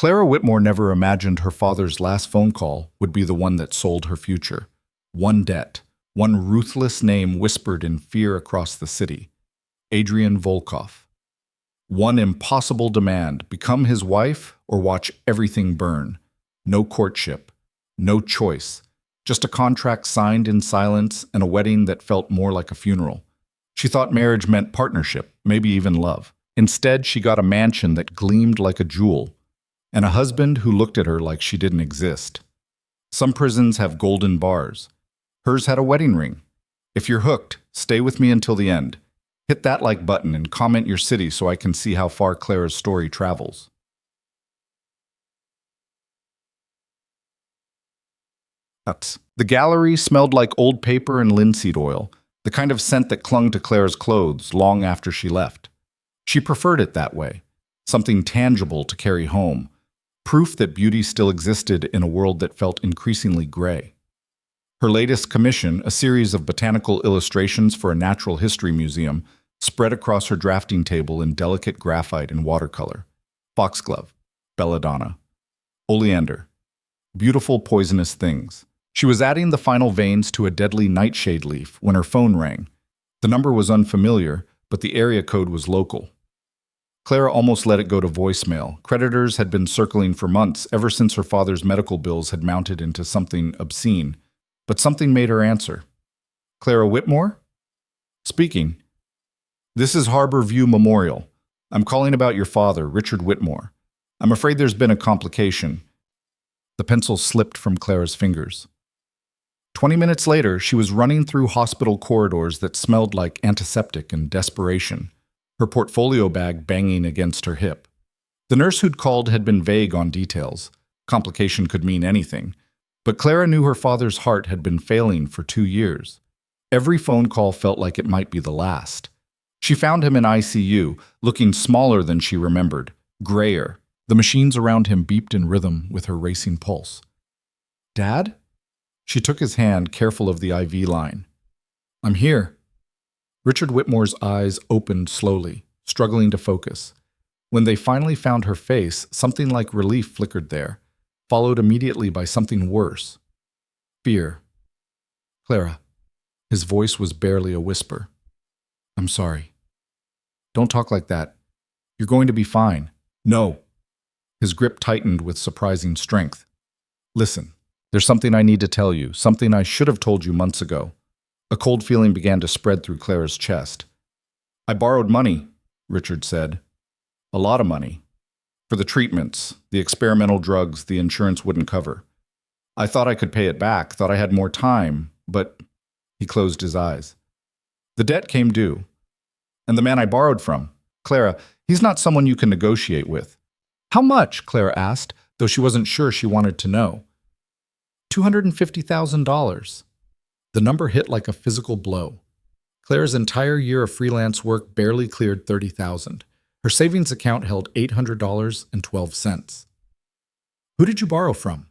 Clara Whitmore never imagined her father's last phone call would be the one that sold her future. One debt, one ruthless name whispered in fear across the city. Adrian Volkov. One impossible demand: become his wife or watch everything burn. No courtship, no choice, just a contract signed in silence and a wedding that felt more like a funeral. She thought marriage meant partnership, maybe even love. Instead, she got a mansion that gleamed like a jewel, and a husband who looked at her like she didn't exist. Some prisons have golden bars. Hers had a wedding ring. If you're hooked, stay with me until the end. Hit that like button and comment your city so I can see how far Clara's story travels. The gallery smelled like old paper and linseed oil, the kind of scent that clung to Clara's clothes long after she left. She preferred it that way, something tangible to carry home, proof that beauty still existed in a world that felt increasingly gray. Her latest commission, a series of botanical illustrations for a natural history museum, spread across her drafting table in delicate graphite and watercolor. Foxglove, belladonna, oleander, beautiful poisonous things. She was adding the final veins to a deadly nightshade leaf when her phone rang. The number was unfamiliar, but the area code was local. Clara almost let it go to voicemail. Creditors had been circling for months, ever since her father's medical bills had mounted into something obscene. But something made her answer. Clara Whitmore? Speaking. This is Harbor View Memorial. I'm calling about your father, Richard Whitmore. I'm afraid there's been a complication. The pencil slipped from Clara's fingers. 20 minutes later, she was running through hospital corridors that smelled like antiseptic and desperation, her portfolio bag banging against her hip. The nurse who'd called had been vague on details. Complication could mean anything. But Clara knew her father's heart had been failing for 2 years. Every phone call felt like it might be the last. She found him in ICU, looking smaller than she remembered, grayer. The machines around him beeped in rhythm with her racing pulse. Dad? She took his hand, careful of the IV line. I'm here. Richard Whitmore's eyes opened slowly, struggling to focus. When they finally found her face, something like relief flickered there, followed immediately by something worse. Fear. Clara. His voice was barely a whisper. I'm sorry. Don't talk like that. You're going to be fine. No. His grip tightened with surprising strength. Listen, there's something I need to tell you, something I should have told you months ago. A cold feeling began to spread through Clara's chest. I borrowed money, Richard said. A lot of money. For the treatments, the experimental drugs the insurance wouldn't cover. I thought I could pay it back, thought I had more time, but he closed his eyes. The debt came due. And the man I borrowed from, Clara, he's not someone you can negotiate with. How much? Clara asked, though she wasn't sure she wanted to know. $250,000. The number hit like a physical blow. Clara's entire year of freelance work barely cleared $30,000. Her savings account held $800.12. Who did you borrow from?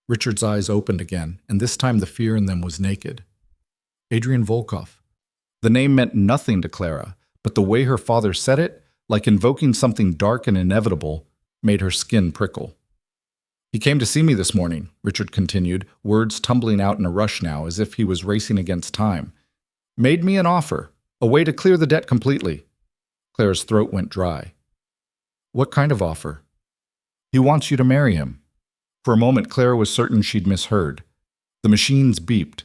Richard's eyes opened again, and this time the fear in them was naked. Adrian Volkov. The name meant nothing to Clara, but the way her father said it, like invoking something dark and inevitable, made her skin prickle. He came to see me this morning, Richard continued, words tumbling out in a rush now, as if he was racing against time. Made me an offer, a way to clear the debt completely. Clara's throat went dry. What kind of offer? He wants you to marry him. For a moment, Clara was certain she'd misheard. The machines beeped.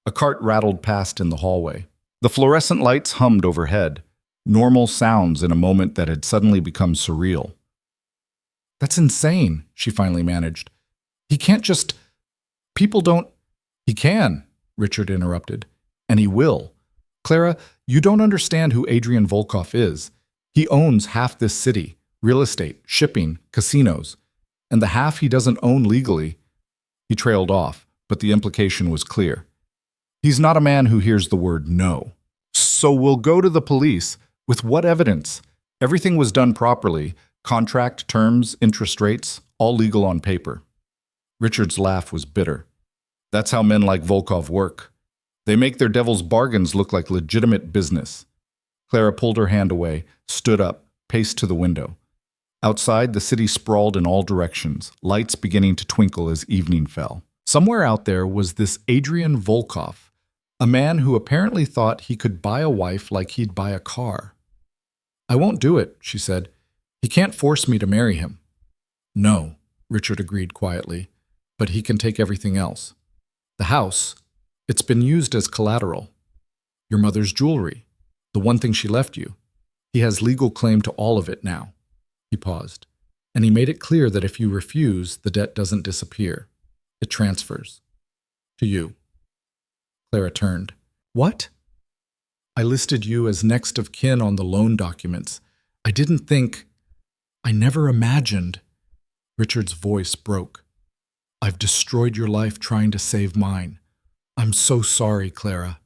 A cart rattled past in the hallway. The fluorescent lights hummed overhead, normal sounds in a moment that had suddenly become surreal. That's insane, she finally managed. He can't just... People don't... He can, Richard interrupted. And he will. Clara, you don't understand who Adrian Volkov is. He owns half this city, real estate, shipping, casinos. And the half he doesn't own legally... He trailed off, but the implication was clear. He's not a man who hears the word no. So we'll go to the police. With what evidence? Everything was done properly. Contract, terms, interest rates, all legal on paper. Richard's laugh was bitter. That's how men like Volkov work. They make their devil's bargains look like legitimate business. Clara pulled her hand away, stood up, paced to the window. Outside, the city sprawled in all directions, lights beginning to twinkle as evening fell. Somewhere out there was this Adrian Volkov, a man who apparently thought he could buy a wife like he'd buy a car. "I won't do it," she said. "He can't force me to marry him." "No," Richard agreed quietly, "but he can take everything else. The house, it's been used as collateral. Your mother's jewelry, the one thing she left you. He has legal claim to all of it now." He paused, and he made it clear that if you refuse, the debt doesn't disappear. It transfers. To you. Clara turned. "What?" "I listed you as next of kin on the loan documents. I didn't think. I never imagined." Richard's voice broke. "I've destroyed your life trying to save mine. I'm so sorry, Clara."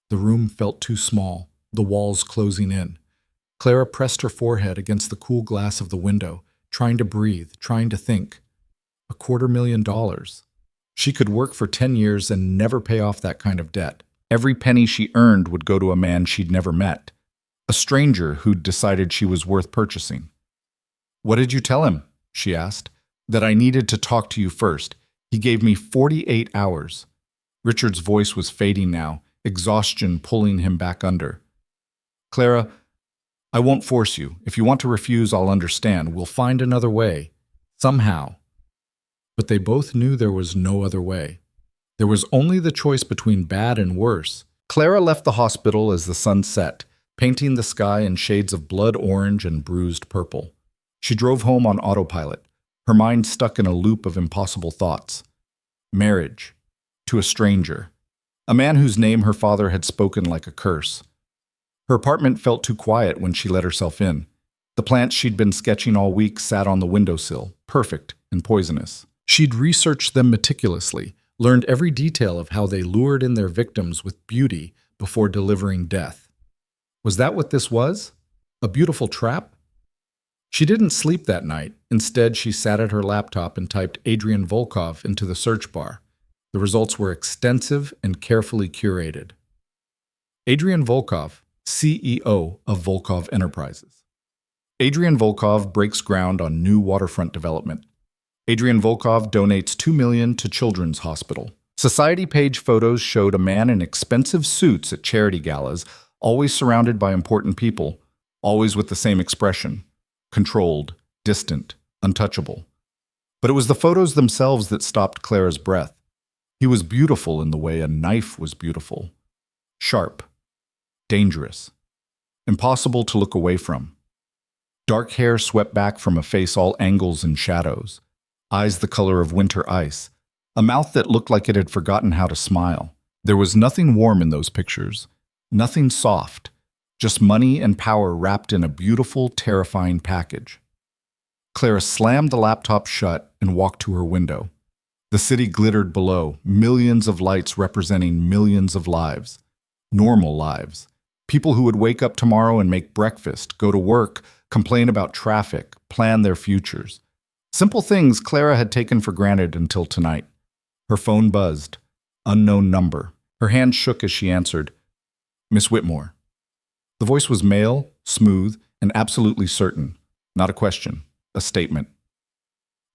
The room felt too small, the walls closing in. Clara pressed her forehead against the cool glass of the window, trying to breathe, trying to think. $250,000. She could work for 10 years and never pay off that kind of debt. Every penny she earned would go to a man she'd never met, a stranger who'd decided she was worth purchasing. "What did you tell him?" she asked. "That I needed to talk to you first. He gave me 48 hours. Richard's voice was fading now, exhaustion pulling him back under. "Clara, I won't force you. If you want to refuse, I'll understand. We'll find another way. Somehow." But they both knew there was no other way. There was only the choice between bad and worse. Clara left the hospital as the sun set, painting the sky in shades of blood orange and bruised purple. She drove home on autopilot, her mind stuck in a loop of impossible thoughts. Marriage. To a stranger. A man whose name her father had spoken like a curse. Her apartment felt too quiet when she let herself in. The plants she'd been sketching all week sat on the windowsill, perfect and poisonous. She'd researched them meticulously, learned every detail of how they lured in their victims with beauty before delivering death. Was that what this was? A beautiful trap? She didn't sleep that night. Instead, she sat at her laptop and typed Adrian Volkov into the search bar. The results were extensive and carefully curated. Adrian Volkov, CEO of Volkov Enterprises. Adrian Volkov breaks ground on new waterfront development. Adrian Volkov donates $2 million to Children's Hospital. Society page photos showed a man in expensive suits at charity galas, always surrounded by important people, always with the same expression: controlled, distant, untouchable. But it was the photos themselves that stopped Clara's breath. He was beautiful in the way a knife was beautiful. Sharp. Dangerous. Impossible to look away from. Dark hair swept back from a face all angles and shadows. Eyes the color of winter ice. A mouth that looked like it had forgotten how to smile. There was nothing warm in those pictures. Nothing soft. Just money and power wrapped in a beautiful, terrifying package. Clara slammed the laptop shut and walked to her window. The city glittered below, millions of lights representing millions of lives. Normal lives. People who would wake up tomorrow and make breakfast, go to work, complain about traffic, plan their futures. Simple things Clara had taken for granted until tonight. Her phone buzzed. Unknown number. Her hand shook as she answered. "Miss Whitmore." The voice was male, smooth, and absolutely certain. Not a question, a statement.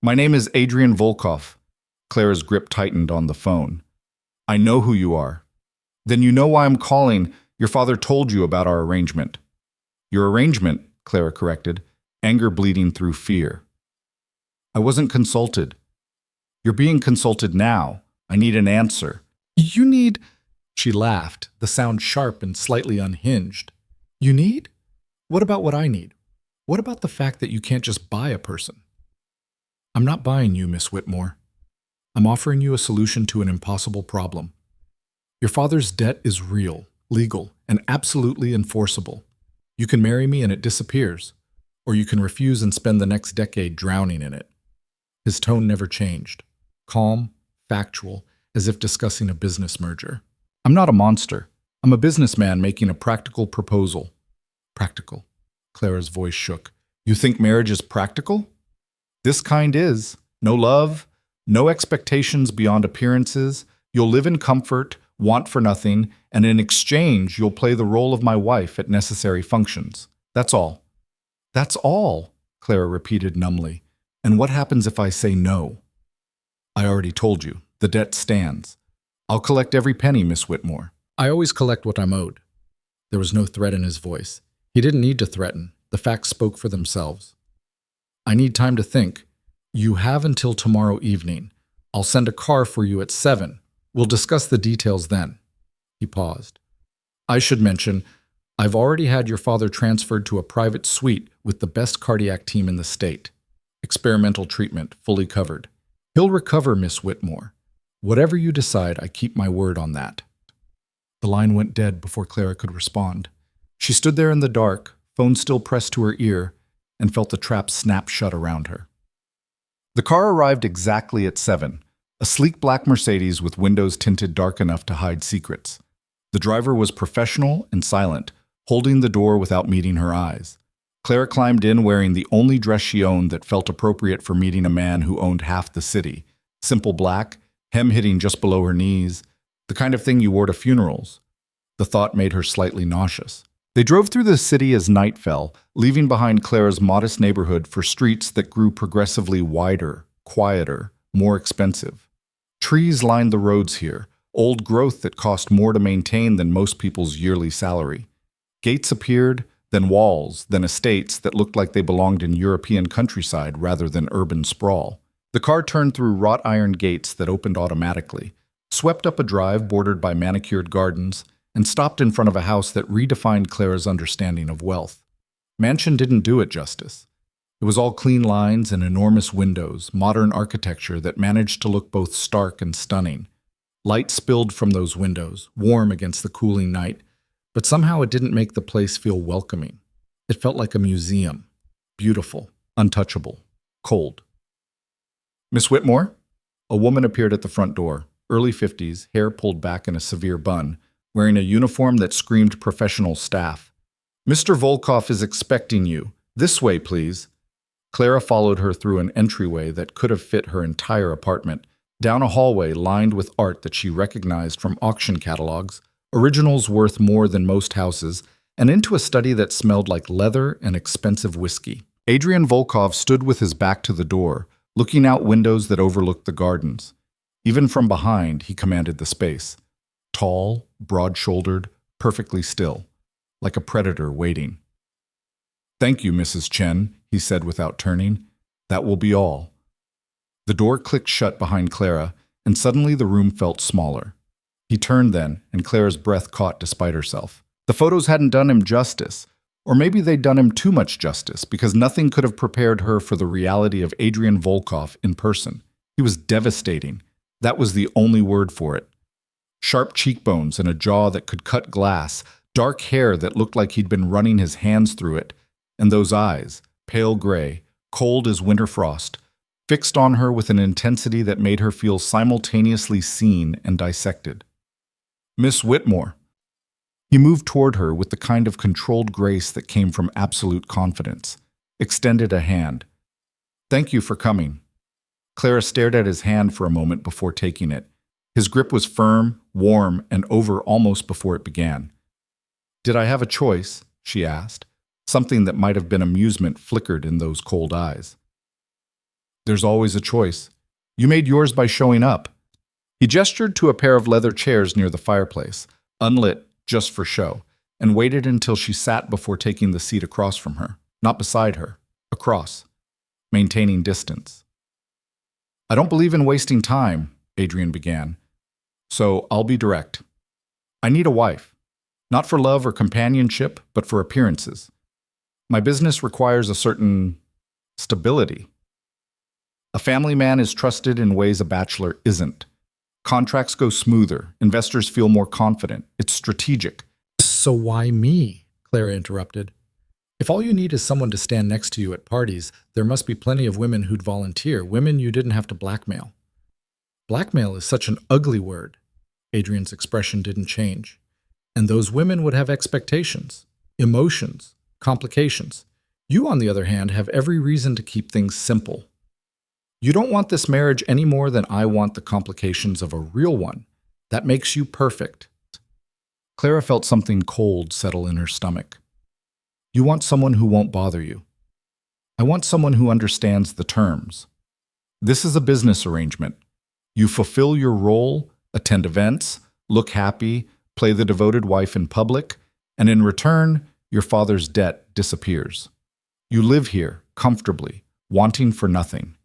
"My name is Adrian Volkov." Clara's grip tightened on the phone. "I know who you are." "Then you know why I'm calling. Your father told you about our arrangement." "Your arrangement," Clara corrected, anger bleeding through fear. "I wasn't consulted." "You're being consulted now. I need an answer." "You need—" She laughed, the sound sharp and slightly unhinged. "You need? What about what I need? What about the fact that you can't just buy a person?" "I'm not buying you, Miss Whitmore. I'm offering you a solution to an impossible problem. Your father's debt is real, legal, and absolutely enforceable. You can marry me and it disappears, or you can refuse and spend the next decade drowning in it." His tone never changed, calm, factual, as if discussing a business merger. "I'm not a monster. I'm a businessman making a practical proposal." "Practical." Clara's voice shook. "You think marriage is practical?" "This kind is. No love, no expectations beyond appearances. You'll live in comfort, want for nothing, and in exchange, you'll play the role of my wife at necessary functions. That's all." "That's all?" Clara repeated numbly. And what happens if I say no? I already told you. The debt stands. I'll collect every penny, Miss Whitmore. I always collect what I'm owed. There was no threat in his voice. He didn't need to threaten. The facts spoke for themselves. I need time to think. You have until tomorrow evening. I'll send a car for you at 7. We'll discuss the details then. He paused. I should mention, I've already had your father transferred to a private suite with the best cardiac team in the state. Experimental treatment, fully covered. He'll recover, Miss Whitmore. Whatever you decide, I keep my word on that. The line went dead before Clara could respond. She stood there in the dark, phone still pressed to her ear, and felt the trap snap shut around her. The car arrived exactly at 7, a sleek black Mercedes with windows tinted dark enough to hide secrets. The driver was professional and silent, holding the door without meeting her eyes. Clara climbed in wearing the only dress she owned that felt appropriate for meeting a man who owned half the city. Simple black, hem hitting just below her knees, the kind of thing you wore to funerals. The thought made her slightly nauseous. They drove through the city as night fell, leaving behind Clara's modest neighborhood for streets that grew progressively wider, quieter, more expensive. Trees lined the roads here, old growth that cost more to maintain than most people's yearly salary. Gates appeared, then walls, then estates that looked like they belonged in European countryside rather than urban sprawl. The car turned through wrought iron gates that opened automatically, swept up a drive bordered by manicured gardens, and stopped in front of a house that redefined Clara's understanding of wealth. Mansion didn't do it justice. It was all clean lines and enormous windows, modern architecture that managed to look both stark and stunning. Light spilled from those windows, warm against the cooling night, but somehow it didn't make the place feel welcoming. It felt like a museum. Beautiful, untouchable, cold. Miss Whitmore? A woman appeared at the front door, early 50s, hair pulled back in a severe bun, wearing a uniform that screamed professional staff. Mr. Volkov is expecting you. This way, please. Clara followed her through an entryway that could have fit her entire apartment, down a hallway lined with art that she recognized from auction catalogs, originals worth more than most houses, and into a study that smelled like leather and expensive whiskey. Adrian Volkov stood with his back to the door, looking out windows that overlooked the gardens. Even from behind, he commanded the space. Tall, broad-shouldered, perfectly still, like a predator waiting. Thank you, Mrs. Chen, he said without turning. That will be all. The door clicked shut behind Clara, and suddenly the room felt smaller. He turned then, and Clara's breath caught despite herself. The photos hadn't done him justice, or maybe they'd done him too much justice, because nothing could have prepared her for the reality of Adrian Volkov in person. He was devastating. That was the only word for it. Sharp cheekbones and a jaw that could cut glass, dark hair that looked like he'd been running his hands through it, and those eyes, pale gray, cold as winter frost, fixed on her with an intensity that made her feel simultaneously seen and dissected. Miss Whitmore. He moved toward her with the kind of controlled grace that came from absolute confidence, extended a hand. Thank you for coming. Clara stared at his hand for a moment before taking it. His grip was firm, warm, and over almost before it began. Did I have a choice? She asked. Something that might have been amusement flickered in those cold eyes. There's always a choice. You made yours by showing up. He gestured to a pair of leather chairs near the fireplace, unlit just for show, and waited until she sat before taking the seat across from her, not beside her, across, maintaining distance. I don't believe in wasting time, Adrian began, so I'll be direct. I need a wife, not for love or companionship, but for appearances. My business requires a certain stability. A family man is trusted in ways a bachelor isn't. Contracts go smoother. Investors feel more confident. It's strategic. So why me? Clara interrupted. If all you need is someone to stand next to you at parties, there must be plenty of women who'd volunteer, women you didn't have to blackmail. Blackmail is such an ugly word. Adrian's expression didn't change. And those women would have expectations, emotions, complications. You, on the other hand, have every reason to keep things simple. You don't want this marriage any more than I want the complications of a real one. That makes you perfect. Clara felt something cold settle in her stomach. You want someone who won't bother you. I want someone who understands the terms. This is a business arrangement. You fulfill your role, attend events, look happy, play the devoted wife in public, and in return, your father's debt disappears. You live here, comfortably, wanting for nothing.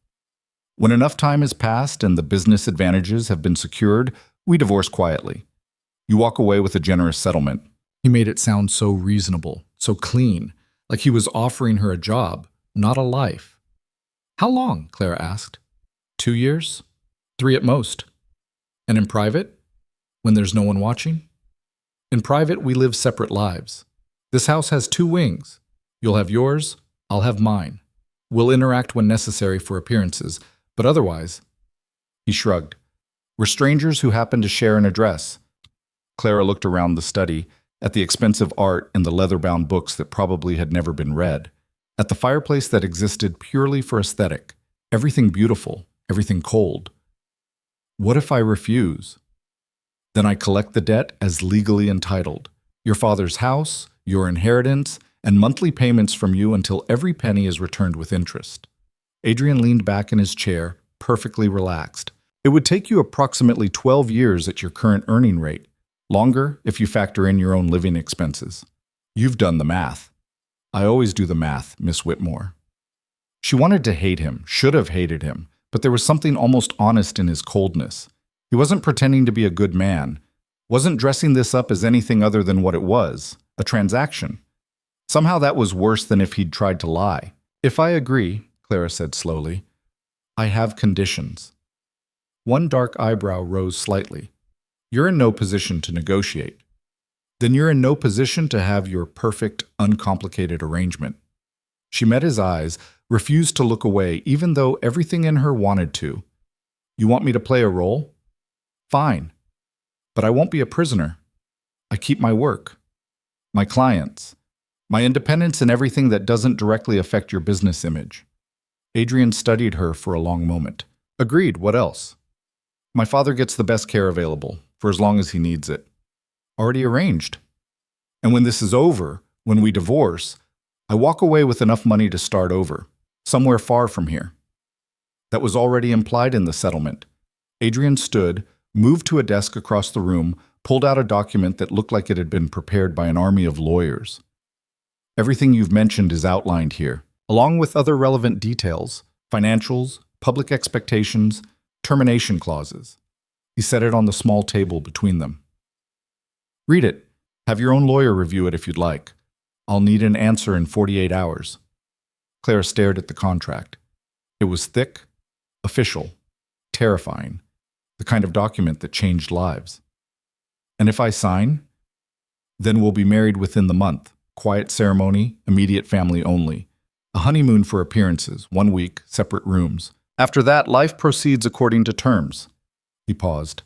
When enough time has passed and the business advantages have been secured, we divorce quietly. You walk away with a generous settlement. He made it sound so reasonable, so clean, like he was offering her a job, not a life. How long? Clara asked. 2 years? 3 at most. And in private? When there's no one watching? In private, we live separate lives. This house has 2 wings. You'll have yours, I'll have mine. We'll interact when necessary for appearances, but otherwise, he shrugged. We're strangers who happen to share an address. Clara looked around the study, at the expensive art in the leather-bound books that probably had never been read, at the fireplace that existed purely for aesthetic, everything beautiful, everything cold. What if I refuse? Then I collect the debt as legally entitled. Your father's house, your inheritance, and monthly payments from you until every penny is returned with interest. Adrian leaned back in his chair, perfectly relaxed. It would take you approximately 12 years at your current earning rate, longer if you factor in your own living expenses. You've done the math. I always do the math, Miss Whitmore. She wanted to hate him, should have hated him, but there was something almost honest in his coldness. He wasn't pretending to be a good man, wasn't dressing this up as anything other than what it was, a transaction. Somehow that was worse than if he'd tried to lie. If I agree, Clara said slowly, I have conditions. One dark eyebrow rose slightly. You're in no position to negotiate. Then you're in no position to have your perfect, uncomplicated arrangement. She met his eyes, refused to look away, even though everything in her wanted to. You want me to play a role? Fine. But I won't be a prisoner. I keep my work, my clients, my independence in everything that doesn't directly affect your business image. Adrian studied her for a long moment. Agreed, what else? My father gets the best care available, for as long as he needs it. Already arranged. And when this is over, when we divorce, I walk away with enough money to start over, somewhere far from here. That was already implied in the settlement. Adrian stood, moved to a desk across the room, pulled out a document that looked like it had been prepared by an army of lawyers. Everything you've mentioned is outlined here, along with other relevant details, financials, public expectations, termination clauses. He set it on the small table between them. Read it. Have your own lawyer review it if you'd like. I'll need an answer in 48 hours. Clara stared at the contract. It was thick, official, terrifying, the kind of document that changed lives. And if I sign, then we'll be married within the month. Quiet ceremony, immediate family only. A honeymoon for appearances, 1 week, separate rooms. After that, life proceeds according to terms. He paused.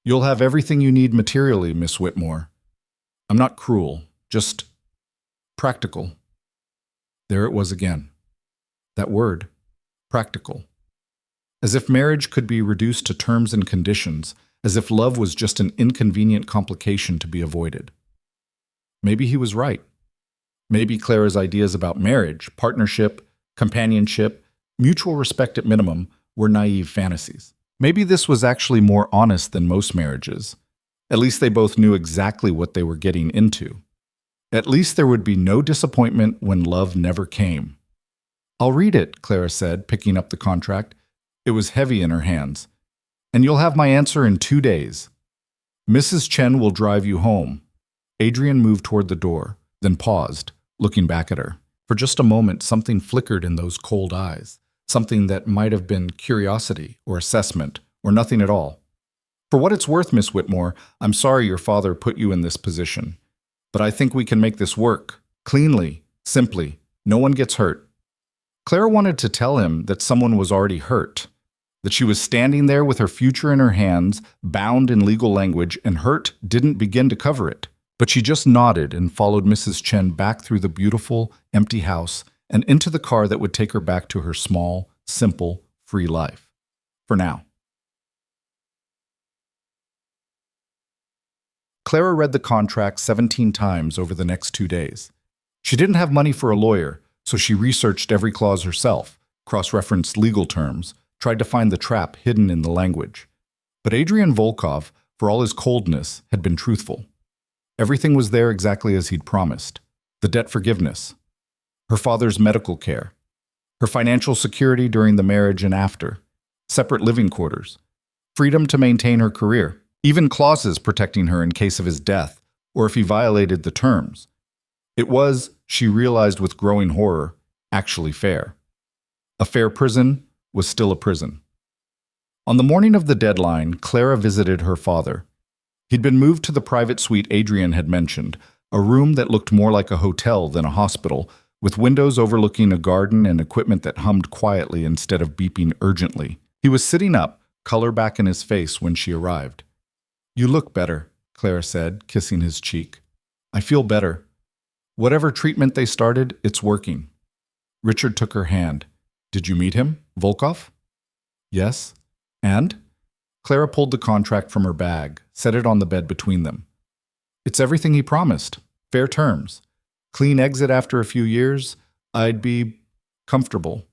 You'll have everything you need materially, Miss Whitmore. I'm not cruel, just practical. There it was again. That word, practical. As if marriage could be reduced to terms and conditions, as if love was just an inconvenient complication to be avoided. Maybe he was right. Maybe Clara's ideas about marriage, partnership, companionship, mutual respect at minimum, were naive fantasies. Maybe this was actually more honest than most marriages. At least they both knew exactly what they were getting into. At least there would be no disappointment when love never came. I'll read it, Clara said, picking up the contract. It was heavy in her hands. And you'll have my answer in 2 days. Mrs. Chen will drive you home. Adrian moved toward the door, then paused, looking back at her. For just a moment, something flickered in those cold eyes, something that might have been curiosity or assessment or nothing at all. For what it's worth, Miss Whitmore, I'm sorry your father put you in this position. But I think we can make this work, cleanly, simply. No one gets hurt. Clara wanted to tell him that someone was already hurt, that she was standing there with her future in her hands, bound in legal language, and hurt didn't begin to cover it. But she just nodded and followed Mrs. Chen back through the beautiful, empty house and into the car that would take her back to her small, simple, free life. For now. Clara read the contract 17 times over the next 2 days. She didn't have money for a lawyer, So she researched every clause herself, cross-referenced legal terms, tried to find the trap hidden in the language. But Adrian Volkov, for all his coldness, had been truthful. Everything was there exactly as he'd promised. The debt forgiveness, her father's medical care, her financial security during the marriage and after, separate living quarters, freedom to maintain her career, even clauses protecting her in case of his death or if he violated the terms. It was, she realized with growing horror, actually fair. A fair prison was still a prison. On the morning of the deadline, Clara visited her father. He'd been moved to the private suite Adrian had mentioned, a room that looked more like a hotel than a hospital, with windows overlooking a garden and equipment that hummed quietly instead of beeping urgently. He was sitting up, color back in his face when she arrived. "You look better," Clara said, kissing his cheek. "I feel better. Whatever treatment they started, it's working." Richard took her hand. "Did you meet him, Volkov?" "Yes." "And?" Clara pulled the contract from her bag, set it on the bed between them. "It's everything he promised. Fair terms. Clean exit after a few years. I'd be comfortable,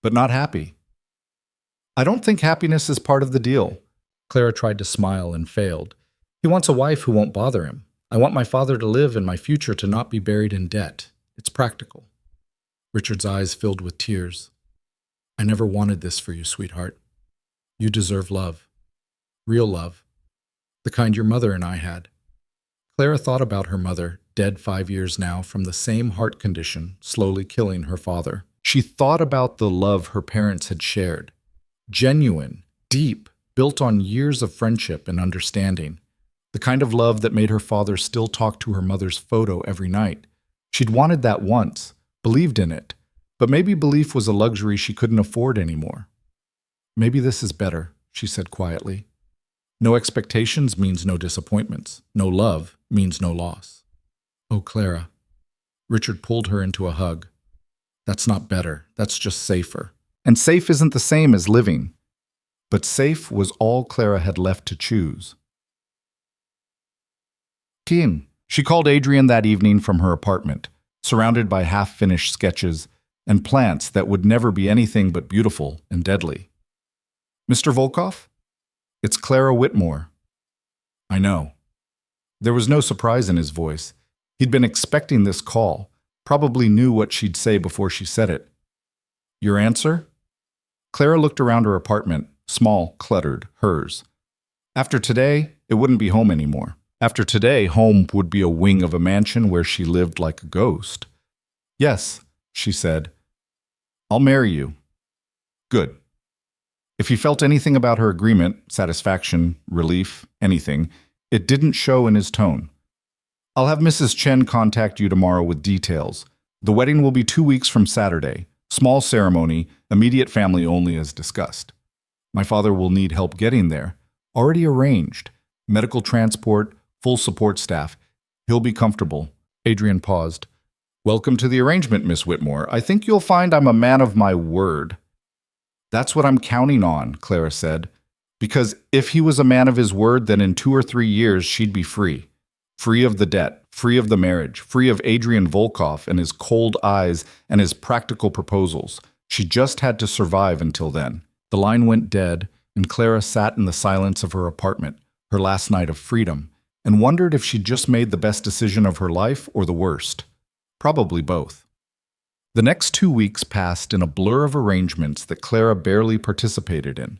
but not happy." "I don't think happiness is part of the deal." Clara tried to smile and failed. "He wants a wife who won't bother him. I want my father to live and my future to not be buried in debt. It's practical." Richard's eyes filled with tears. "I never wanted this for you, sweetheart. You deserve love. Real love. The kind your mother and I had." Clara thought about her mother, dead 5 years now from the same heart condition, slowly killing her father. She thought about the love her parents had shared. Genuine, deep, built on years of friendship and understanding. The kind of love that made her father still talk to her mother's photo every night. She'd wanted that once, believed in it, but maybe belief was a luxury she couldn't afford anymore. "Maybe this is better," she said quietly. "No expectations means no disappointments. No love means no loss." "Oh, Clara." Richard pulled her into a hug. "That's not better. That's just safer. And safe isn't the same as living." But safe was all Clara had left to choose. Keen. She called Adrian that evening from her apartment, surrounded by half-finished sketches and plants that would never be anything but beautiful and deadly. "Mr. Volkov? It's Clara Whitmore." "I know." There was no surprise in his voice. He'd been expecting this call, probably knew what she'd say before she said it. "Your answer?" Clara looked around her apartment, small, cluttered, hers. After today, it wouldn't be home anymore. After today, home would be a wing of a mansion where she lived like a ghost. "Yes," she said. "I'll marry you." Good. If he felt anything about her agreement, satisfaction, relief, anything, it didn't show in his tone. "I'll have Mrs. Chen contact you tomorrow with details. The wedding will be 2 weeks from Saturday. Small ceremony, immediate family only as discussed. My father will need help getting there. Already arranged. Medical transport, full support staff. He'll be comfortable." Adrian paused. "Welcome to the arrangement, Miss Whitmore. I think you'll find I'm a man of my word." "That's what I'm counting on," Clara said. "Because if he was a man of his word, then in 2 or 3 years she'd be free. Free of the debt, free of the marriage, free of Adrian Volkov and his cold eyes and his practical proposals. She just had to survive until then." The line went dead, and Clara sat in the silence of her apartment, her last night of freedom, and wondered if she'd just made the best decision of her life or the worst. Probably both. The next 2 weeks passed in a blur of arrangements that Clara barely participated in.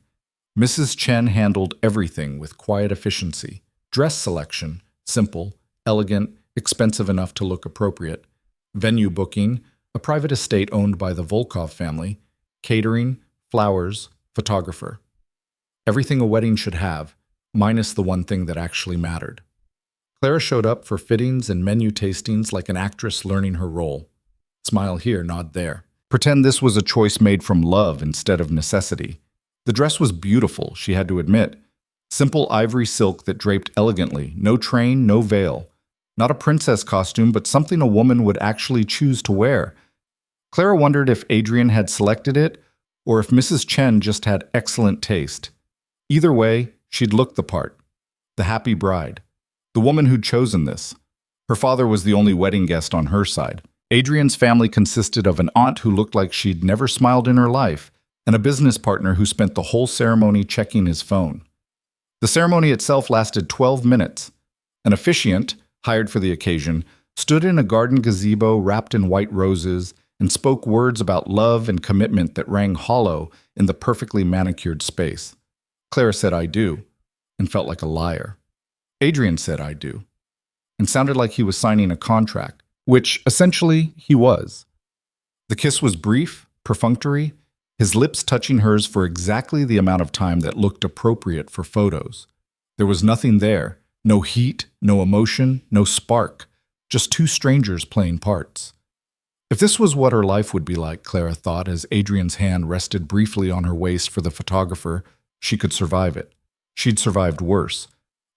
Mrs. Chen handled everything with quiet efficiency. Dress selection, simple, elegant, expensive enough to look appropriate. Venue booking, a private estate owned by the Volkov family. Catering, flowers, photographer. Everything a wedding should have, minus the one thing that actually mattered. Clara showed up for fittings and menu tastings like an actress learning her role. Smile here, nod there. Pretend this was a choice made from love instead of necessity. The dress was beautiful, she had to admit. Simple ivory silk that draped elegantly, no train, no veil. Not a princess costume, but something a woman would actually choose to wear. Clara wondered if Adrian had selected it, or if Mrs. Chen just had excellent taste. Either way, she'd looked the part. The happy bride. The woman who'd chosen this. Her father was the only wedding guest on her side. Adrian's family consisted of an aunt who looked like she'd never smiled in her life, and a business partner who spent the whole ceremony checking his phone. The ceremony itself lasted 12 minutes. An officiant, hired for the occasion, stood in a garden gazebo wrapped in white roses and spoke words about love and commitment that rang hollow in the perfectly manicured space. Clara said, "I do," and felt like a liar. Adrian said, "I do," and sounded like he was signing a contract, which essentially he was. The kiss was brief, perfunctory, his lips touching hers for exactly the amount of time that looked appropriate for photos. There was nothing there, no heat, no emotion, no spark, just two strangers playing parts. If this was what her life would be like, Clara thought as Adrian's hand rested briefly on her waist for the photographer, she could survive it. She'd survived worse.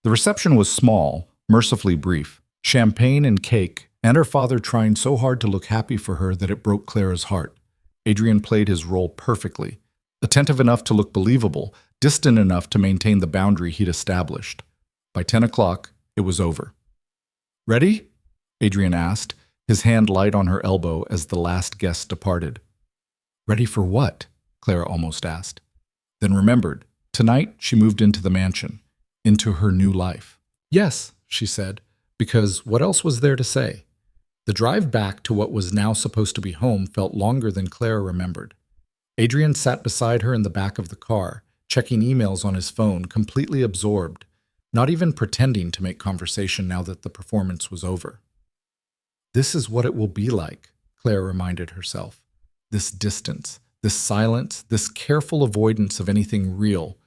The reception was small, mercifully brief. Champagne and cake, and her father trying so hard to look happy for her that it broke Clara's heart. Adrian played his role perfectly, attentive enough to look believable, distant enough to maintain the boundary he'd established. By 10 o'clock, it was over. "Ready?" Adrian asked, his hand light on her elbow as the last guest departed. "Ready for what?" Clara almost asked. Then remembered. Tonight, she moved into the mansion, into her new life. "Yes," she said, because what else was there to say? The drive back to what was now supposed to be home felt longer than Clara remembered. Adrian sat beside her in the back of the car, checking emails on his phone, completely absorbed, not even pretending to make conversation now that the performance was over. This is what it will be like, Clara reminded herself. This distance, this silence, this careful avoidance of anything real.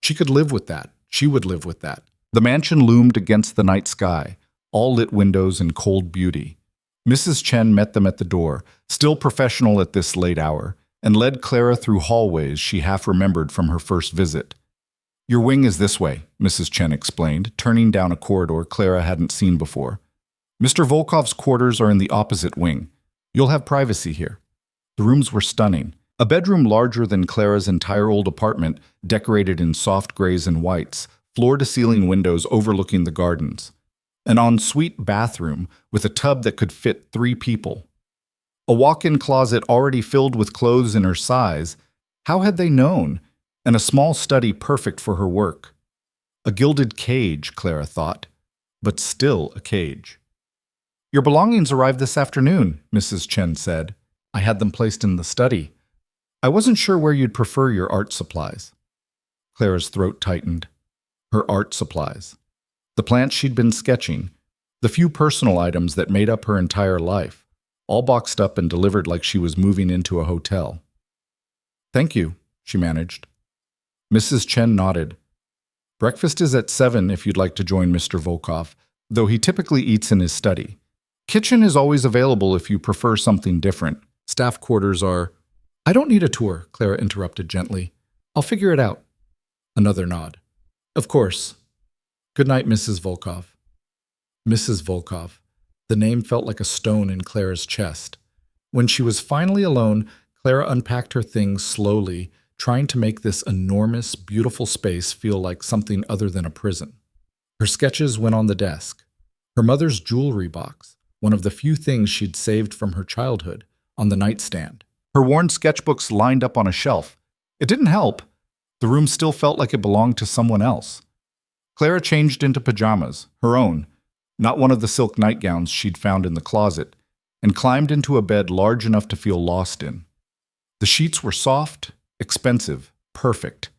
She could live with that. She would live with that. The mansion loomed against the night sky, all lit windows and cold beauty. Mrs. Chen met them at the door, still professional at this late hour, and led Clara through hallways she half remembered from her first visit. "Your wing is this way," Mrs. Chen explained, turning down a corridor Clara hadn't seen before. "Mr. Volkov's quarters are in the opposite wing. You'll have privacy here." The rooms were stunning. A bedroom larger than Clara's entire old apartment, decorated in soft grays and whites, floor-to-ceiling windows overlooking the gardens. An ensuite bathroom with a tub that could fit 3 people. A walk-in closet already filled with clothes in her size. How had they known? And a small study perfect for her work. A gilded cage, Clara thought, but still a cage. "Your belongings arrived this afternoon," Mrs. Chen said. "I had them placed in the study. I wasn't sure where you'd prefer your art supplies." Clara's throat tightened. Her art supplies. The plants she'd been sketching. The few personal items that made up her entire life. All boxed up and delivered like she was moving into a hotel. "Thank you," she managed. Mrs. Chen nodded. "Breakfast is at 7 if you'd like to join Mr. Volkov, though he typically eats in his study. Kitchen is always available if you prefer something different. Staff quarters are—" "I don't need a tour," Clara interrupted gently. "I'll figure it out." Another nod. "Of course. Good night, Mrs. Volkov." Mrs. Volkov. The name felt like a stone in Clara's chest. When she was finally alone, Clara unpacked her things slowly, trying to make this enormous, beautiful space feel like something other than a prison. Her sketches went on the desk. Her mother's jewelry box, one of the few things she'd saved from her childhood, on the nightstand. Her worn sketchbooks lined up on a shelf. It didn't help. The room still felt like it belonged to someone else. Clara changed into pajamas, her own, not one of the silk nightgowns she'd found in the closet, and climbed into a bed large enough to feel lost in. The sheets were soft, expensive, perfect.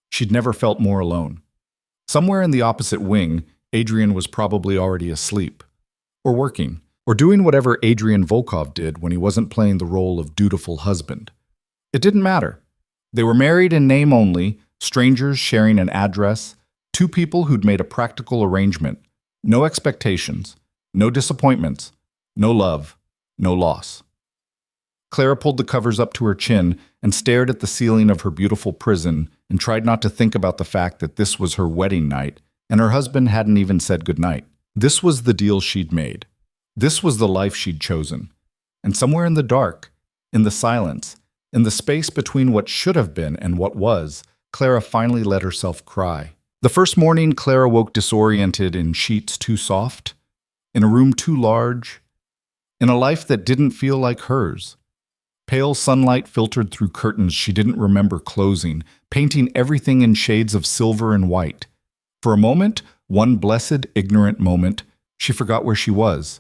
She'd never felt more alone. Somewhere in the opposite wing, Adrian was probably already asleep, or working, or doing whatever Adrian Volkov did when he wasn't playing the role of dutiful husband. It didn't matter. They were married in name only, strangers sharing an address, 2 people who'd made a practical arrangement. No expectations, no disappointments, no love, no loss. Clara pulled the covers up to her chin and stared at the ceiling of her beautiful prison and tried not to think about the fact that this was her wedding night and her husband hadn't even said goodnight. This was the deal she'd made. This was the life she'd chosen. And somewhere in the dark, in the silence, in the space between what should have been and what was, Clara finally let herself cry. The first morning, Clara woke disoriented in sheets too soft, in a room too large, in a life that didn't feel like hers. Pale sunlight filtered through curtains she didn't remember closing, painting everything in shades of silver and white. For a moment, one blessed, ignorant moment, she forgot where she was.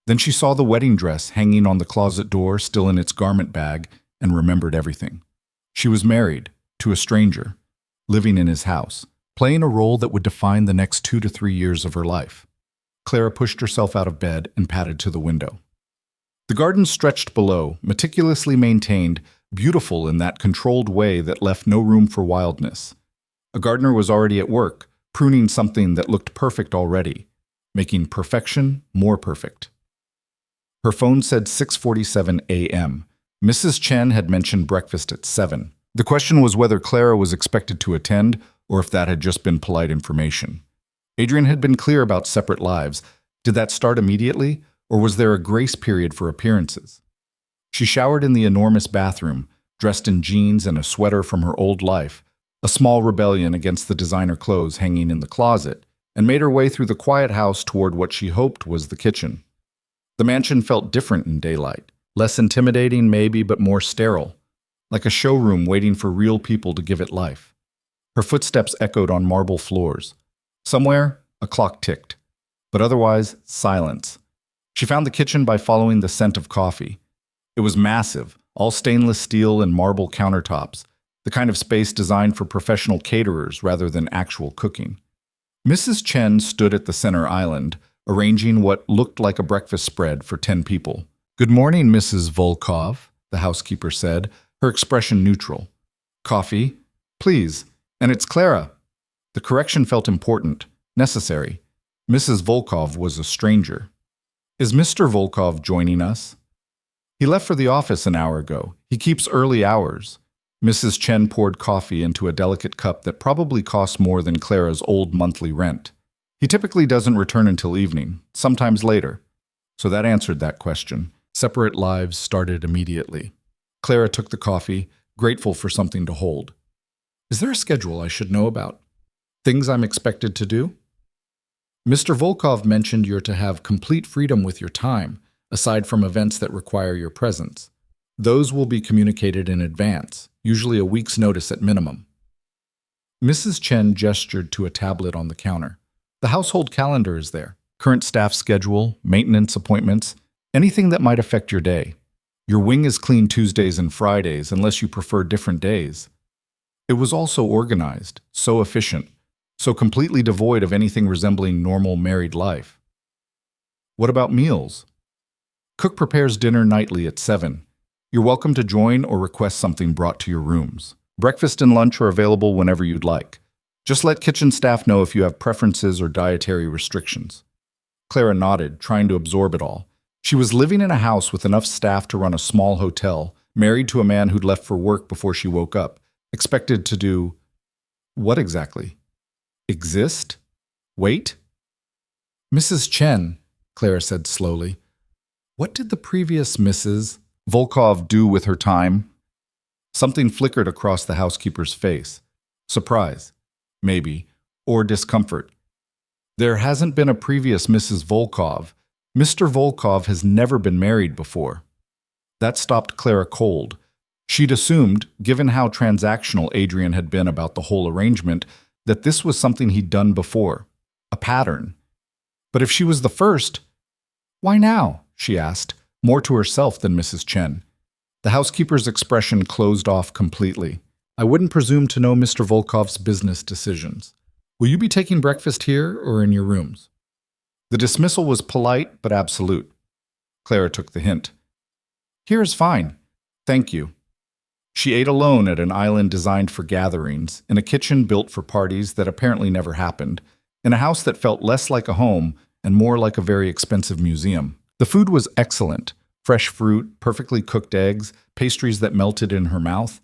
Then she saw the wedding dress hanging on the closet door, still in its garment bag, and remembered everything. She was married to a stranger, living in his house, playing a role that would define the next 2 to 3 years of her life. Clara pushed herself out of bed and padded to the window. The garden stretched below, meticulously maintained, beautiful in that controlled way that left no room for wildness. A gardener was already at work, pruning something that looked perfect already, making perfection more perfect. Her phone said 6:47 a.m. Mrs. Chen had mentioned breakfast at 7. The question was whether Clara was expected to attend or if that had just been polite information. Adrian had been clear about separate lives. Did that start immediately, or was there a grace period for appearances? She showered in the enormous bathroom, dressed in jeans and a sweater from her old life, a small rebellion against the designer clothes hanging in the closet, and made her way through the quiet house toward what she hoped was the kitchen. The mansion felt different in daylight, less intimidating maybe, but more sterile, like a showroom waiting for real people to give it life. Her footsteps echoed on marble floors. Somewhere, a clock ticked, but otherwise, silence. She found the kitchen by following the scent of coffee. It was massive, all stainless steel and marble countertops, the kind of space designed for professional caterers rather than actual cooking. Mrs. Chen stood at the center island, arranging what looked like a breakfast spread for 10 people. "Good morning, Mrs. Volkov," the housekeeper said, her expression neutral. "Coffee, please. And it's Clara." The correction felt important, necessary. Mrs. Volkov was a stranger. "Is Mr. Volkov joining us?" "He left for the office an hour ago. He keeps early hours." Mrs. Chen poured coffee into a delicate cup that probably cost more than Clara's old monthly rent. "He typically doesn't return until evening, sometimes later." So that answered that question. Separate lives started immediately. Clara took the coffee, grateful for something to hold. "Is there a schedule I should know about? Things I'm expected to do?" "Mr. Volkov mentioned you're to have complete freedom with your time, aside from events that require your presence. Those will be communicated in advance, usually a week's notice at minimum." Mrs. Chen gestured to a tablet on the counter. "The household calendar is there. Current staff schedule, maintenance appointments, anything that might affect your day. Your wing is clean Tuesdays and Fridays unless you prefer different days." It was all so organized, so efficient, so completely devoid of anything resembling normal married life. "What about meals?" "Cook prepares dinner nightly at 7. You're welcome to join or request something brought to your rooms. Breakfast and lunch are available whenever you'd like. Just let kitchen staff know if you have preferences or dietary restrictions." Clara nodded, trying to absorb it all. She was living in a house with enough staff to run a small hotel, married to a man who'd left for work before she woke up, expected to do what exactly? Exist? Wait? "Mrs. Chen," Clara said slowly, "what did the previous Mrs. Volkov do with her time?" Something flickered across the housekeeper's face. Surprise, maybe, or discomfort. "There hasn't been a previous Mrs. Volkov. Mr. Volkov has never been married before." That stopped Clara cold. She'd assumed, given how transactional Adrian had been about the whole arrangement, that this was something he'd done before, a pattern. But if she was the first, why now? She asked, more to herself than Mrs. Chen. The housekeeper's expression closed off completely. "I wouldn't presume to know Mr. Volkov's business decisions. Will you be taking breakfast here or in your rooms?" The dismissal was polite but absolute. Clara took the hint. "Here is fine. Thank you." She ate alone at an island designed for gatherings, in a kitchen built for parties that apparently never happened, in a house that felt less like a home and more like a very expensive museum. The food was excellent. Fresh fruit, perfectly cooked eggs, pastries that melted in her mouth.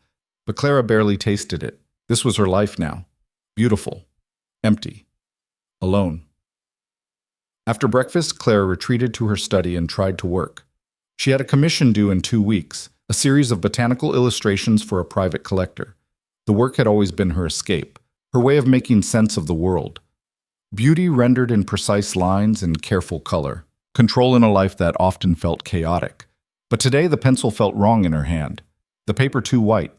But Clara barely tasted it. This was her life now. Beautiful. Empty. Alone. After breakfast, Clara retreated to her study and tried to work. She had a commission due in 2 weeks, a series of botanical illustrations for a private collector. The work had always been her escape, her way of making sense of the world. Beauty rendered in precise lines and careful color. control in a life that often felt chaotic. But today the pencil felt wrong in her hand, the paper too white.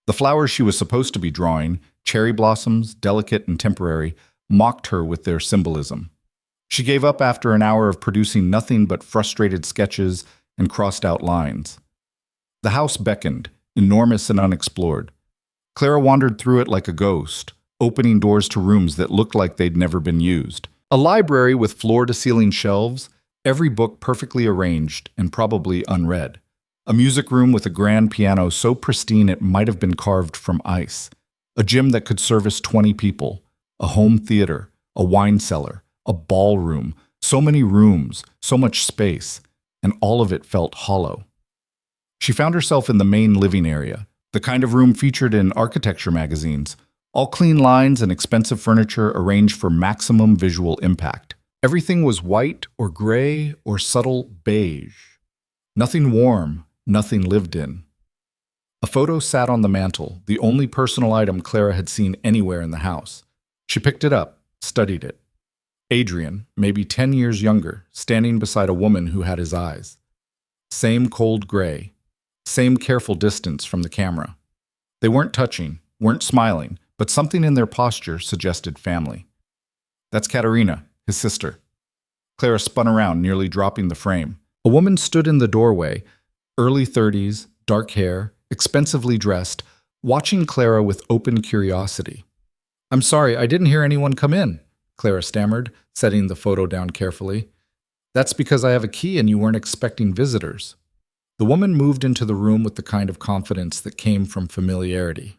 The flowers she was supposed to be drawing, cherry blossoms, delicate and temporary, mocked her with their symbolism. She gave up after an hour of producing nothing but frustrated sketches and crossed out lines. The house beckoned, enormous and unexplored. Clara wandered through it like a ghost, opening doors to rooms that looked like they'd never been used. A library with floor-to-ceiling shelves, every book perfectly arranged and probably unread. A music room with a grand piano so pristine it might have been carved from ice. A gym that could service 20 people. A home theater, a wine cellar, a ballroom. So many rooms, so much space, and all of it felt hollow. She found herself in the main living area, the kind of room featured in architecture magazines. All clean lines and expensive furniture arranged for maximum visual impact. Everything was white or gray or subtle beige. Nothing warm, nothing lived in. A photo sat on the mantel, the only personal item Clara had seen anywhere in the house. She picked it up, studied it. Adrian, maybe 10 years younger, standing beside a woman who had his eyes. Same cold gray, same careful distance from the camera. They weren't touching, weren't smiling, but something in their posture suggested family. That's Katerina, his sister. Clara spun around, nearly dropping the frame. A woman stood in the doorway, early 30s, dark hair, expensively dressed, watching Clara with open curiosity. "I'm sorry, I didn't hear anyone come in," Clara stammered, setting the photo down carefully. "That's because I have a key and you weren't expecting visitors." The woman moved into the room with the kind of confidence that came from familiarity.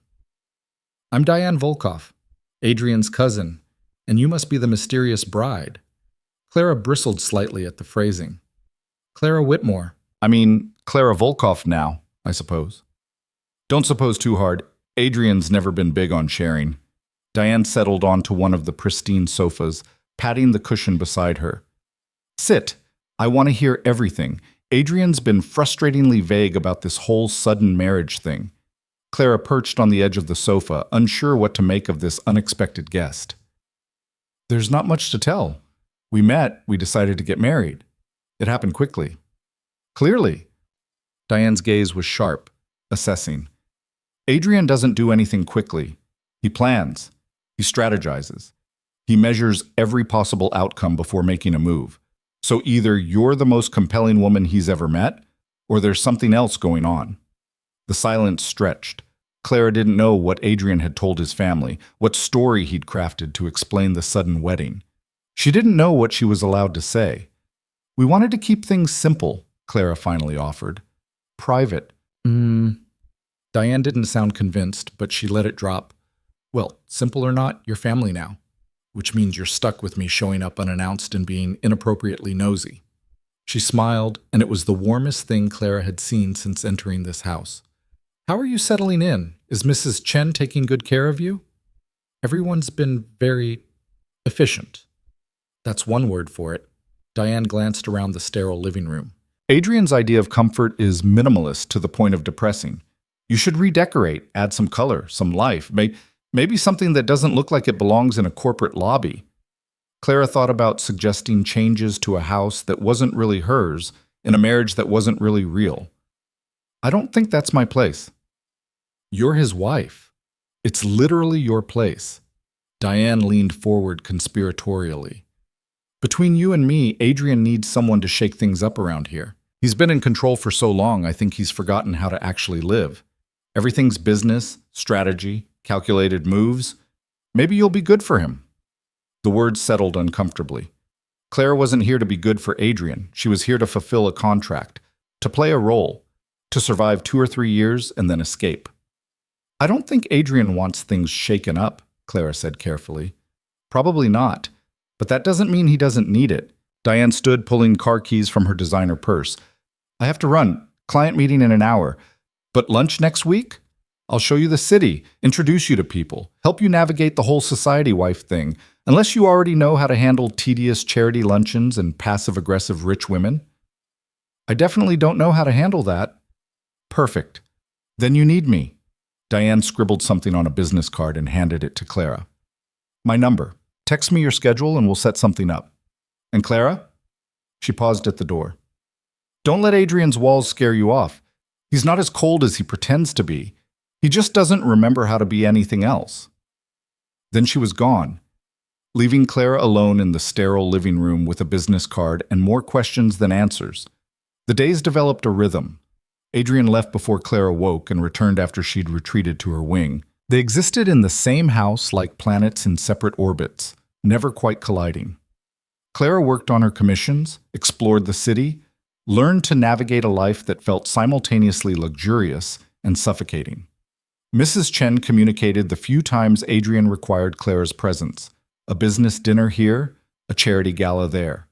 "I'm Diane Volkov, Adrian's cousin, and you must be the mysterious bride." Clara bristled slightly at the phrasing. "Clara Whitmore." Clara Volkov now, I suppose. "Don't suppose too hard. Adrian's never been big on sharing." Diane settled onto one of the pristine sofas, patting the cushion beside her. "Sit. I want to hear everything. Adrian's been frustratingly vague about this whole sudden marriage thing." Clara perched on the edge of the sofa, unsure what to make of this unexpected guest. "There's not much to tell. We met, we decided to get married. It happened quickly." "Clearly." Diane's gaze was sharp, assessing. "Adrian doesn't do anything quickly. He plans. He strategizes. He measures every possible outcome before making a move. So either you're the most compelling woman he's ever met, or there's something else going on." The silence stretched. Clara didn't know what Adrian had told his family, what story he'd crafted to explain the sudden wedding. She didn't know what she was allowed to say. "We wanted to keep things simple," Clara finally offered. "Private." Diane didn't sound convinced, but she let it drop. "Well, simple or not, you're family now. Which means you're stuck with me showing up unannounced and being inappropriately nosy." She smiled, and it was the warmest thing Clara had seen since entering this house. "How are you settling in? Is Mrs. Chen taking good care of you?" "Everyone's been very efficient." That's one word for it. Diane glanced around the sterile living room. "Adrian's idea of comfort is minimalist to the point of depressing. You should redecorate, add some color, some life, maybe something that doesn't look like it belongs in a corporate lobby." Clara thought about suggesting changes to a house that wasn't really hers, in a marriage that wasn't really real. "I don't think that's my place." "You're his wife. It's literally your place." Diane leaned forward conspiratorially. "Between you and me, Adrian needs someone to shake things up around here. He's been in control for so long, I think he's forgotten how to actually live. Everything's business, strategy, calculated moves. Maybe you'll be good for him." The words settled uncomfortably. Clara wasn't here to be good for Adrian. She was here to fulfill a contract, to play a role, to survive 2 or 3 years and then escape. "I don't think Adrian wants things shaken up," Clara said carefully. "Probably not, but that doesn't mean he doesn't need it." Diane stood, pulling car keys from her designer purse. "I have to run. Client meeting in an hour. But lunch next week? I'll show you the city, introduce you to people, help you navigate the whole society wife thing, unless you already know how to handle tedious charity luncheons and passive-aggressive rich women." "I definitely don't know how to handle that." "Perfect. Then you need me." Diane scribbled something on a business card and handed it to Clara. "My number. Text me your schedule and we'll set something up. And Clara, She paused at the door. Don't let Adrian's walls scare you off. He's not as cold as he pretends to be. He just doesn't remember how to be anything else. Then she was gone, leaving Clara alone in the sterile living room with a business card and more questions than answers. The days developed a rhythm. Adrian left before Clara woke and returned after she'd retreated to her wing. They existed in the same house like planets in separate orbits, never quite colliding. Clara worked on her commissions, explored the city, learned to navigate a life that felt simultaneously luxurious and suffocating. Mrs. Chen communicated the few times Adrian required Clara's presence, a business dinner here, a charity gala there.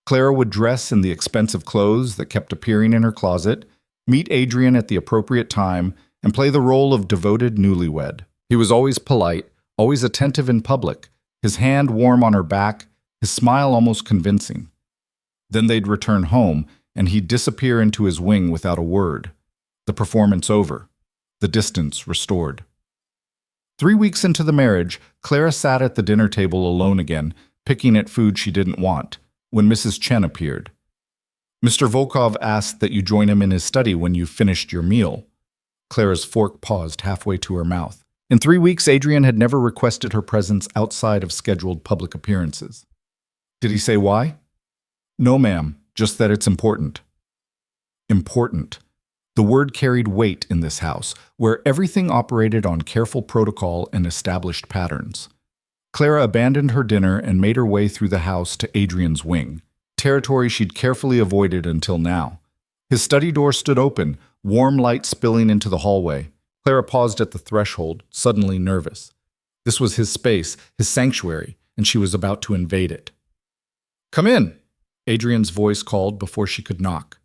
Clara would dress in the expensive clothes that kept appearing in her closet, meet Adrian at the appropriate time, and play the role of devoted newlywed. He was always polite, always attentive in public, his hand warm on her back, his smile almost convincing. Then they'd return home, and he'd disappear into his wing without a word. The performance over. The distance restored. 3 weeks into the marriage, Clara sat at the dinner table alone again, picking at food she didn't want, when Mrs. Chen appeared. Mr. Volkov asked that you join him in his study when you've finished your meal. Clara's fork paused halfway to her mouth. In 3 weeks, Adrian had never requested her presence outside of scheduled public appearances. Did he say why? No, ma'am, just that it's important. Important. The word carried weight in this house, where everything operated on careful protocol and established patterns. Clara abandoned her dinner and made her way through the house to Adrian's wing, territory she'd carefully avoided until now. His study door stood open, warm light spilling into the hallway. Clara paused at the threshold, suddenly nervous. This was his space, his sanctuary, and she was about to invade it. Come in, Adrian's voice called before she could knock.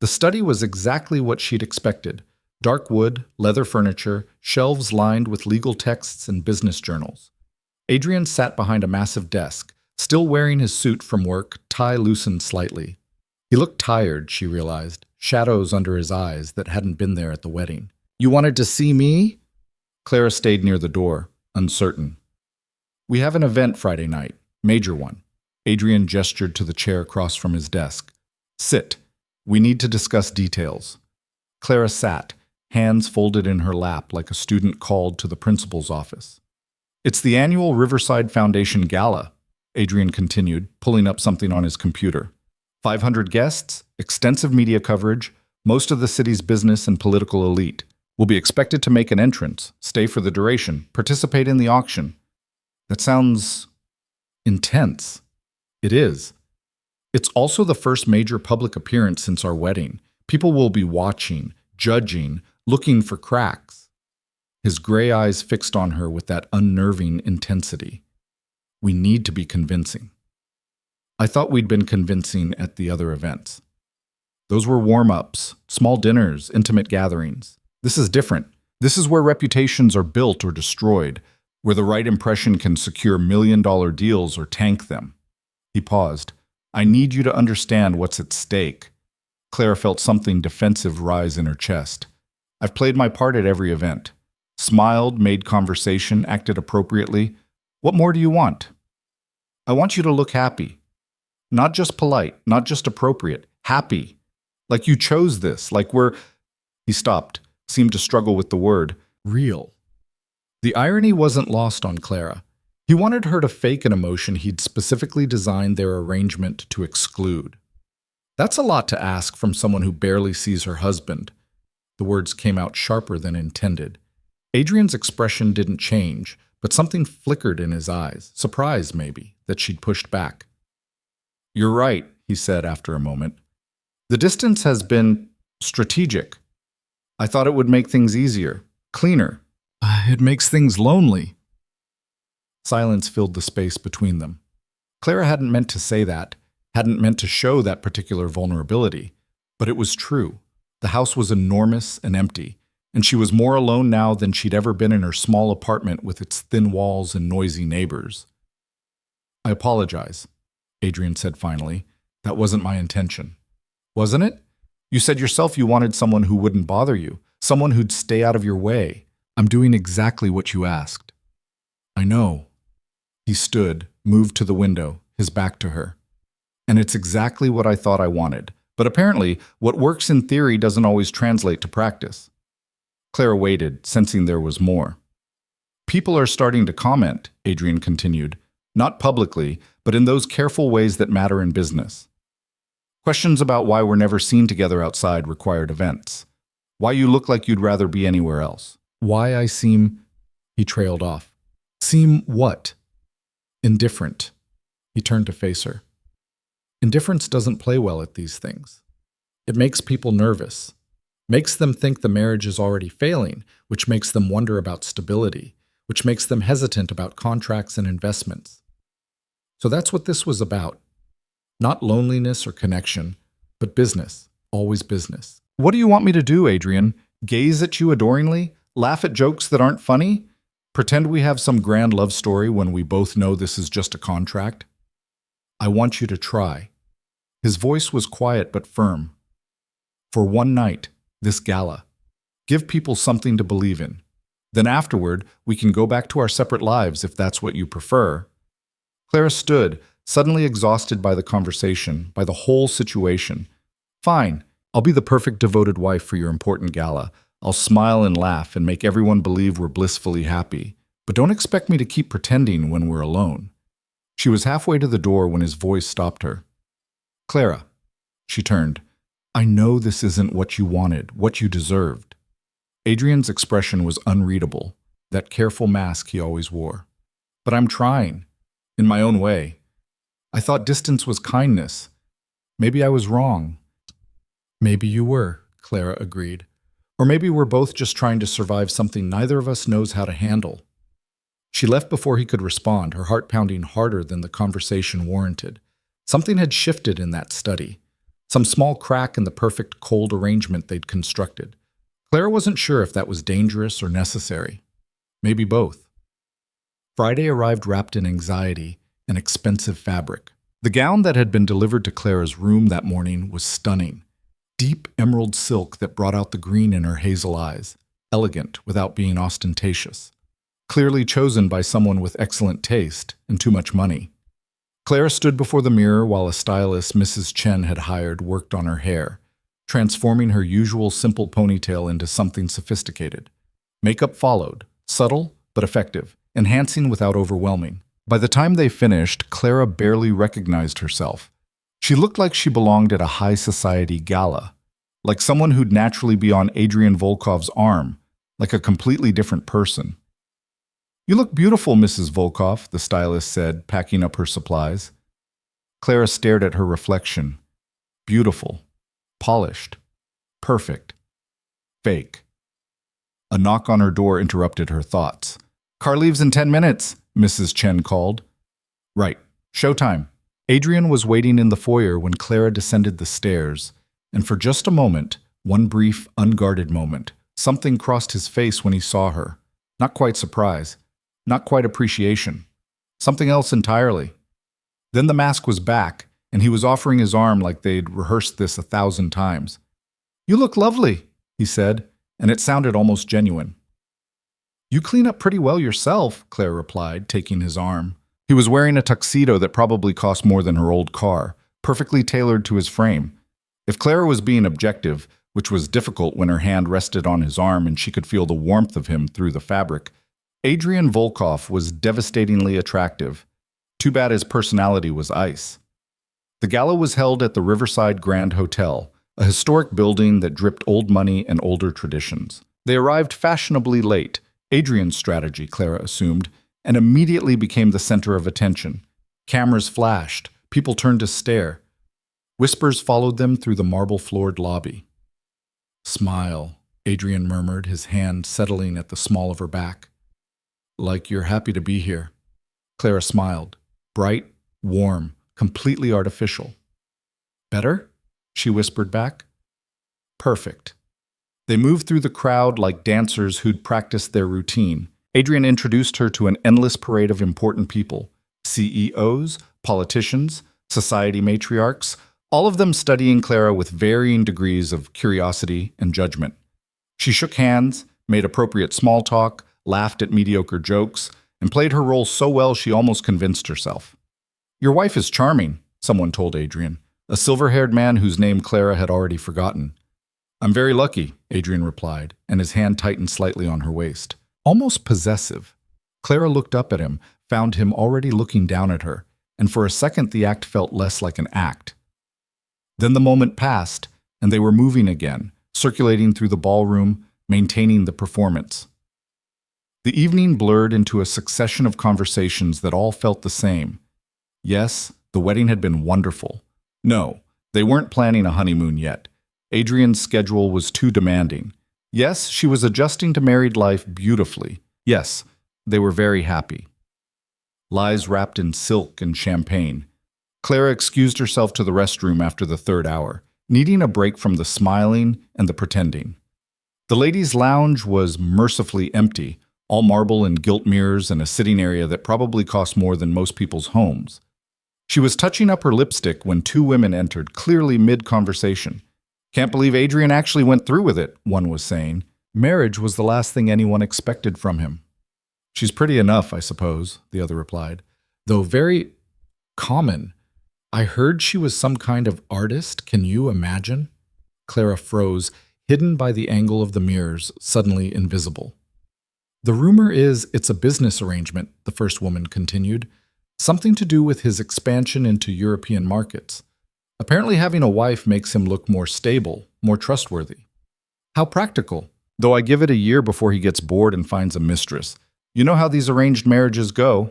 The study was exactly what she'd expected. Dark wood, leather furniture, shelves lined with legal texts and business journals. Adrian sat behind a massive desk, still wearing his suit from work, tie loosened slightly. He looked tired, she realized, shadows under his eyes that hadn't been there at the wedding. You wanted to see me? Clara stayed near the door, uncertain. We have an event Friday night, major one. Adrian gestured to the chair across from his desk. Sit. We need to discuss details. Clara sat, hands folded in her lap like a student called to the principal's office. It's the annual Riverside Foundation Gala, Adrian continued, pulling up something on his computer. 500 guests, extensive media coverage, most of the city's business and political elite will be expected to make an entrance, stay for the duration, participate in the auction. That sounds intense. It is. It's also the first major public appearance since our wedding. People will be watching, judging, looking for cracks. His gray eyes fixed on her with that unnerving intensity. We need to be convincing. I thought we'd been convincing at the other events. Those were warm-ups, small dinners, intimate gatherings. This is different. This is where reputations are built or destroyed, where the right impression can secure million-dollar deals or tank them. He paused. I need you to understand what's at stake. Clara felt something defensive rise in her chest. I've played my part at every event. Smiled, made conversation, acted appropriately. What more do you want? I want you to look happy. Not just polite, not just appropriate. Happy. Like you chose this, like we're... He stopped, seemed to struggle with the word. Real. The irony wasn't lost on Clara. He wanted her to fake an emotion he'd specifically designed their arrangement to exclude. That's a lot to ask from someone who barely sees her husband. The words came out sharper than intended. Adrian's expression didn't change, but something flickered in his eyes, surprise maybe, that she'd pushed back. You're right, he said after a moment. The distance has been strategic. I thought it would make things easier, cleaner. It makes things lonely. Silence filled the space between them. Clara hadn't meant to say that, hadn't meant to show that particular vulnerability, but it was true. The house was enormous and empty, and she was more alone now than she'd ever been in her small apartment with its thin walls and noisy neighbors. I apologize, Adrian said finally. That wasn't my intention. Wasn't it? You said yourself you wanted someone who wouldn't bother you, someone who'd stay out of your way. I'm doing exactly what you asked. I know. He stood, moved to the window, his back to her. And it's exactly what I thought I wanted. But apparently, what works in theory doesn't always translate to practice. Clara waited, sensing there was more. People are starting to comment, Adrian continued. Not publicly, but in those careful ways that matter in business. Questions about why we're never seen together outside required events. Why you look like you'd rather be anywhere else. Why I seem... He trailed off. Seem what? Indifferent. He turned to face her. Indifference doesn't play well at these things. It makes people nervous. Makes them think the marriage is already failing, which makes them wonder about stability, which makes them hesitant about contracts and investments. So that's what this was about. Not loneliness or connection, but business. Always business. What do you want me to do, Adrian? Gaze at you adoringly? Laugh at jokes that aren't funny? Pretend we have some grand love story when we both know this is just a contract? I want you to try. His voice was quiet but firm. For one night, this gala. Give people something to believe in. Then afterward, we can go back to our separate lives if that's what you prefer. Clara stood, suddenly exhausted by the conversation, by the whole situation. Fine, I'll be the perfect devoted wife for your important gala. I'll smile and laugh and make everyone believe we're blissfully happy. But don't expect me to keep pretending when we're alone. She was halfway to the door when his voice stopped her. Clara, she turned. I know this isn't what you wanted, what you deserved. Adrian's expression was unreadable, that careful mask he always wore. But I'm trying, in my own way. I thought distance was kindness. Maybe I was wrong. Maybe you were, Clara agreed. Or maybe we're both just trying to survive something neither of us knows how to handle. She left before he could respond, her heart pounding harder than the conversation warranted. Something had shifted in that study. Some small crack in the perfect cold arrangement they'd constructed. Clara wasn't sure if that was dangerous or necessary. Maybe both. Friday arrived wrapped in anxiety and expensive fabric. The gown that had been delivered to Clara's room that morning was stunning. Deep emerald silk that brought out the green in her hazel eyes. Elegant without being ostentatious. Clearly chosen by someone with excellent taste and too much money. Clara stood before the mirror while a stylist Mrs. Chen had hired worked on her hair, transforming her usual simple ponytail into something sophisticated. Makeup followed, subtle but effective, enhancing without overwhelming. By the time they finished, Clara barely recognized herself. She looked like she belonged at a high society gala, like someone who'd naturally be on Adrian Volkov's arm, like a completely different person. You look beautiful, Mrs. Volkov, the stylist said, packing up her supplies. Clara stared at her reflection. Beautiful. Polished. Perfect. Fake. A knock on her door interrupted her thoughts. Car leaves in 10 minutes, Mrs. Chen called. Right. Showtime. Adrian was waiting in the foyer when Clara descended the stairs, and for just a moment, one brief, unguarded moment, something crossed his face when he saw her. Not quite surprise. Not quite appreciation. Something else entirely. Then the mask was back, and he was offering his arm like they'd rehearsed this 1,000 times. You look lovely, he said, and it sounded almost genuine. You clean up pretty well yourself, Claire replied, taking his arm. He was wearing a tuxedo that probably cost more than her old car, perfectly tailored to his frame. If Clara was being objective, which was difficult when her hand rested on his arm and she could feel the warmth of him through the fabric, Adrian Volkov was devastatingly attractive. Too bad his personality was ice. The gala was held at the Riverside Grand Hotel, a historic building that dripped old money and older traditions. They arrived fashionably late, Adrian's strategy, Clara assumed, and immediately became the center of attention. Cameras flashed, people turned to stare. Whispers followed them through the marble-floored lobby. Smile, Adrian murmured, his hand settling at the small of her back. Like you're happy to be here. Clara smiled, bright, warm, completely artificial. Better? She whispered back. Perfect. They moved through the crowd like dancers who'd practiced their routine. Adrian introduced her to an endless parade of important people, CEOs, politicians, society matriarchs, all of them studying Clara with varying degrees of curiosity and judgment. She shook hands, made appropriate small talk, laughed at mediocre jokes, and played her role so well she almost convinced herself. Your wife is charming, someone told Adrian, a silver-haired man whose name Clara had already forgotten. I'm very lucky, Adrian replied, and his hand tightened slightly on her waist. Almost possessive. Clara looked up at him, found him already looking down at her, and for a second the act felt less like an act. Then the moment passed, and they were moving again, circulating through the ballroom, maintaining the performance. The evening blurred into a succession of conversations that all felt the same. Yes, the wedding had been wonderful. No, they weren't planning a honeymoon yet. Adrian's schedule was too demanding. Yes, she was adjusting to married life beautifully. Yes, they were very happy. Lies wrapped in silk and champagne. Clara excused herself to the restroom after the third hour, needing a break from the smiling and the pretending. The ladies' lounge was mercifully empty, all marble and gilt mirrors and a sitting area that probably cost more than most people's homes. She was touching up her lipstick when two women entered, clearly mid-conversation. Can't believe Adrian actually went through with it, one was saying. Marriage was the last thing anyone expected from him. She's pretty enough, I suppose, the other replied, though very common. I heard she was some kind of artist. Can you imagine? Clara froze, hidden by the angle of the mirrors, suddenly invisible. The rumor is it's a business arrangement, the first woman continued. Something to do with his expansion into European markets. Apparently having a wife makes him look more stable, more trustworthy. How practical, though I give it a year before he gets bored and finds a mistress. You know how these arranged marriages go.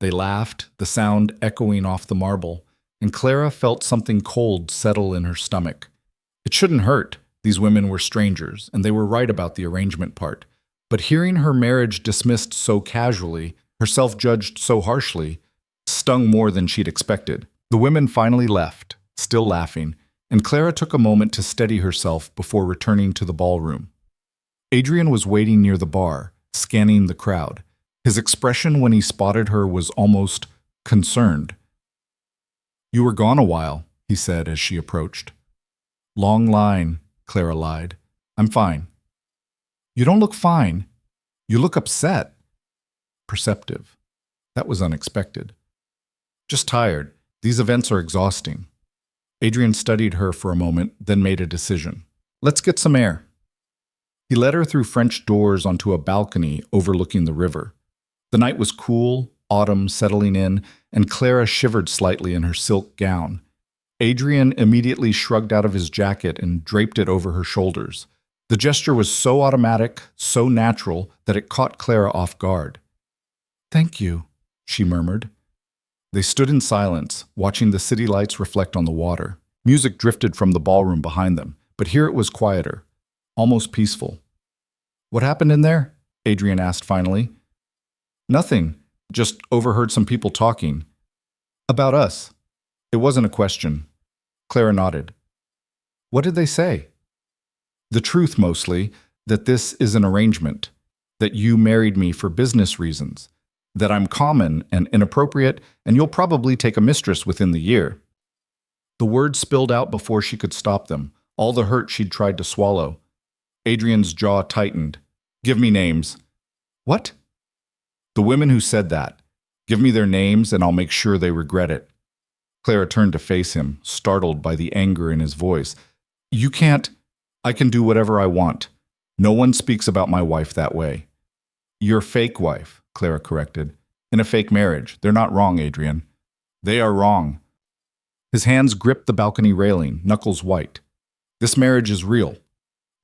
They laughed, the sound echoing off the marble, and Clara felt something cold settle in her stomach. It shouldn't hurt. These women were strangers, and they were right about the arrangement part. But hearing her marriage dismissed so casually, herself judged so harshly, stung more than she'd expected. The women finally left, still laughing, and Clara took a moment to steady herself before returning to the ballroom. Adrian was waiting near the bar, scanning the crowd. His expression when he spotted her was almost concerned. You were gone a while, he said as she approached. Long line, Clara lied. I'm fine. You don't look fine. You look upset. Perceptive. That was unexpected. Just tired. These events are exhausting. Adrian studied her for a moment, then made a decision. Let's get some air. He led her through French doors onto a balcony overlooking the river. The night was cool, autumn settling in, and Clara shivered slightly in her silk gown. Adrian immediately shrugged out of his jacket and draped it over her shoulders. The gesture was so automatic, so natural, that it caught Clara off guard. Thank you, she murmured. They stood in silence, watching the city lights reflect on the water. Music drifted from the ballroom behind them, but here it was quieter, almost peaceful. What happened in there? Adrian asked finally. Nothing, just overheard some people talking. About us. It wasn't a question. Clara nodded. What did they say? The truth, mostly, that this is an arrangement, that you married me for business reasons, that I'm common and inappropriate, and you'll probably take a mistress within the year. The words spilled out before she could stop them, all the hurt she'd tried to swallow. Adrian's jaw tightened. Give me names. What? The women who said that. Give me their names and I'll make sure they regret it. Clara turned to face him, startled by the anger in his voice. You can't. I can do whatever I want. No one speaks about my wife that way. Your fake wife, Clara corrected. In a fake marriage. They're not wrong, Adrian. They are wrong. His hands gripped the balcony railing, knuckles white. This marriage is real.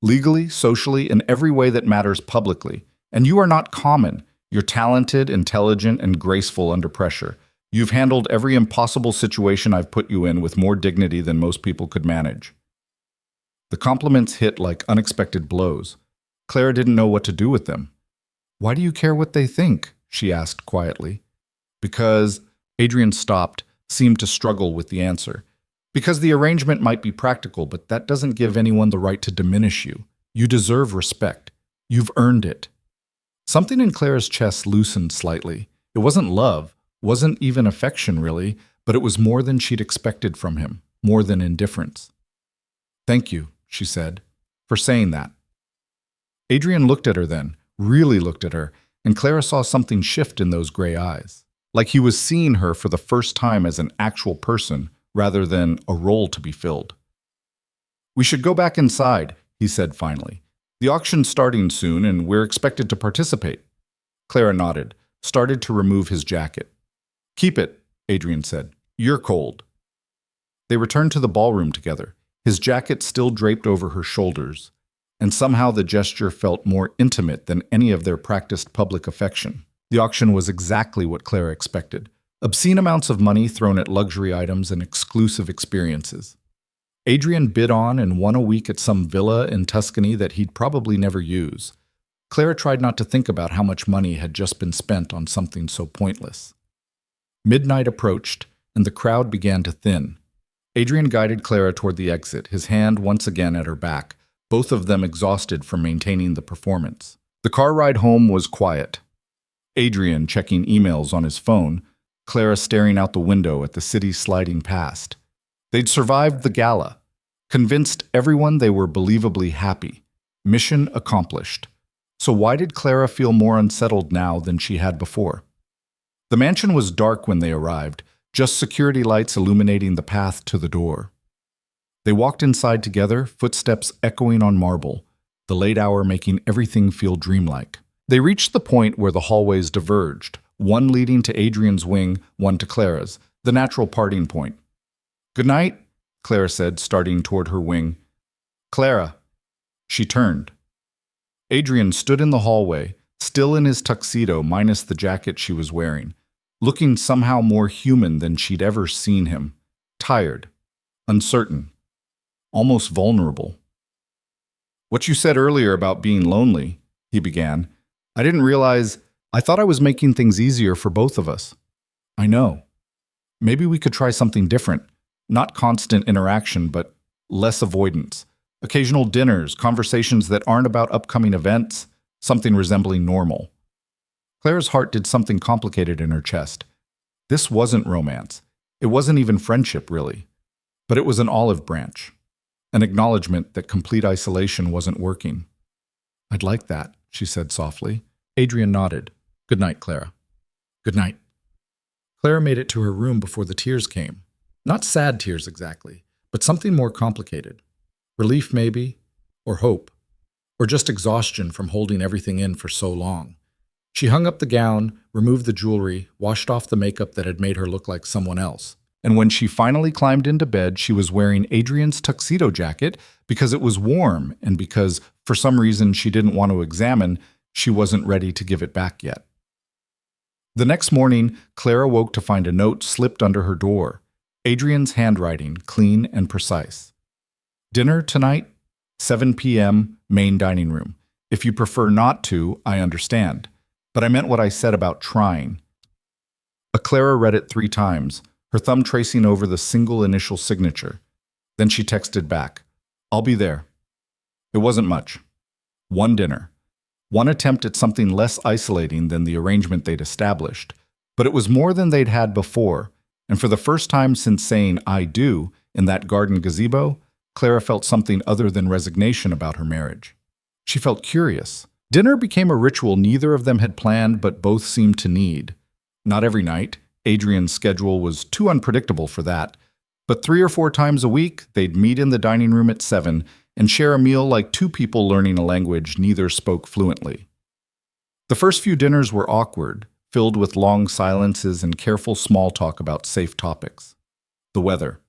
Legally, socially, in every way that matters publicly. And you are not common. You're talented, intelligent, and graceful under pressure. You've handled every impossible situation I've put you in with more dignity than most people could manage. The compliments hit like unexpected blows. Clara didn't know what to do with them. Why do you care what they think? She asked quietly. Because, Adrian stopped, seemed to struggle with the answer. Because the arrangement might be practical, but that doesn't give anyone the right to diminish you. You deserve respect. You've earned it. Something in Clara's chest loosened slightly. It wasn't love, wasn't even affection really, but it was more than she'd expected from him, more than indifference. Thank you, she said, for saying that. Adrian looked at her then, really looked at her, and Clara saw something shift in those gray eyes. like he was seeing her for the first time as an actual person rather than a role to be filled. "We should go back inside," he said finally. "The auction's starting soon, and we're expected to participate." Clara nodded, started to remove his jacket. "Keep it," Adrian said. "You're cold." They returned to the ballroom together, his jacket still draped over her shoulders, and somehow the gesture felt more intimate than any of their practiced public affection. The auction was exactly what Clara expected: obscene amounts of money thrown at luxury items and exclusive experiences. Adrian bid on and won a week at some villa in Tuscany that he'd probably never use. Clara tried not to think about how much money had just been spent on something so pointless. Midnight approached, and the crowd began to thin. Adrian guided Clara toward the exit, his hand once again at her back, both of them exhausted from maintaining the performance. The car ride home was quiet. Adrian checking emails on his phone, Clara staring out the window at the city sliding past. They'd survived the gala, convinced everyone they were believably happy. Mission accomplished. So why did Clara feel more unsettled now than she had before? The mansion was dark when they arrived, just security lights illuminating the path to the door. They walked inside together, footsteps echoing on marble, the late hour making everything feel dreamlike. They reached the point where the hallways diverged, one leading to Adrian's wing, one to Clara's, the natural parting point. "Good night," Clara said, starting toward her wing. "Clara." She turned. Adrian stood in the hallway, still in his tuxedo minus the jacket she was wearing, looking somehow more human than she'd ever seen him, tired, uncertain, almost vulnerable. "What you said earlier about being lonely," he began. "I didn't realize. I thought I was making things easier for both of us." "I know. Maybe we could try something different. Not constant interaction, but less avoidance. Occasional dinners, conversations that aren't about upcoming events, something resembling normal." Clara's heart did something complicated in her chest. This wasn't romance. It wasn't even friendship, really. But it was an olive branch. An acknowledgement that complete isolation wasn't working. "I'd like that," she said softly. Adrian nodded. "Good night, Clara." "Good night." Clara made it to her room before the tears came. Not sad tears exactly, but something more complicated. Relief maybe, or hope, or just exhaustion from holding everything in for so long. She hung up the gown, removed the jewelry, washed off the makeup that had made her look like someone else. And when she finally climbed into bed, she was wearing Adrian's tuxedo jacket because it was warm and because, for some reason she didn't want to examine, she wasn't ready to give it back yet. The next morning, Clara woke to find a note slipped under her door. Adrian's handwriting, clean and precise. "Dinner tonight, 7 p.m., main dining room. If you prefer not to, I understand. But I meant what I said about trying." Clara read it 3 times, her thumb tracing over the single initial signature. Then she texted back, "I'll be there." It wasn't much. One dinner. One attempt at something less isolating than the arrangement they'd established. But it was more than they'd had before, and for the first time since saying "I do" in that garden gazebo, Clara felt something other than resignation about her marriage. She felt curious. Dinner became a ritual neither of them had planned but both seemed to need. Not every night. Adrian's schedule was too unpredictable for that. But 3 or 4 times a week, they'd meet in the dining room at 7 and share a meal like 2 people learning a language neither spoke fluently. The first few dinners were awkward, filled with long silences and careful small talk about safe topics. The weather.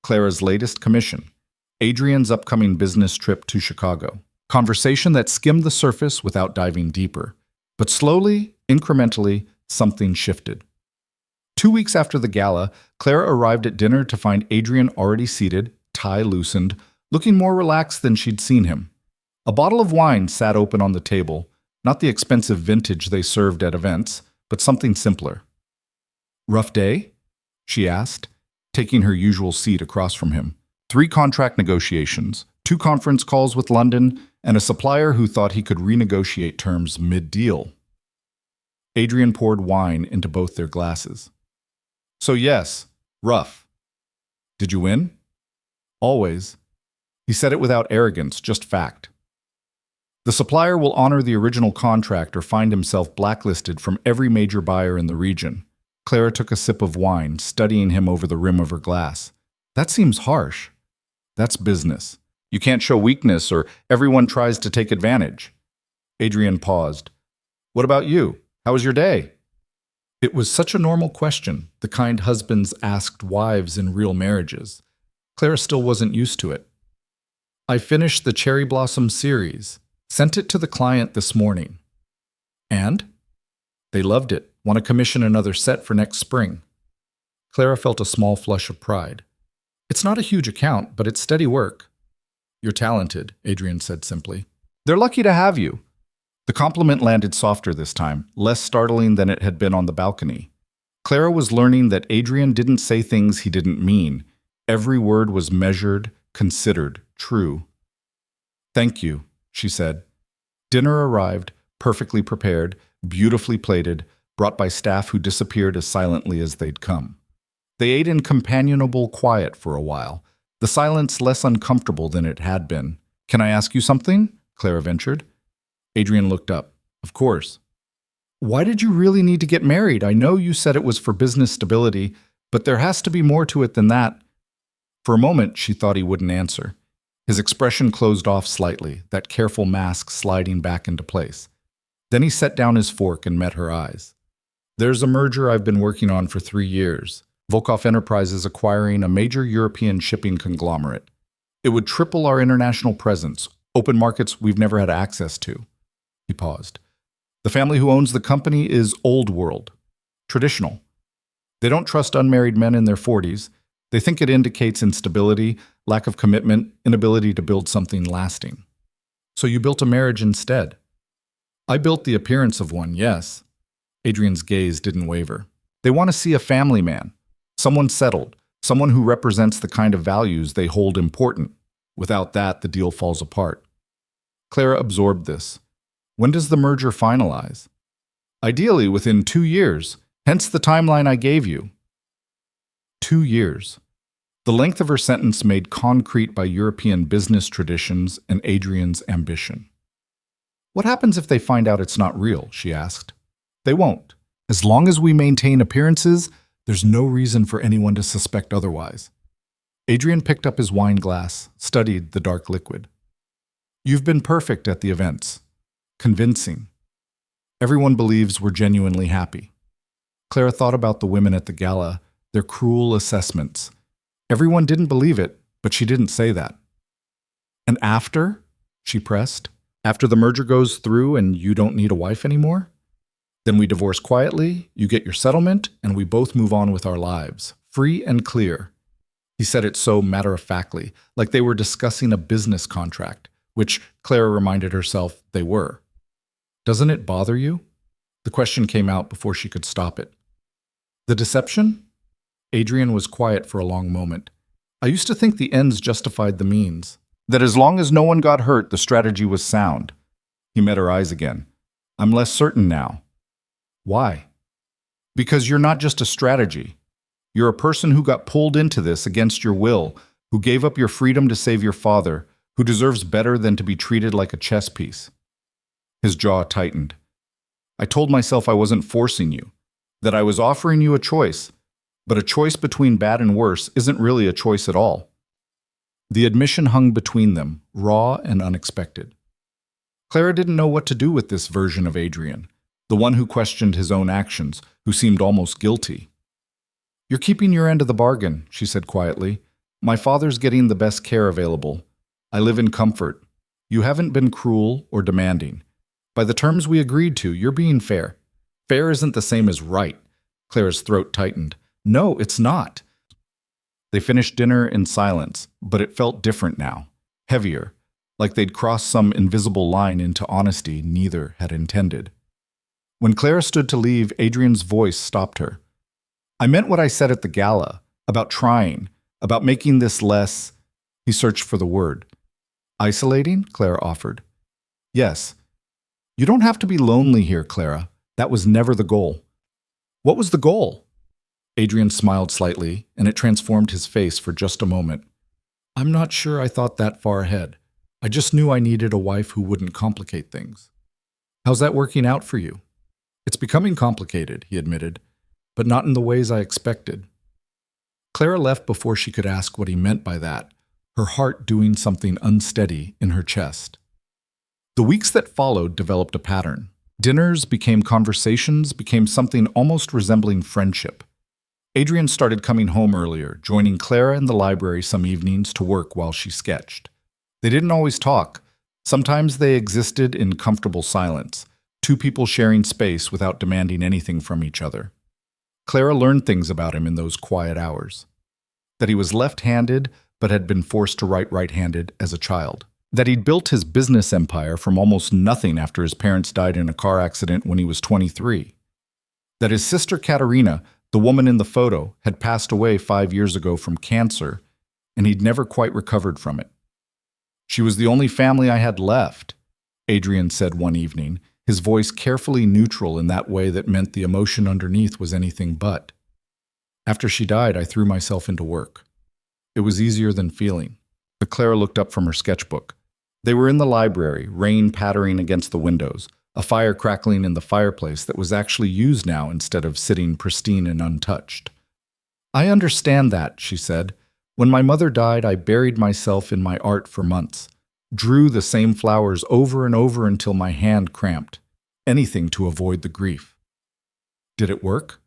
Clara's latest commission. Adrian's upcoming business trip to Chicago. Conversation that skimmed the surface without diving deeper. But slowly, incrementally, something shifted. 2 weeks after the gala, Clara arrived at dinner to find Adrian already seated, tie loosened, looking more relaxed than she'd seen him. A bottle of wine sat open on the table, not the expensive vintage they served at events, but something simpler. "Rough day?" she asked, taking her usual seat across from him. 3 contract negotiations, 2 conference calls with London, and a supplier who thought he could renegotiate terms mid-deal. Adrian poured wine into both their glasses. "So yes, rough. Did you win?" "Always." He said it without arrogance, just fact. "The supplier will honor the original contract or find himself blacklisted from every major buyer in the region. Clara took a sip of wine, studying him over the rim of her glass. That seems harsh. That's business. You can't show weakness or everyone tries to take advantage. Adrian paused. What about you? How was your day? It was such a normal question, the kind husbands asked wives in real marriages. Clara still wasn't used to it. I finished the Cherry Blossom series, sent it to the client this morning. And? They loved it, want to commission another set for next spring. Clara felt a small flush of pride. It's not a huge account, but it's steady work. You're talented, Adrian said simply. They're lucky to have you. The compliment landed softer this time, less startling than it had been on the balcony. Clara was learning that Adrian didn't say things he didn't mean. Every word was measured, considered, true. Thank you, she said. Dinner arrived, perfectly prepared, beautifully plated, brought by staff who disappeared as silently as they'd come. They ate in companionable quiet for a while, the silence less uncomfortable than it had been. Can I ask you something? Clara ventured. Adrian looked up. Of course. Why did you really need to get married? I know you said it was for business stability, but there has to be more to it than that. For a moment, she thought he wouldn't answer. His expression closed off slightly, that careful mask sliding back into place. Then he set down his fork and met her eyes. There's a merger I've been working on for 3 years. Volkov Enterprises acquiring a major European shipping conglomerate. It would triple our international presence, open markets we've never had access to. He paused. The family who owns the company is old world, traditional. They don't trust unmarried men in their 40s. They think it indicates instability, lack of commitment, inability to build something lasting. So you built a marriage instead. I built the appearance of one, yes. Adrian's gaze didn't waver. They want to see a family man, someone settled, someone who represents the kind of values they hold important. Without that, the deal falls apart. Clara absorbed this. When does the merger finalize? Ideally, within 2 years, hence the timeline I gave you. 2 years. The length of her sentence made concrete by European business traditions and Adrian's ambition. What happens if they find out it's not real? She asked. They won't. As long as we maintain appearances, there's no reason for anyone to suspect otherwise. Adrian picked up his wine glass, studied the dark liquid. You've been perfect at the events. Convincing. Everyone believes we're genuinely happy. Clara thought about the women at the gala, their cruel assessments. Everyone didn't believe it, but she didn't say that. And after, she pressed, after the merger goes through and you don't need a wife anymore? Then we divorce quietly, you get your settlement, and we both move on with our lives, free and clear. He said it so matter-of-factly, like they were discussing a business contract, which Clara reminded herself they were. Doesn't it bother you? The question came out before she could stop it. The deception? Adrian was quiet for a long moment. I used to think the ends justified the means. That as long as no one got hurt, the strategy was sound. He met her eyes again. I'm less certain now. Why? Because you're not just a strategy. You're a person who got pulled into this against your will, who gave up your freedom to save your father, who deserves better than to be treated like a chess piece. His jaw tightened. I told myself I wasn't forcing you, that I was offering you a choice, but a choice between bad and worse isn't really a choice at all. The admission hung between them, raw and unexpected. Clara didn't know what to do with this version of Adrian, the one who questioned his own actions, who seemed almost guilty. You're keeping your end of the bargain, she said quietly. My father's getting the best care available. I live in comfort. You haven't been cruel or demanding. By the terms we agreed to, you're being fair. Fair isn't the same as right. Clara's throat tightened. No, it's not. They finished dinner in silence, but it felt different now, heavier, like they'd crossed some invisible line into honesty neither had intended. When Clara stood to leave, Adrian's voice stopped her. I meant what I said at the gala, about trying, about making this less… He searched for the word. Isolating? Clara offered. Yes. You don't have to be lonely here, Clara. That was never the goal. What was the goal? Adrian smiled slightly, and it transformed his face for just a moment. I'm not sure I thought that far ahead. I just knew I needed a wife who wouldn't complicate things. How's that working out for you? It's becoming complicated, he admitted. but not in the ways I expected. Clara left before she could ask what he meant by that, her heart doing something unsteady in her chest. The weeks that followed developed a pattern. Dinners became conversations, became something almost resembling friendship. Adrian started coming home earlier, joining Clara in the library some evenings to work while she sketched. They didn't always talk. Sometimes they existed in comfortable silence, two people sharing space without demanding anything from each other. Clara learned things about him in those quiet hours. That he was left-handed, but had been forced to write right-handed as a child. That he'd built his business empire from almost nothing after his parents died in a car accident when he was 23. That his sister Katerina, the woman in the photo, had passed away 5 years ago from cancer, and he'd never quite recovered from it. "She was the only family I had left," Adrian said one evening, his voice carefully neutral in that way that meant the emotion underneath was anything but. "After she died, I threw myself into work. It was easier than feeling." Clara looked up from her sketchbook. They were in the library, rain pattering against the windows, a fire crackling in the fireplace that was actually used now instead of sitting pristine and untouched. "I understand that," she said. "When my mother died, I buried myself in my art for months, drew the same flowers over and over until my hand cramped, anything to avoid the grief." "Did it work?"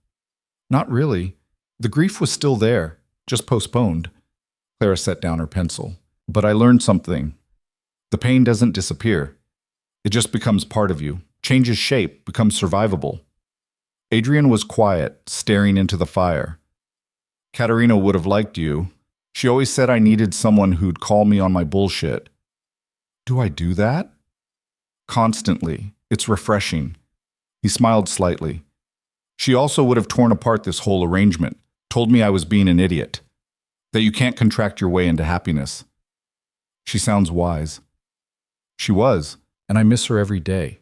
"Not really. The grief was still there, just postponed." Clara set down her pencil. "But I learned something. The pain doesn't disappear. It just becomes part of you, changes shape, becomes survivable." Adrian was quiet, staring into the fire. "Katerina would have liked you. She always said I needed someone who'd call me on my bullshit." "Do I do that?" "Constantly. It's refreshing." He smiled slightly. "She also would have torn apart this whole arrangement, told me I was being an idiot, that you can't contract your way into happiness." "She sounds wise." "She was, and I miss her every day."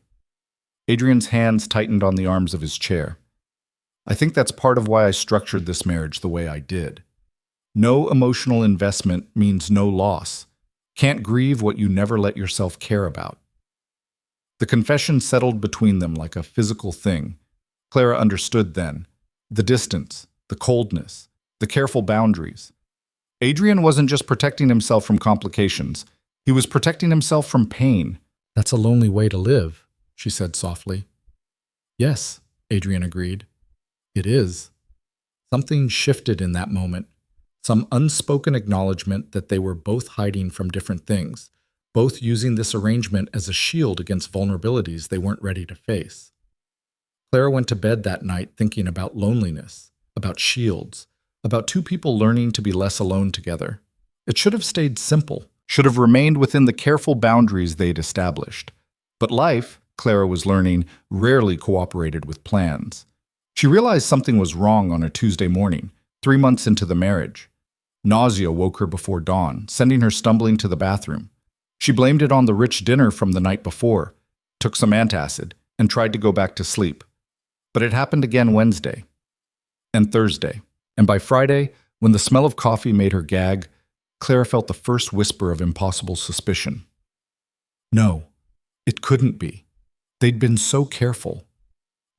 Adrian's hands tightened on the arms of his chair. "I think that's part of why I structured this marriage the way I did. No emotional investment means no loss. Can't grieve what you never let yourself care about." The confession settled between them like a physical thing. Clara understood then. The distance, the coldness, the careful boundaries. Adrian wasn't just protecting himself from complications. He was protecting himself from pain. "That's a lonely way to live," she said softly. "Yes," Adrian agreed. "It is." Something shifted in that moment. Some unspoken acknowledgement that they were both hiding from different things, both using this arrangement as a shield against vulnerabilities they weren't ready to face. Clara went to bed that night thinking about loneliness, about shields, about two people learning to be less alone together. It should have stayed simple, should have remained within the careful boundaries they'd established. But life, Clara was learning, rarely cooperated with plans. She realized something was wrong on a Tuesday morning, 3 months into the marriage. Nausea woke her before dawn, sending her stumbling to the bathroom. She blamed it on the rich dinner from the night before, took some antacid, and tried to go back to sleep. But it happened again Wednesday and Thursday. And by Friday, when the smell of coffee made her gag, Clara felt the first whisper of impossible suspicion. No, it couldn't be. They'd been so careful.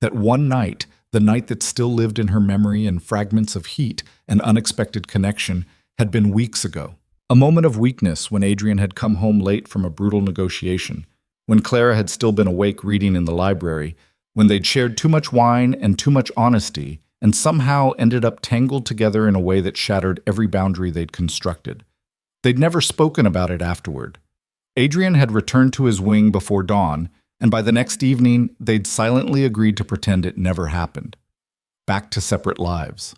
That one night, the night that still lived in her memory in fragments of heat and unexpected connection, had been weeks ago. A moment of weakness when Adrian had come home late from a brutal negotiation, when Clara had still been awake reading in the library, when they'd shared too much wine and too much honesty, and somehow ended up tangled together in a way that shattered every boundary they'd constructed. They'd never spoken about it afterward. Adrian had returned to his wing before dawn, and by the next evening, they'd silently agreed to pretend it never happened. Back to separate lives.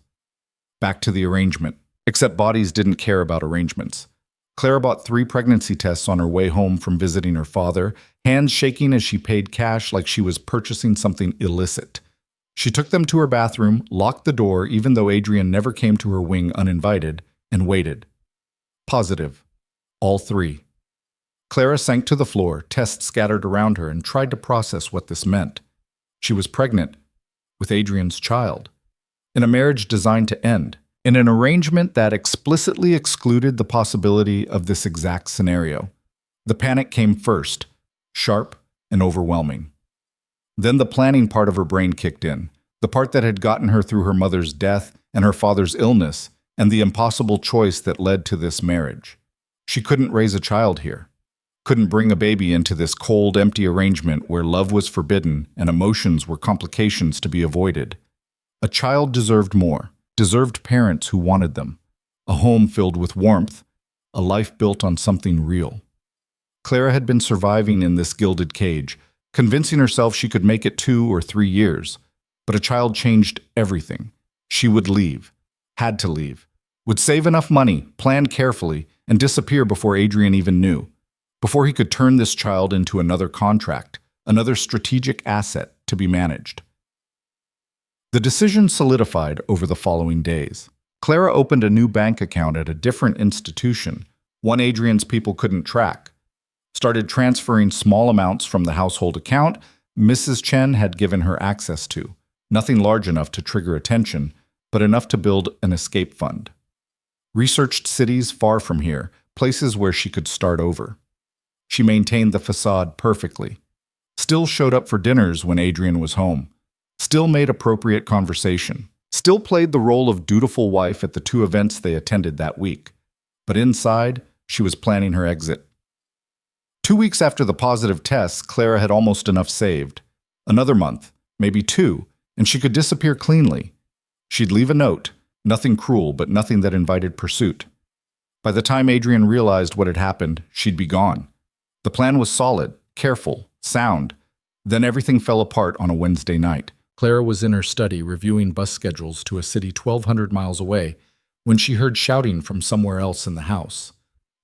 Back to the arrangement. Except bodies didn't care about arrangements. Clara bought 3 pregnancy tests on her way home from visiting her father, hands shaking as she paid cash like she was purchasing something illicit. She took them to her bathroom, locked the door even though Adrian never came to her wing uninvited, and waited. Positive. All 3. Clara sank to the floor, tests scattered around her, and tried to process what this meant. She was pregnant, with Adrian's child, in a marriage designed to end, in an arrangement that explicitly excluded the possibility of this exact scenario. The panic came first, sharp and overwhelming. Then the planning part of her brain kicked in. The part that had gotten her through her mother's death and her father's illness, and the impossible choice that led to this marriage. She couldn't raise a child here. Couldn't bring a baby into this cold, empty arrangement where love was forbidden and emotions were complications to be avoided. A child deserved more, deserved parents who wanted them, a home filled with warmth, a life built on something real. Clara had been surviving in this gilded cage, convincing herself she could make it 2 or 3 years. But a child changed everything. She would leave, had to leave, would save enough money, plan carefully, and disappear before Adrian even knew, before he could turn this child into another contract, another strategic asset to be managed. The decision solidified over the following days. Clara opened a new bank account at a different institution, one Adrian's people couldn't track. Started transferring small amounts from the household account Mrs. Chen had given her access to. Nothing large enough to trigger attention, but enough to build an escape fund. Researched cities far from here, places where she could start over. She maintained the facade perfectly. Still showed up for dinners when Adrian was home. Still made appropriate conversation. Still played the role of dutiful wife at the 2 events they attended that week. But inside, she was planning her exit. 2 weeks after the positive tests, Clara had almost enough saved. Another month, maybe 2, and she could disappear cleanly. She'd leave a note, nothing cruel, but nothing that invited pursuit. By the time Adrian realized what had happened, she'd be gone. The plan was solid, careful, sound. Then everything fell apart on a Wednesday night. Clara was in her study reviewing bus schedules to a city 1,200 miles away when she heard shouting from somewhere else in the house.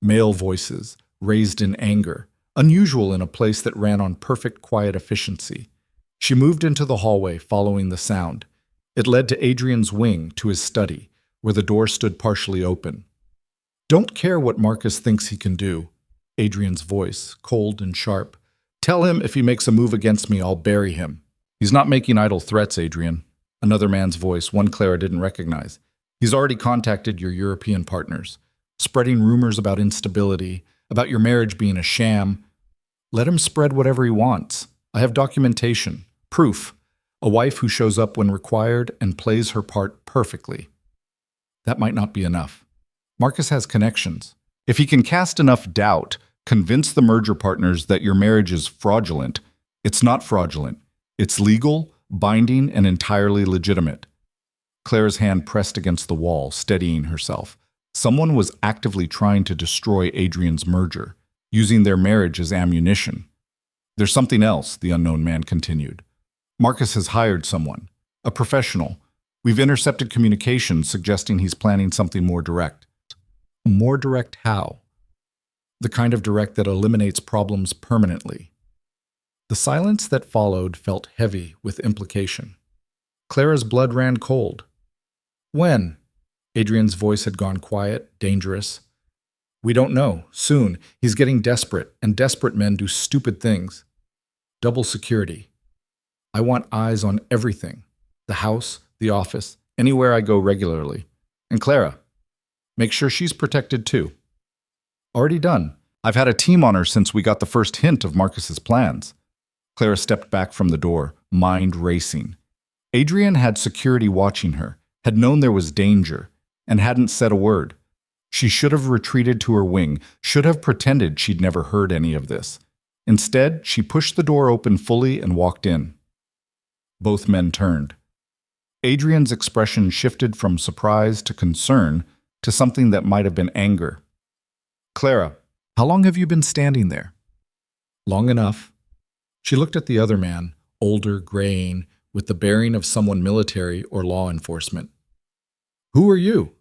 Male voices, raised in anger, unusual in a place that ran on perfect quiet efficiency. She moved into the hallway, following the sound. It led to Adrian's wing, to his study, where the door stood partially open. "Don't care what Marcus thinks he can do," Adrian's voice, cold and sharp. "Tell him if he makes a move against me, I'll bury him." "He's not making idle threats, Adrian." Another man's voice, one Clara didn't recognize. "He's already contacted your European partners, spreading rumors about instability, about your marriage being a sham. Let him spread whatever he wants. I have documentation, proof, a wife who shows up when required and plays her part perfectly." That might not be enough. Marcus has connections. If he can cast enough doubt, convince the merger partners that your marriage is fraudulent, it's not fraudulent. It's legal, binding, and entirely legitimate. Clara's hand pressed against the wall, steadying herself. Someone was actively trying to destroy Adrian's merger, using their marriage as ammunition. "There's something else," the unknown man continued. "Marcus has hired someone, a professional. We've intercepted communications suggesting he's planning something more direct." More direct how? The kind of direct that eliminates problems permanently. The silence that followed felt heavy with implication. Clara's blood ran cold. "When?" Adrian's voice had gone quiet, dangerous. "We don't know. Soon. He's getting desperate, and desperate men do stupid things. Double security. I want eyes on everything. The house, the office, anywhere I go regularly. And Clara, make sure she's protected too." "Already done. I've had a team on her since we got the first hint of Marcus's plans." Clara stepped back from the door, mind racing. Adrian had security watching her, had known there was danger, and hadn't said a word. She should have retreated to her wing, should have pretended she'd never heard any of this. Instead, she pushed the door open fully and walked in. Both men turned. Adrian's expression shifted from surprise to concern to something that might have been anger. "Clara, how long have you been standing there?" "Long enough." She looked at the other man, older, graying, with the bearing of someone military or law enforcement. "Who are you?"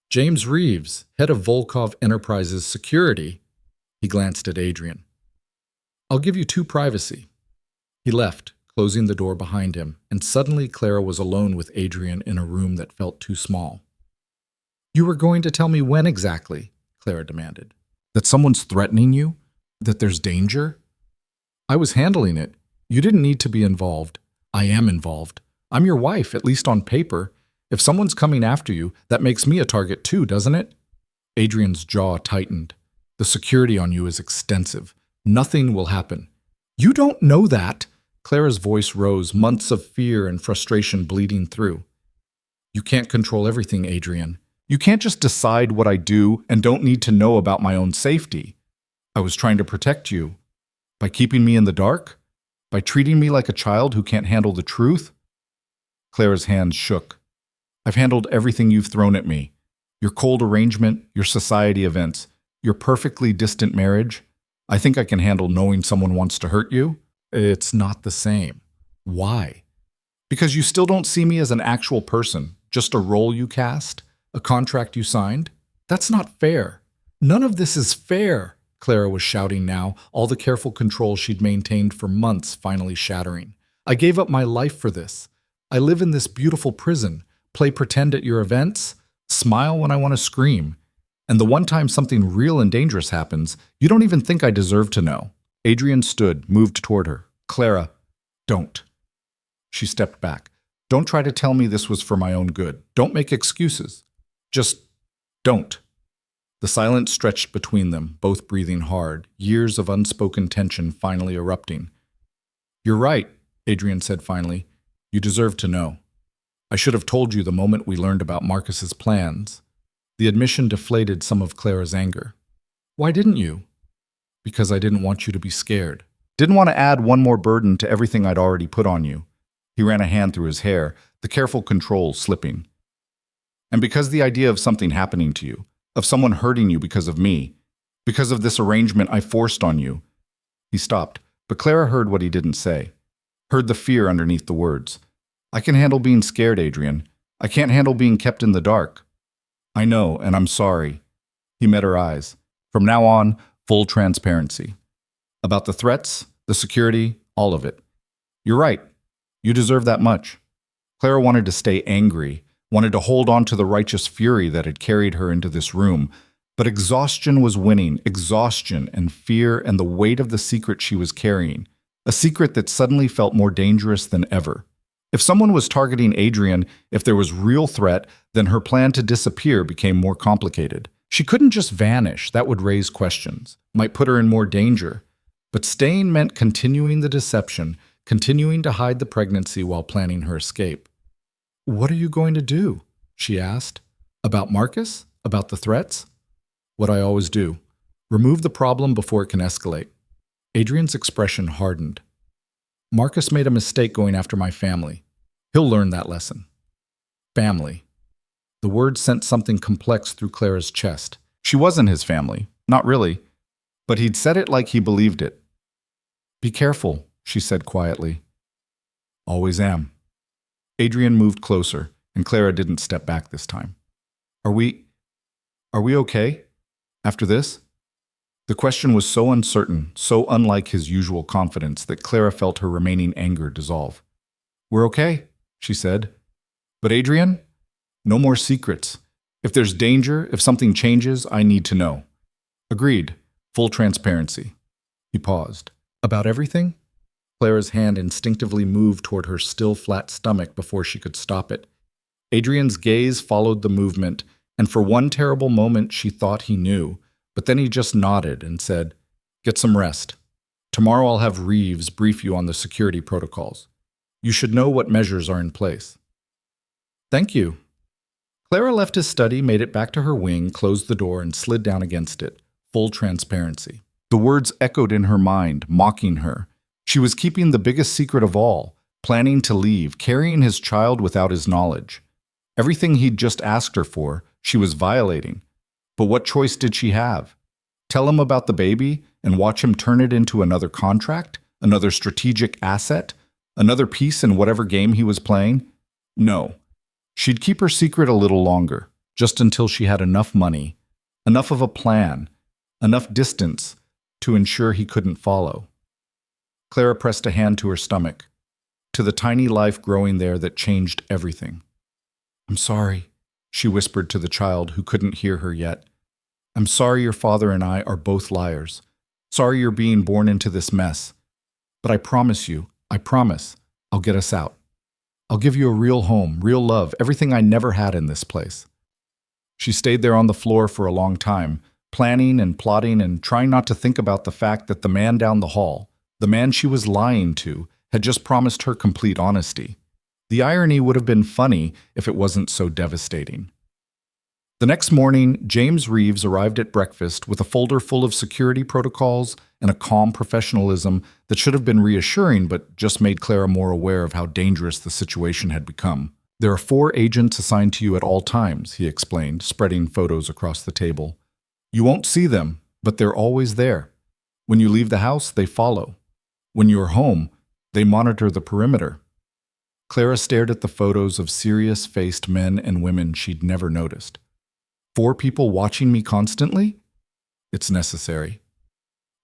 "James Reeves, head of Volkov Enterprises Security." He glanced at Adrian. "I'll give you 2 privacy." He left, closing the door behind him, and suddenly Clara was alone with Adrian in a room that felt too small. "You were going to tell me when exactly?" Clara demanded. "That someone's threatening you? That there's danger?" "I was handling it. You didn't need to be involved." "I am involved. I'm your wife, at least on paper. If someone's coming after you, that makes me a target too, doesn't it?" Adrian's jaw tightened. "The security on you is extensive. Nothing will happen." "You don't know that." Clara's voice rose, months of fear and frustration bleeding through. You can't control everything, Adrian. You can't just decide what I do and don't need to know about my own safety. I was trying to protect you. By keeping me in the dark? By treating me like a child who can't handle the truth? Clara's hands shook. I've handled everything you've thrown at me. Your cold arrangement, your society events, your perfectly distant marriage. I think I can handle knowing someone wants to hurt you. It's not the same. Why? Because you still don't see me as an actual person, just a role you cast, a contract you signed. That's not fair. None of this is fair, Clara was shouting now, all the careful control she'd maintained for months finally shattering. I gave up my life for this. I live in this beautiful prison, play pretend at your events, smile when I want to scream. And the one time something real and dangerous happens, you don't even think I deserve to know. Adrian stood, moved toward her. Clara, don't. She stepped back. Don't try to tell me this was for my own good. Don't make excuses. Just don't. The silence stretched between them, both breathing hard, years of unspoken tension finally erupting. You're right, Adrian said finally. You deserve to know. I should have told you the moment we learned about Marcus's plans. The admission deflated some of Clara's anger. Why didn't you? Because I didn't want you to be scared. Didn't want to add one more burden to everything I'd already put on you. He ran a hand through his hair, the careful control slipping. And because the idea of something happening to you, of someone hurting you because of me, because of this arrangement I forced on you. He stopped, but Clara heard what he didn't say, heard the fear underneath the words. I can handle being scared, Adrian. I can't handle being kept in the dark. I know, and I'm sorry. He met her eyes. From now on, full transparency. About the threats, the security, all of it. You're right. You deserve that much. Clara wanted to stay angry, wanted to hold on to the righteous fury that had carried her into this room, but exhaustion was winning, exhaustion and fear and the weight of the secret she was carrying, a secret that suddenly felt more dangerous than ever. If someone was targeting Adrian, if there was real threat, then her plan to disappear became more complicated. She couldn't just vanish, that would raise questions, might put her in more danger. But staying meant continuing the deception, continuing to hide the pregnancy while planning her escape. What are you going to do? She asked. About Marcus? About the threats? What I always do. Remove the problem before it can escalate. Adrian's expression hardened. Marcus made a mistake going after my family. He'll learn that lesson. Family. The word sent something complex through Clara's chest. She wasn't his family, not really, but he'd said it like he believed it. Be careful, she said quietly. Always am. Adrian moved closer, and Clara didn't step back this time. Are we okay? After this? The question was so uncertain, so unlike his usual confidence, that Clara felt her remaining anger dissolve. We're okay, she said. But Adrian? No more secrets. If there's danger, if something changes, I need to know. Agreed. Full transparency. He paused. About everything? Clara's hand instinctively moved toward her still flat stomach before she could stop it. Adrian's gaze followed the movement, and for one terrible moment she thought he knew, but then he just nodded and said, Get some rest. Tomorrow I'll have Reeves brief you on the security protocols. You should know what measures are in place. Thank you. Clara left his study, made it back to her wing, closed the door, and slid down against it. Full transparency. The words echoed in her mind, mocking her. She was keeping the biggest secret of all, planning to leave, carrying his child without his knowledge. Everything he'd just asked her for, she was violating. But what choice did she have? Tell him about the baby and watch him turn it into another contract, another strategic asset, another piece in whatever game he was playing? No. She'd keep her secret a little longer, just until she had enough money, enough of a plan, enough distance to ensure he couldn't follow. Clara pressed a hand to her stomach, to the tiny life growing there that changed everything. I'm sorry, she whispered to the child who couldn't hear her yet. I'm sorry your father and I are both liars. Sorry you're being born into this mess. But I promise, I'll get us out. I'll give you a real home, real love, everything I never had in this place. She stayed there on the floor for a long time, planning and plotting and trying not to think about the fact that the man down the hall, the man she was lying to, had just promised her complete honesty. The irony would have been funny if it wasn't so devastating. The next morning, James Reeves arrived at breakfast with a folder full of security protocols and a calm professionalism that should have been reassuring but just made Clara more aware of how dangerous the situation had become. "There are 4 agents assigned to you at all times," he explained, spreading photos across the table. "You won't see them, but they're always there. When you leave the house, they follow. When you're home, they monitor the perimeter." Clara stared at the photos of serious-faced men and women she'd never noticed. 4 people watching me constantly? It's necessary.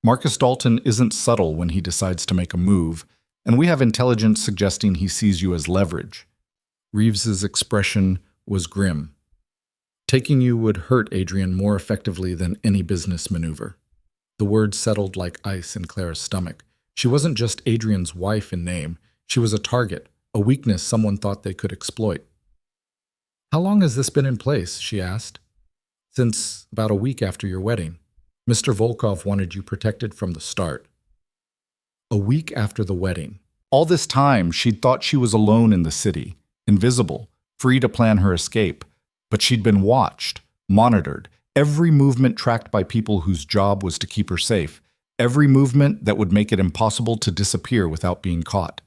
Marcus Dalton isn't subtle when he decides to make a move, and we have intelligence suggesting he sees you as leverage. Reeves's expression was grim. "Taking you would hurt Adrian more effectively than any business maneuver." The words settled like ice in Clara's stomach. She wasn't just Adrian's wife in name. She was a target, a weakness someone thought they could exploit. "How long has this been in place?" she asked. "Since about a week after your wedding. Mr. Volkov wanted you protected from the start." A week after the wedding. All this time, she'd thought she was alone in the city, invisible, free to plan her escape. But she'd been watched, monitored, every movement tracked by people whose job was to keep her safe, every movement that would make it impossible to disappear without being caught.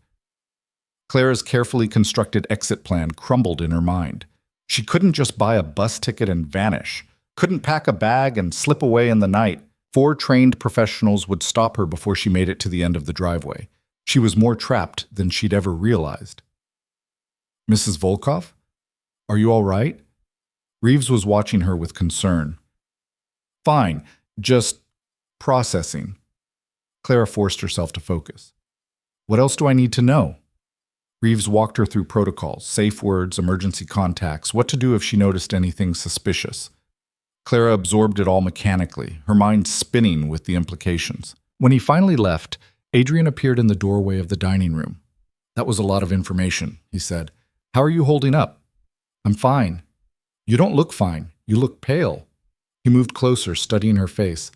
Clara's carefully constructed exit plan crumbled in her mind. She couldn't just buy a bus ticket and vanish. Couldn't pack a bag and slip away in the night. 4 trained professionals would stop her before she made it to the end of the driveway. She was more trapped than she'd ever realized. "Mrs. Volkov? Are you all right?" Reeves was watching her with concern. "Fine, just processing." Clara forced herself to focus. "What else do I need to know?" Reeves walked her through protocols, safe words, emergency contacts, what to do if she noticed anything suspicious. Clara absorbed it all mechanically, her mind spinning with the implications. When he finally left, Adrian appeared in the doorway of the dining room. "That was a lot of information," he said. "How are you holding up?" "I'm fine." "You don't look fine. You look pale." He moved closer, studying her face.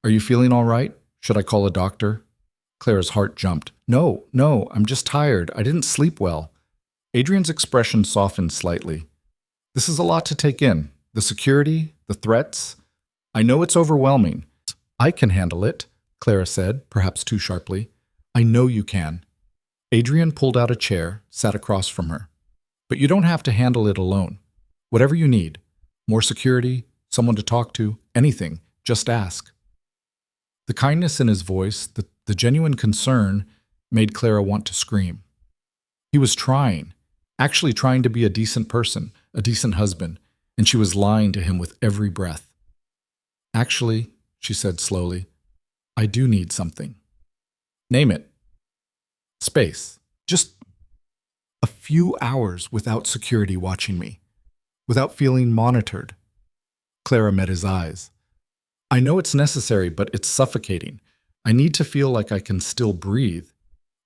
"Are you feeling all right? Should I call a doctor?" Clara's heart jumped. No, I'm just tired. I didn't sleep well." Adrian's expression softened slightly. "This is a lot to take in. The security, the threats. I know it's overwhelming." "I can handle it," Clara said, perhaps too sharply. "I know you can." Adrian pulled out a chair, sat across from her. "But you don't have to handle it alone. Whatever you need. More security, someone to talk to, anything. Just ask." The kindness in his voice, the genuine concern, made Clara want to scream. He was trying, actually trying to be a decent person, a decent husband, and she was lying to him with every breath. "Actually," she said slowly, "I do need something." "Name it." "Space. Just a few hours without security watching me, without feeling monitored." Clara met his eyes. "I know it's necessary, but it's suffocating. I need to feel like I can still breathe."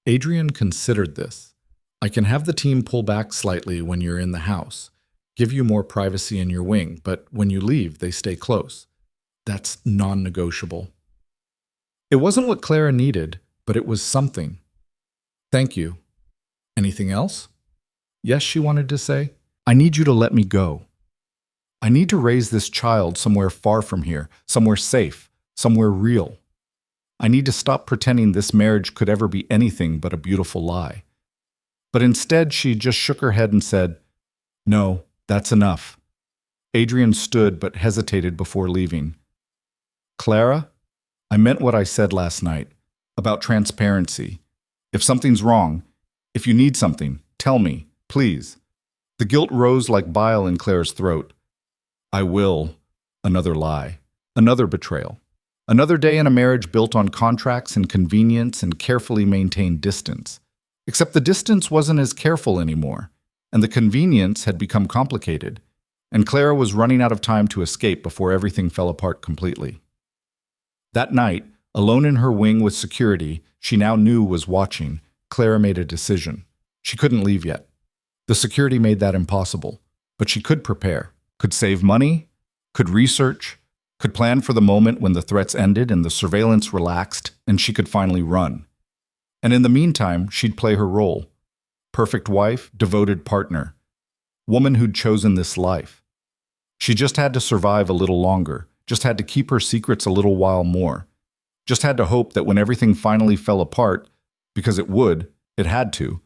Adrian considered this. "I can have the team pull back slightly when you're in the house, give you more privacy in your wing, but when you leave, they stay close. That's non-negotiable." It wasn't what Clara needed, but it was something. "Thank you." "Anything else?" "Yes," she wanted to say. "I need you to let me go. I need to raise this child somewhere far from here, somewhere safe, somewhere real. I need to stop pretending this marriage could ever be anything but a beautiful lie." But instead, she just shook her head and said, "No, that's enough." Adrian stood but hesitated before leaving. "Clara, I meant what I said last night, about transparency. If something's wrong, if you need something, tell me, please." The guilt rose like bile in Clara's throat. "I will." Another lie. Another betrayal. Another day in a marriage built on contracts and convenience and carefully maintained distance. Except the distance wasn't as careful anymore, and the convenience had become complicated, and Clara was running out of time to escape before everything fell apart completely. That night, alone in her wing with security she now knew was watching, Clara made a decision. She couldn't leave yet. The security made that impossible, but she could prepare, could save money, could research, could plan for the moment when the threats ended and the surveillance relaxed and she could finally run. And in the meantime, she'd play her role. Perfect wife, devoted partner. Woman who'd chosen this life. She just had to survive a little longer, just had to keep her secrets a little while more. Just had to hope that when everything finally fell apart, because it would, it had to,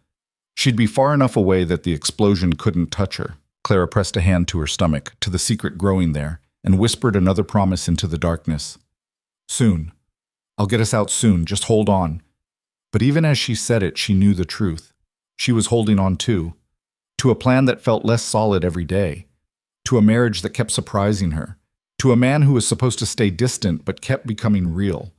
she'd be far enough away that the explosion couldn't touch her. Clara pressed a hand to her stomach, to the secret growing there, and whispered another promise into the darkness. Soon. I'll get us out soon, just hold on. But even as she said it, she knew the truth. She was holding on to a plan that felt less solid every day, to a marriage that kept surprising her, to a man who was supposed to stay distant but kept becoming real,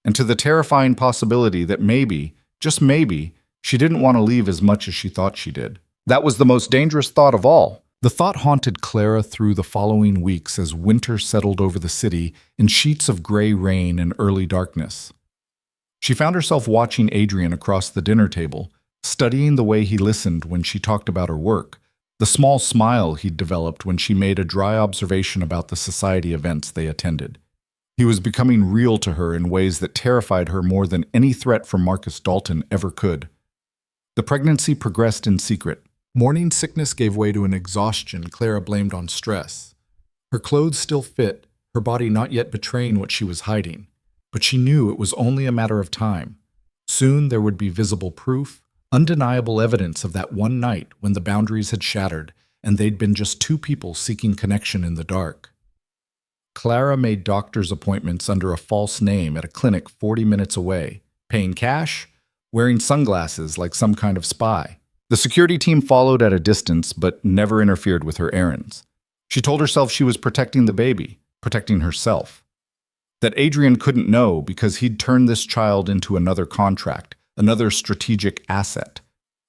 and to the terrifying possibility that maybe, just maybe, she didn't want to leave as much as she thought she did. That was the most dangerous thought of all. The thought haunted Clara through the following weeks as winter settled over the city in sheets of gray rain and early darkness. She found herself watching Adrian across the dinner table, studying the way he listened when she talked about her work, the small smile he'd developed when she made a dry observation about the society events they attended. He was becoming real to her in ways that terrified her more than any threat from Marcus Dalton ever could. The pregnancy progressed in secret. Morning sickness gave way to an exhaustion Clara blamed on stress. Her clothes still fit, her body not yet betraying what she was hiding. But she knew it was only a matter of time. Soon there would be visible proof, undeniable evidence of that one night when the boundaries had shattered and they'd been just two people seeking connection in the dark. Clara made doctor's appointments under a false name at a clinic 40 minutes away, paying cash, wearing sunglasses like some kind of spy. The security team followed at a distance but never interfered with her errands. She told herself she was protecting the baby, protecting herself. That Adrian couldn't know because he'd turned this child into another contract, another strategic asset.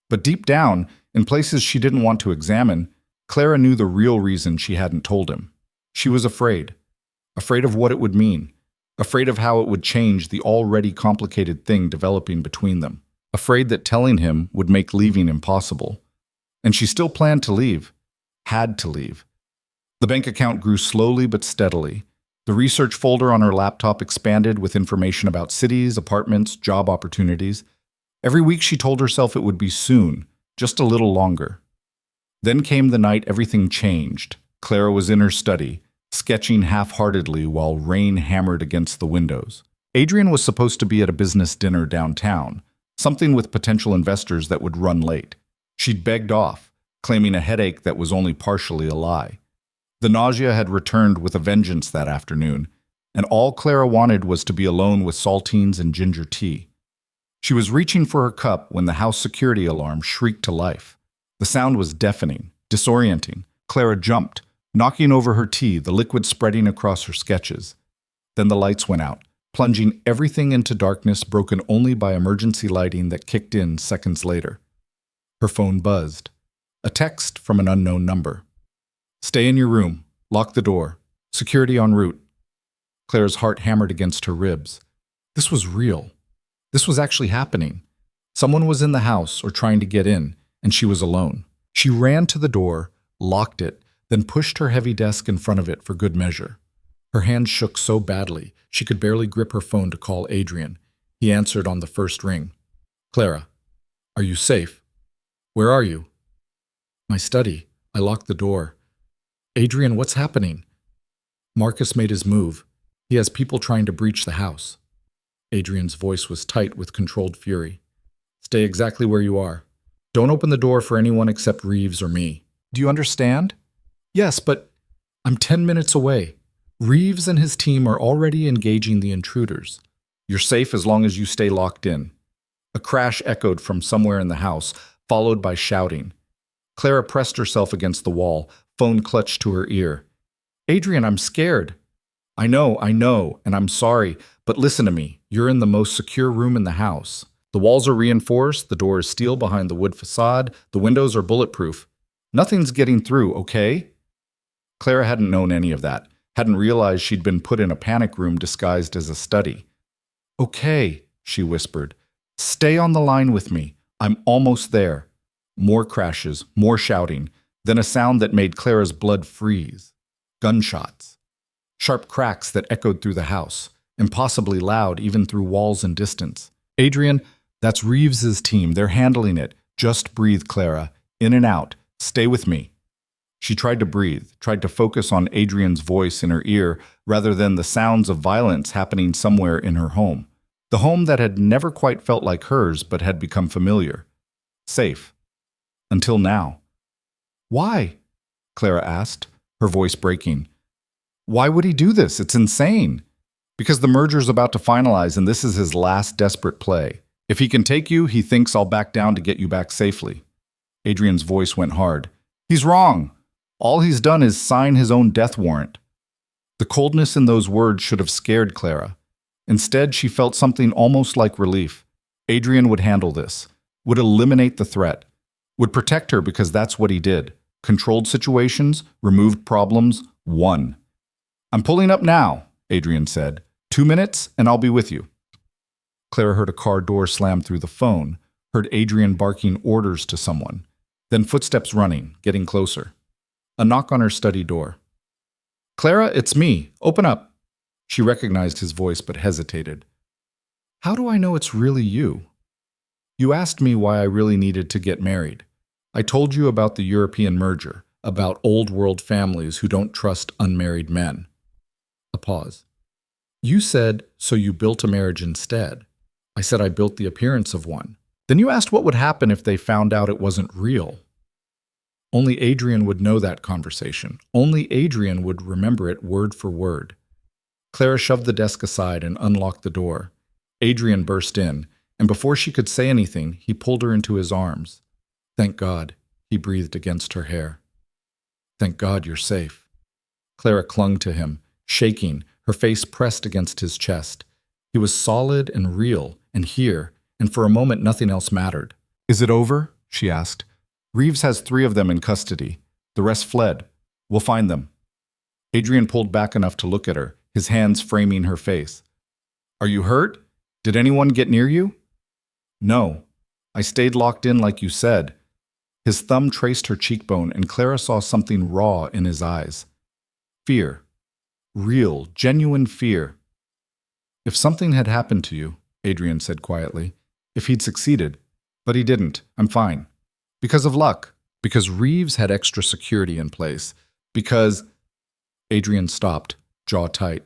But deep down, in places she didn't want to examine, Clara knew the real reason she hadn't told him. She was afraid. Afraid of what it would mean. Afraid of how it would change the already complicated thing developing between them. Afraid that telling him would make leaving impossible. And she still planned to leave. Had to leave. The bank account grew slowly but steadily. The research folder on her laptop expanded with information about cities, apartments, job opportunities. Every week she told herself it would be soon, just a little longer. Then came the night everything changed. Clara was in her study, sketching half-heartedly while rain hammered against the windows. Adrian was supposed to be at a business dinner downtown, something with potential investors that would run late. She'd begged off, claiming a headache that was only partially a lie. The nausea had returned with a vengeance that afternoon, and all Clara wanted was to be alone with saltines and ginger tea. She was reaching for her cup when the house security alarm shrieked to life. The sound was deafening, disorienting. Clara jumped, knocking over her tea, the liquid spreading across her sketches. Then the lights went out, plunging everything into darkness broken only by emergency lighting that kicked in seconds later. Her phone buzzed. A text from an unknown number. Stay in your room. Lock the door. Security en route. Clara's heart hammered against her ribs. This was real. This was actually happening. Someone was in the house or trying to get in, and she was alone. She ran to the door, locked it, then pushed her heavy desk in front of it for good measure. Her hands shook so badly, she could barely grip her phone to call Adrian. He answered on the first ring. Clara, are you safe? Where are you? My study. I locked the door. Adrian, what's happening? Marcus made his move. He has people trying to breach the house. Adrian's voice was tight with controlled fury. Stay exactly where you are. Don't open the door for anyone except Reeves or me. Do you understand? Yes, but I'm 10 minutes away. Reeves and his team are already engaging the intruders. You're safe as long as you stay locked in. A crash echoed from somewhere in the house, followed by shouting. Clara pressed herself against the wall, phone clutched to her ear. Adrian, I'm scared. I know, and I'm sorry, but listen to me. You're in the most secure room in the house. The walls are reinforced, the door is steel behind the wood facade, the windows are bulletproof. Nothing's getting through, okay? Clara hadn't known any of that, hadn't realized she'd been put in a panic room disguised as a study. Okay, she whispered. Stay on the line with me. I'm almost there. More crashes, more shouting, then a sound that made Clara's blood freeze. Gunshots. Sharp cracks that echoed through the house, impossibly loud even through walls and distance. Adrian, That's Reeves's team. They're handling it. Just breathe, Clara. In and out. Stay with me. She tried to breathe, tried to focus on Adrian's voice in her ear rather than the sounds of violence happening somewhere in her home. The home that had never quite felt like hers but had become familiar. Safe. Until now. Why? Clara asked, her voice breaking. Why would he do this? It's insane. Because the merger's about to finalize and this is his last desperate play. If he can take you, he thinks I'll back down to get you back safely. Adrian's voice went hard. He's wrong. All he's done is sign his own death warrant. The coldness in those words should have scared Clara. Instead, she felt something almost like relief. Adrian would handle this, would eliminate the threat, would protect her because that's what he did. Controlled situations, removed problems, won. I'm pulling up now, Adrian said. 2 minutes and I'll be with you. Clara heard a car door slam through the phone, heard Adrian barking orders to someone, then footsteps running, getting closer. A knock on her study door. Clara, it's me. Open up. She recognized his voice but hesitated. How do I know it's really you? You asked me why I really needed to get married. I told you about the European merger, about old world families who don't trust unmarried men. A pause. You said, so you built a marriage instead. I said I built the appearance of one. Then you asked what would happen if they found out it wasn't real. Only Adrian would know that conversation. Only Adrian would remember it word for word. Clara shoved the desk aside and unlocked the door. Adrian burst in, and before she could say anything, he pulled her into his arms. Thank God, he breathed against her hair. Thank God you're safe. Clara clung to him, shaking, her face pressed against his chest. He was solid and real, and here, and for a moment nothing else mattered. Is it over? She asked. Reeves has 3 of them in custody. The rest fled. We'll find them. Adrian pulled back enough to look at her, his hands framing her face. Are you hurt? Did anyone get near you? No. I stayed locked in like you said. His thumb traced her cheekbone, and Clara saw something raw in his eyes. Fear. Real, genuine fear. If something had happened to you, Adrian said quietly, if he'd succeeded, but he didn't, I'm fine. Because of luck. Because Reeves had extra security in place. Because... Adrian stopped, jaw tight.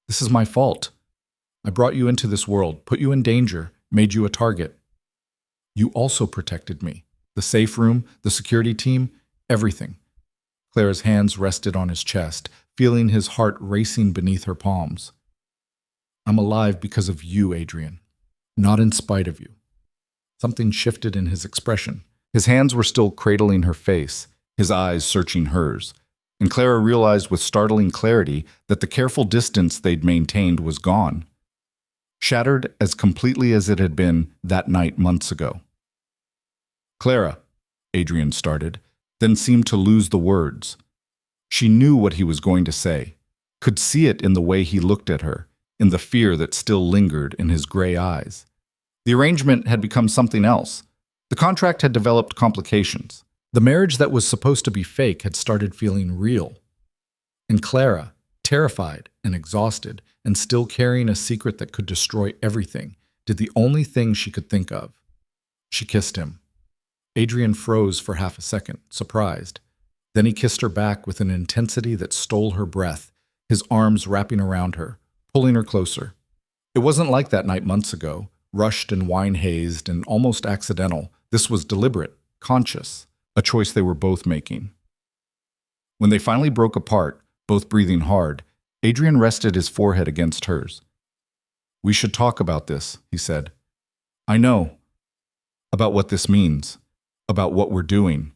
This is my fault. I brought you into this world, put you in danger, made you a target. You also protected me. The safe room, the security team, everything. Clara's hands rested on his chest, feeling his heart racing beneath her palms. I'm alive because of you, Adrian. Not in spite of you. Something shifted in his expression. His hands were still cradling her face, his eyes searching hers. And Clara realized with startling clarity that the careful distance they'd maintained was gone. Shattered as completely as it had been that night months ago. Clara, Adrian started, then seemed to lose the words. She knew what he was going to say, could see it in the way he looked at her, in the fear that still lingered in his gray eyes. The arrangement had become something else. The contract had developed complications. The marriage that was supposed to be fake had started feeling real. And Clara, terrified and exhausted, and still carrying a secret that could destroy everything, did the only thing she could think of. She kissed him. Adrian froze for half a second, surprised. Then he kissed her back with an intensity that stole her breath, his arms wrapping around her, pulling her closer. It wasn't like that night months ago, rushed and wine-hazed and almost accidental. This was deliberate, conscious, a choice they were both making. When they finally broke apart, both breathing hard, Adrian rested his forehead against hers. We should talk about this, he said. I know. About what this means. About what we're doing.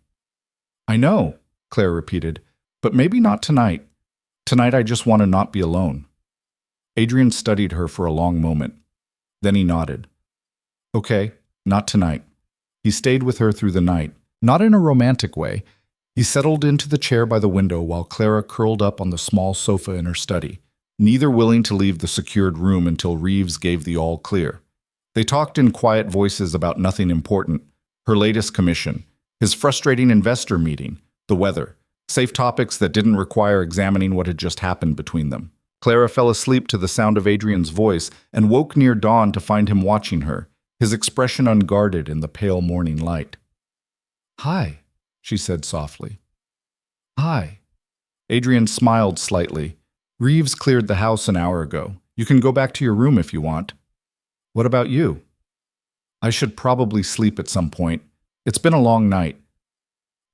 I know, Claire repeated, but maybe not tonight. Tonight I just want to not be alone. Adrian studied her for a long moment. Then he nodded. Okay, not tonight. He stayed with her through the night, not in a romantic way. He settled into the chair by the window while Clara curled up on the small sofa in her study, neither willing to leave the secured room until Reeves gave the all clear. They talked in quiet voices about nothing important, her latest commission, his frustrating investor meeting, the weather, safe topics that didn't require examining what had just happened between them. Clara fell asleep to the sound of Adrian's voice and woke near dawn to find him watching her, his expression unguarded in the pale morning light. "Hi," she said softly. "Hi." Adrian smiled slightly. "Reeves cleared the house an hour ago. You can go back to your room if you want." "What about you?" "I should probably sleep at some point. It's been a long night."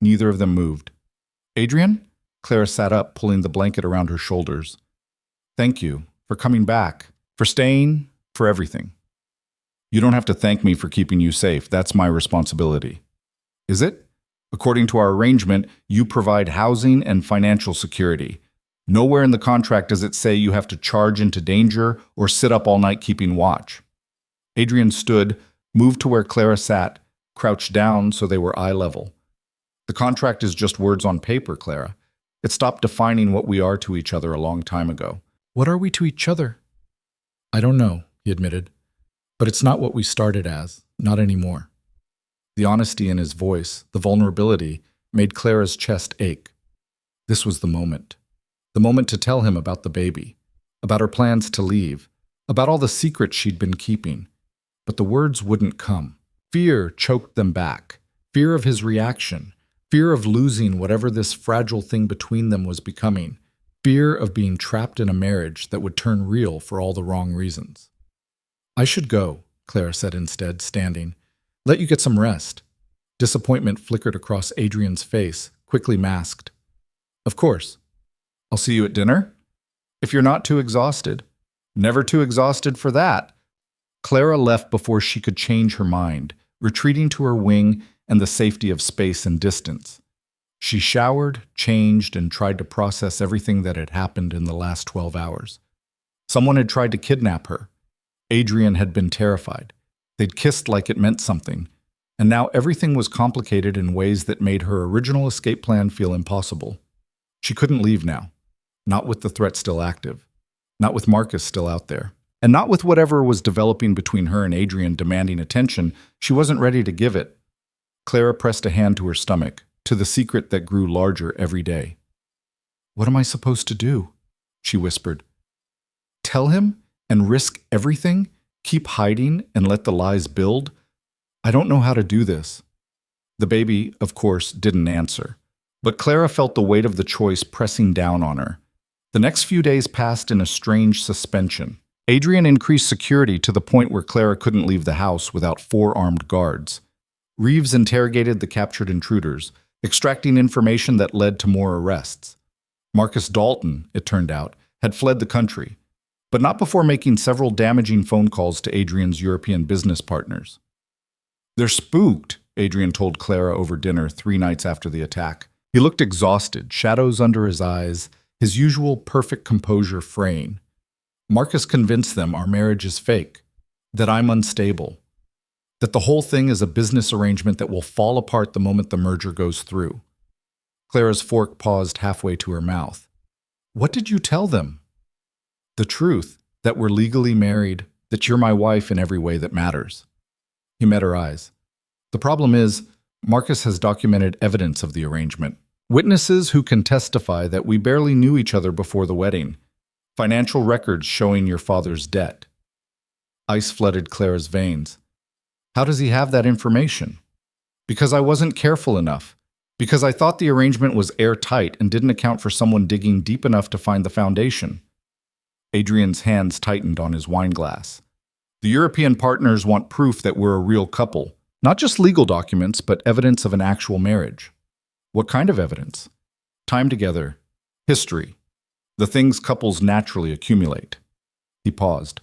Neither of them moved. "Adrian?" Clara sat up, pulling the blanket around her shoulders. "Thank you for coming back, for staying, for everything." "You don't have to thank me for keeping you safe. That's my responsibility." "Is it? According to our arrangement, you provide housing and financial security. Nowhere in the contract does it say you have to charge into danger or sit up all night keeping watch." Adrian stood, moved to where Clara sat, crouched down so they were eye level. "The contract is just words on paper, Clara. It stopped defining what we are to each other a long time ago." "What are we to each other?" "I don't know," he admitted. "But it's not what we started as, not anymore." The honesty in his voice, the vulnerability, made Clara's chest ache. This was the moment. The moment to tell him about the baby, about her plans to leave, about all the secrets she'd been keeping. But the words wouldn't come. Fear choked them back. Fear of his reaction. Fear of losing whatever this fragile thing between them was becoming. Fear of being trapped in a marriage that would turn real for all the wrong reasons. "I should go," Clara said instead, standing. "Let you get some rest." Disappointment flickered across Adrian's face, quickly masked. "Of course. I'll see you at dinner? If you're not too exhausted." "Never too exhausted for that." Clara left before she could change her mind, retreating to her wing and the safety of space and distance. She showered, changed, and tried to process everything that had happened in the last 12 hours. Someone had tried to kidnap her. Adrian had been terrified. They'd kissed like it meant something, and now everything was complicated in ways that made her original escape plan feel impossible. She couldn't leave now, not with the threat still active, not with Marcus still out there, and not with whatever was developing between her and Adrian demanding attention. She wasn't ready to give it. Clara pressed a hand to her stomach, to the secret that grew larger every day. "What am I supposed to do?" she whispered. "Tell him and risk everything? Keep hiding and let the lies build? I don't know how to do this." The baby, of course, didn't answer. But Clara felt the weight of the choice pressing down on her. The next few days passed in a strange suspension. Adrian increased security to the point where Clara couldn't leave the house without 4 armed guards. Reeves interrogated the captured intruders, extracting information that led to more arrests. Marcus Dalton, it turned out, had fled the country, but not before making several damaging phone calls to Adrian's European business partners. "They're spooked," Adrian told Clara over dinner 3 nights after the attack. He looked exhausted, shadows under his eyes, his usual perfect composure fraying. "Marcus convinced them our marriage is fake, that I'm unstable, that the whole thing is a business arrangement that will fall apart the moment the merger goes through." Clara's fork paused halfway to her mouth. "What did you tell them?" "The truth, that we're legally married, that you're my wife in every way that matters." He met her eyes. "The problem is, Marcus has documented evidence of the arrangement. Witnesses who can testify that we barely knew each other before the wedding. Financial records showing your father's debt." Ice flooded Clara's veins. "How does he have that information?" "Because I wasn't careful enough. Because I thought the arrangement was airtight and didn't account for someone digging deep enough to find the foundation." Adrian's hands tightened on his wine glass. "The European partners want proof that we're a real couple. Not just legal documents, but evidence of an actual marriage." "What kind of evidence?" "Time together. History. The things couples naturally accumulate." He paused.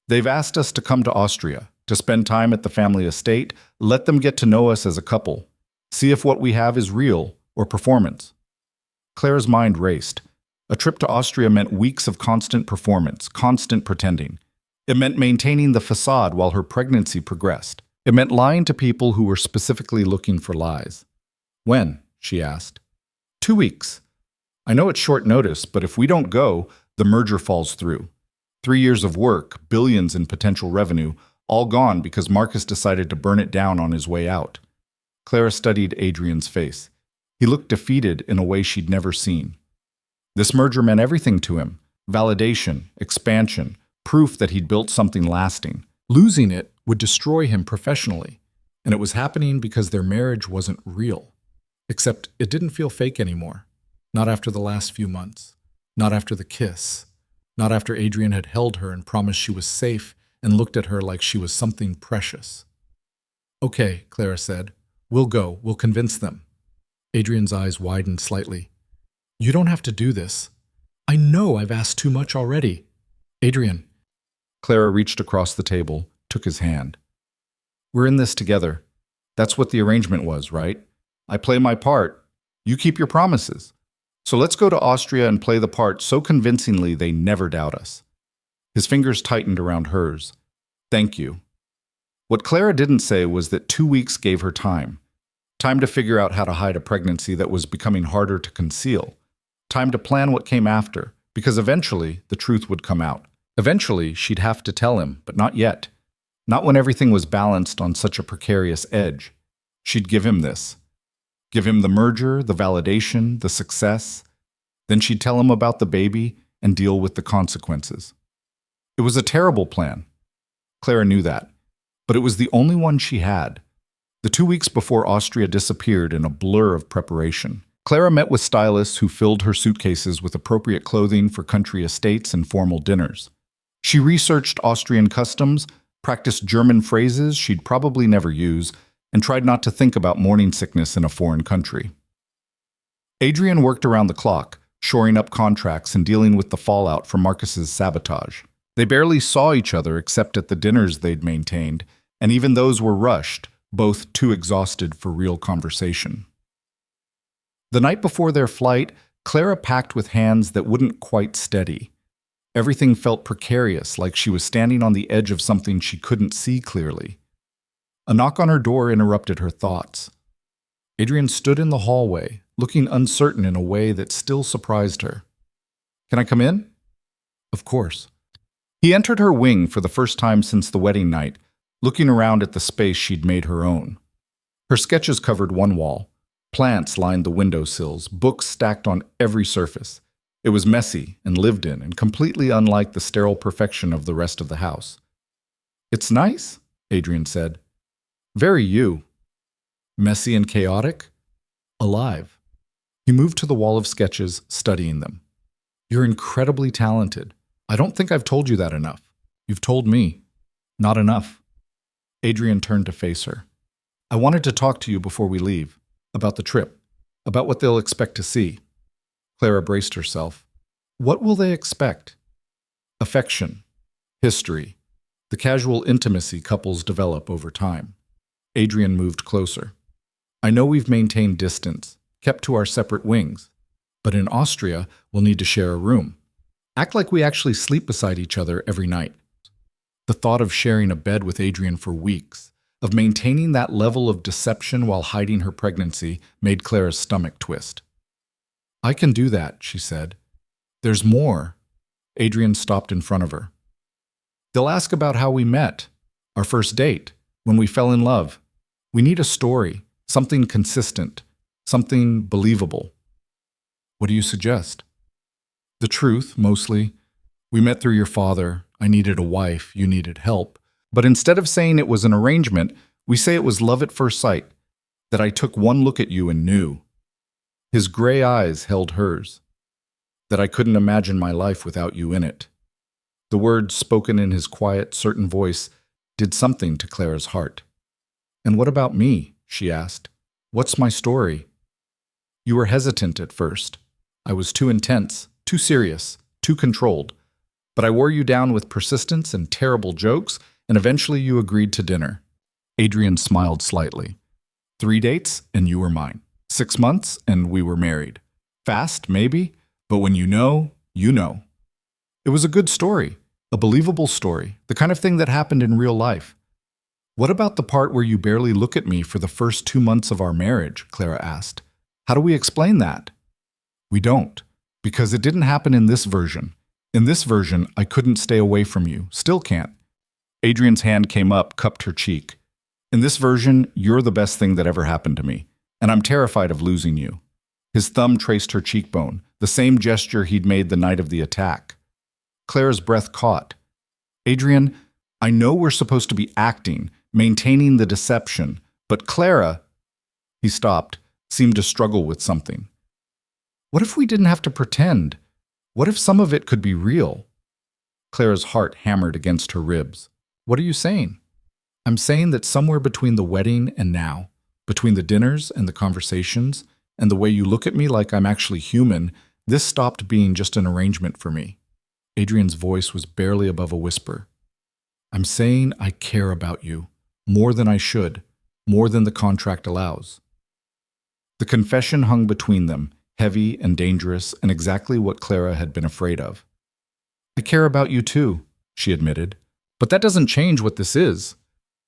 "They've asked us to come to Austria, to spend time at the family estate, let them get to know us as a couple, see if what we have is real or performance." Clara's mind raced. A trip to Austria meant weeks of constant performance, constant pretending. It meant maintaining the facade while her pregnancy progressed. It meant lying to people who were specifically looking for lies. "When?" she asked. 2 weeks. I know it's short notice, but if we don't go, the merger falls through. 3 years of work, billions in potential revenue, all gone because Marcus decided to burn it down on his way out." Clara studied Adrian's face. He looked defeated in a way she'd never seen. This merger meant everything to him. Validation, expansion, proof that he'd built something lasting. Losing it would destroy him professionally, and it was happening because their marriage wasn't real. Except it didn't feel fake anymore. Not after the last few months. Not after the kiss. Not after Adrian had held her and promised she was safe and looked at her like she was something precious. "Okay," Clara said. "We'll go. We'll convince them." Adrian's eyes widened slightly. "You don't have to do this. I know I've asked too much already." "Adrian." Clara reached across the table, took his hand. "We're in this together. That's what the arrangement was, right? I play my part. You keep your promises. So let's go to Austria and play the part so convincingly they never doubt us." His fingers tightened around hers. "Thank you." What Clara didn't say was that 2 weeks gave her time. Time to figure out how to hide a pregnancy that was becoming harder to conceal. Time to plan what came after, because eventually the truth would come out. Eventually she'd have to tell him, but not yet. Not when everything was balanced on such a precarious edge. She'd give him this. Give him the merger, the validation, the success. Then she'd tell him about the baby and deal with the consequences. It was a terrible plan. Clara knew that. But it was the only one she had. The 2 weeks before Austria disappeared in a blur of preparation. Clara met with stylists who filled her suitcases with appropriate clothing for country estates and formal dinners. She researched Austrian customs, practiced German phrases she'd probably never use, and tried not to think about morning sickness in a foreign country. Adrian worked around the clock, shoring up contracts and dealing with the fallout from Marcus's sabotage. They barely saw each other except at the dinners they'd maintained, and even those were rushed, both too exhausted for real conversation. The night before their flight, Clara packed with hands that wouldn't quite steady. Everything felt precarious, like she was standing on the edge of something she couldn't see clearly. A knock on her door interrupted her thoughts. Adrian stood in the hallway, looking uncertain in a way that still surprised her. "Can I come in?" "Of course." He entered her wing for the first time since the wedding night, looking around at the space she'd made her own. Her sketches covered one wall. Plants lined the windowsills, books stacked on every surface. It was messy and lived in and completely unlike the sterile perfection of the rest of the house. "It's nice," Adrian said. "Very you." "Messy and chaotic?" "Alive." He moved to the wall of sketches, studying them. "You're incredibly talented. I don't think I've told you that enough. You've told me. Not enough." Adrian turned to face her. "I wanted to talk to you before we leave. About the trip. About what they'll expect to see." Clara braced herself. "What will they expect?" "Affection. History. The casual intimacy couples develop over time." Adrian moved closer. "I know we've maintained distance, kept to our separate wings. But in Austria, we'll need to share a room. Act like we actually sleep beside each other every night." The thought of sharing a bed with Adrian for weeks, of maintaining that level of deception while hiding her pregnancy, made Clara's stomach twist. "I can do that," she said. "There's more." Adrian stopped in front of her. "They'll ask about how we met, our first date, when we fell in love. We need a story, something consistent, something believable." "What do you suggest?" "The truth, mostly. We met through your father. I needed a wife. You needed help. But instead of saying it was an arrangement, we say it was love at first sight, that I took one look at you and knew." His gray eyes held hers. "That I couldn't imagine my life without you in it." The words, spoken in his quiet, certain voice, did something to Clara's heart. "And what about me?" she asked. "What's my story?" "You were hesitant at first. I was too intense, too serious, too controlled. But I wore you down with persistence and terrible jokes, and eventually you agreed to dinner." Adrian smiled slightly. 3 dates, and you were mine. 6 months, and we were married. Fast, maybe, but when you know, you know. It was a good story, a believable story, the kind of thing that happened in real life. "What about the part where you barely look at me for the first 2 months of our marriage?" Clara asked. "How do we explain that?" "We don't, because it didn't happen in this version. In this version, I couldn't stay away from you, still can't." Adrian's hand came up, cupped her cheek. "In this version, you're the best thing that ever happened to me, and I'm terrified of losing you." His thumb traced her cheekbone, the same gesture he'd made the night of the attack. Clara's breath caught. "Adrian, I know we're supposed to be acting, maintaining the deception, but Clara, he stopped, seemed to struggle with something. What if we didn't have to pretend? What if some of it could be real? Clara's heart hammered against her ribs. What are you saying? I'm saying that somewhere between the wedding and now, between the dinners and the conversations, and the way you look at me like I'm actually human, this stopped being just an arrangement for me. Adrian's voice was barely above a whisper. I'm saying I care about you, more than I should, more than the contract allows. The confession hung between them, heavy and dangerous, and exactly what Clara had been afraid of. I care about you too, she admitted, but that doesn't change what this is,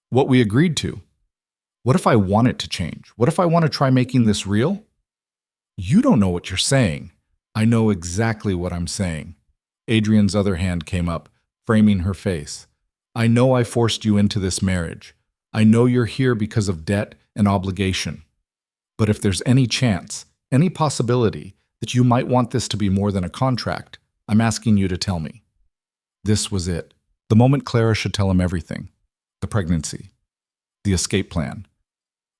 what we agreed to. What if I want it to change? What if I want to try making this real? You don't know what you're saying. I know exactly what I'm saying. Adrian's other hand came up, framing her face. I know I forced you into this marriage. I know you're here because of debt and obligation. But if there's any chance, any possibility that you might want this to be more than a contract, I'm asking you to tell me. This was it. The moment Clara should tell him everything. The pregnancy. The escape plan.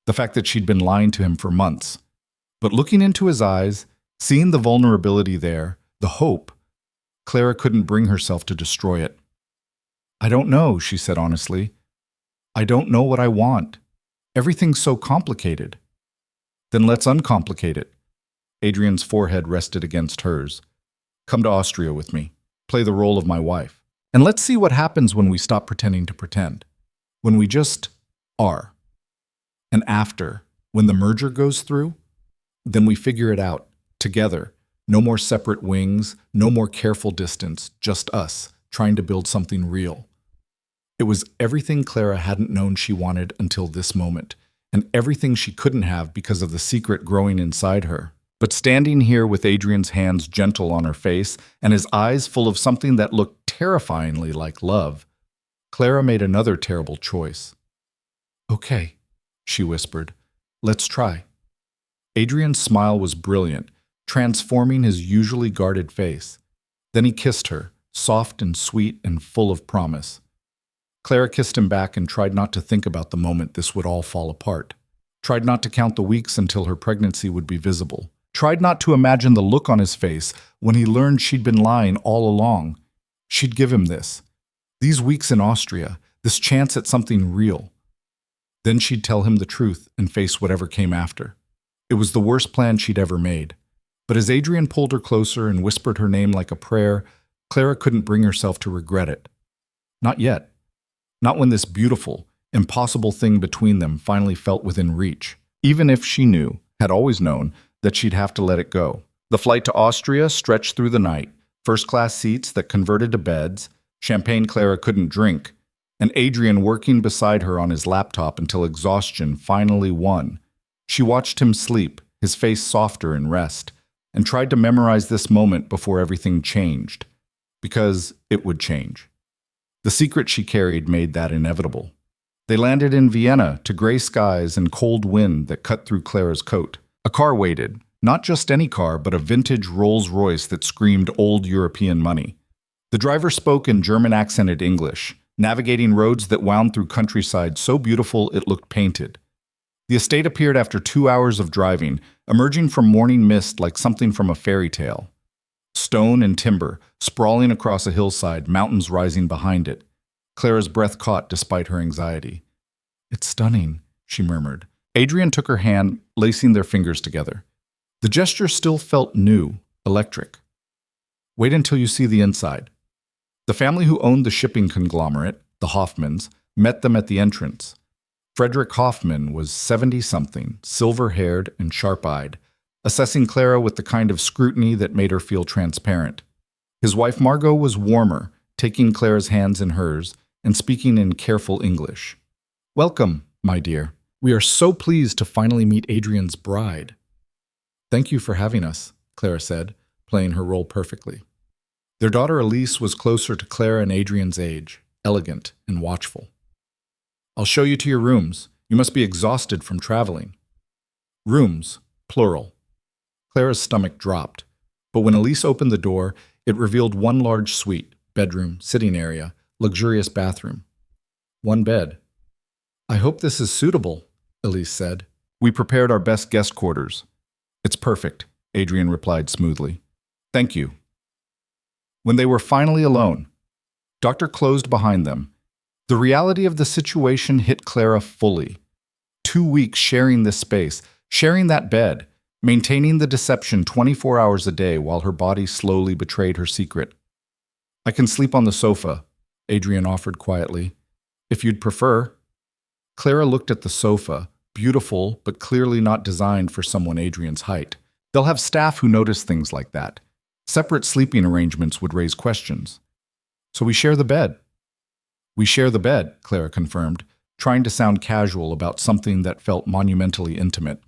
The fact that she'd been lying to him for months. But looking into his eyes, seeing the vulnerability there, the hope, Clara couldn't bring herself to destroy it. I don't know, she said honestly. I don't know what I want. Everything's so complicated. Then let's uncomplicate it. Adrian's forehead rested against hers. Come to Austria with me. Play the role of my wife. And let's see what happens when we stop pretending to pretend. When we just are. And after, when the merger goes through, then we figure it out, together. No more separate wings, no more careful distance, just us, trying to build something real. It was everything Clara hadn't known she wanted until this moment, and everything she couldn't have because of the secret growing inside her. But standing here with Adrian's hands gentle on her face and his eyes full of something that looked terrifyingly like love, Clara made another terrible choice. Okay, she whispered. Let's try. Adrian's smile was brilliant, transforming his usually guarded face. Then he kissed her, soft and sweet and full of promise. Clara kissed him back and tried not to think about the moment this would all fall apart. Tried not to count the weeks until her pregnancy would be visible. Tried not to imagine the look on his face when he learned she'd been lying all along. She'd give him this. These weeks in Austria, this chance at something real. Then she'd tell him the truth and face whatever came after. It was the worst plan she'd ever made. But as Adrian pulled her closer and whispered her name like a prayer, Clara couldn't bring herself to regret it. Not yet. Not when this beautiful, impossible thing between them finally felt within reach, even if she knew, had always known, that she'd have to let it go. The flight to Austria stretched through the night, first-class seats that converted to beds, champagne Clara couldn't drink, and Adrian working beside her on his laptop until exhaustion finally won. She watched him sleep, his face softer in rest, and tried to memorize this moment before everything changed. Because it would change. The secret she carried made that inevitable. They landed in Vienna to gray skies and cold wind that cut through Clara's coat. A car waited, not just any car, but a vintage Rolls-Royce that screamed old European money. The driver spoke in German-accented English, navigating roads that wound through countryside so beautiful it looked painted. The estate appeared after 2 hours of driving, emerging from morning mist like something from a fairy tale. Stone and timber, sprawling across a hillside, mountains rising behind it. Clara's breath caught despite her anxiety. It's stunning, she murmured. Adrian took her hand, lacing their fingers together. The gesture still felt new, electric. Wait until you see the inside. The family who owned the shipping conglomerate, the Hoffmans, met them at the entrance. Frederick Hoffman was 70-something, silver-haired and sharp-eyed, assessing Clara with the kind of scrutiny that made her feel transparent. His wife Margot was warmer, taking Clara's hands in hers and speaking in careful English. Welcome, my dear. We are so pleased to finally meet Adrian's bride. Thank you for having us, Clara said, playing her role perfectly. Their daughter Elise was closer to Clara and Adrian's age, elegant and watchful. I'll show you to your rooms. You must be exhausted from traveling. Rooms, plural. Clara's stomach dropped, but when Elise opened the door, it revealed one large suite, bedroom, sitting area, luxurious bathroom. One bed. I hope this is suitable, Elise said. We prepared our best guest quarters. It's perfect, Adrian replied smoothly. Thank you. When they were finally alone, Doctor closed behind them. The reality of the situation hit Clara fully. 2 weeks sharing this space, sharing that bed, maintaining the deception 24 hours a day while her body slowly betrayed her secret. I can sleep on the sofa, Adrian offered quietly. If you'd prefer. Clara looked at the sofa, beautiful but clearly not designed for someone Adrian's height. They'll have staff who notice things like that. Separate sleeping arrangements would raise questions. So we share the bed. We share the bed, Clara confirmed, trying to sound casual about something that felt monumentally intimate.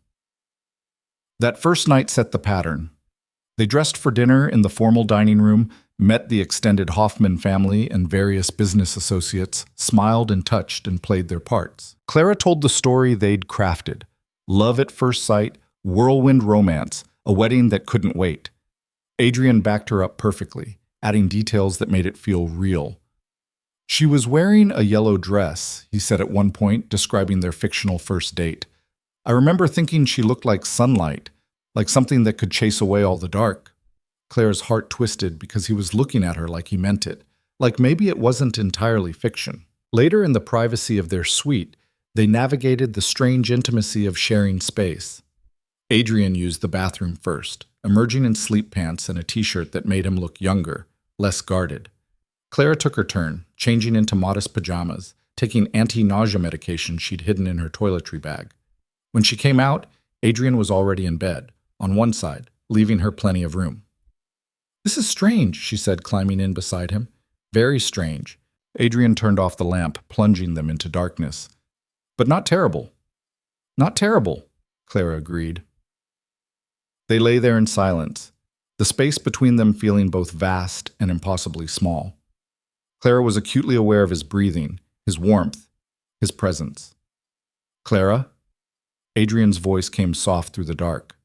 That first night set the pattern. They dressed for dinner in the formal dining room, met the extended Hoffman family and various business associates, smiled and touched and played their parts. Clara told the story they'd crafted. Love at first sight, whirlwind romance, a wedding that couldn't wait. Adrian backed her up perfectly, adding details that made it feel real. She was wearing a yellow dress, he said at one point, describing their fictional first date. I remember thinking she looked like sunlight, like something that could chase away all the dark. Claire's heart twisted because he was looking at her like he meant it, like maybe it wasn't entirely fiction. Later in the privacy of their suite, they navigated the strange intimacy of sharing space. Adrian used the bathroom first, emerging in sleep pants and a t-shirt that made him look younger, less guarded. Clara took her turn, changing into modest pajamas, taking anti-nausea medication she'd hidden in her toiletry bag. When she came out, Adrian was already in bed, on one side, leaving her plenty of room. This is strange, she said, climbing in beside him. Very strange. Adrian turned off the lamp, plunging them into darkness. But not terrible. Not terrible, Clara agreed. They lay there in silence, the space between them feeling both vast and impossibly small. Clara was acutely aware of his breathing, his warmth, his presence. Clara? Adrian's voice came soft through the dark.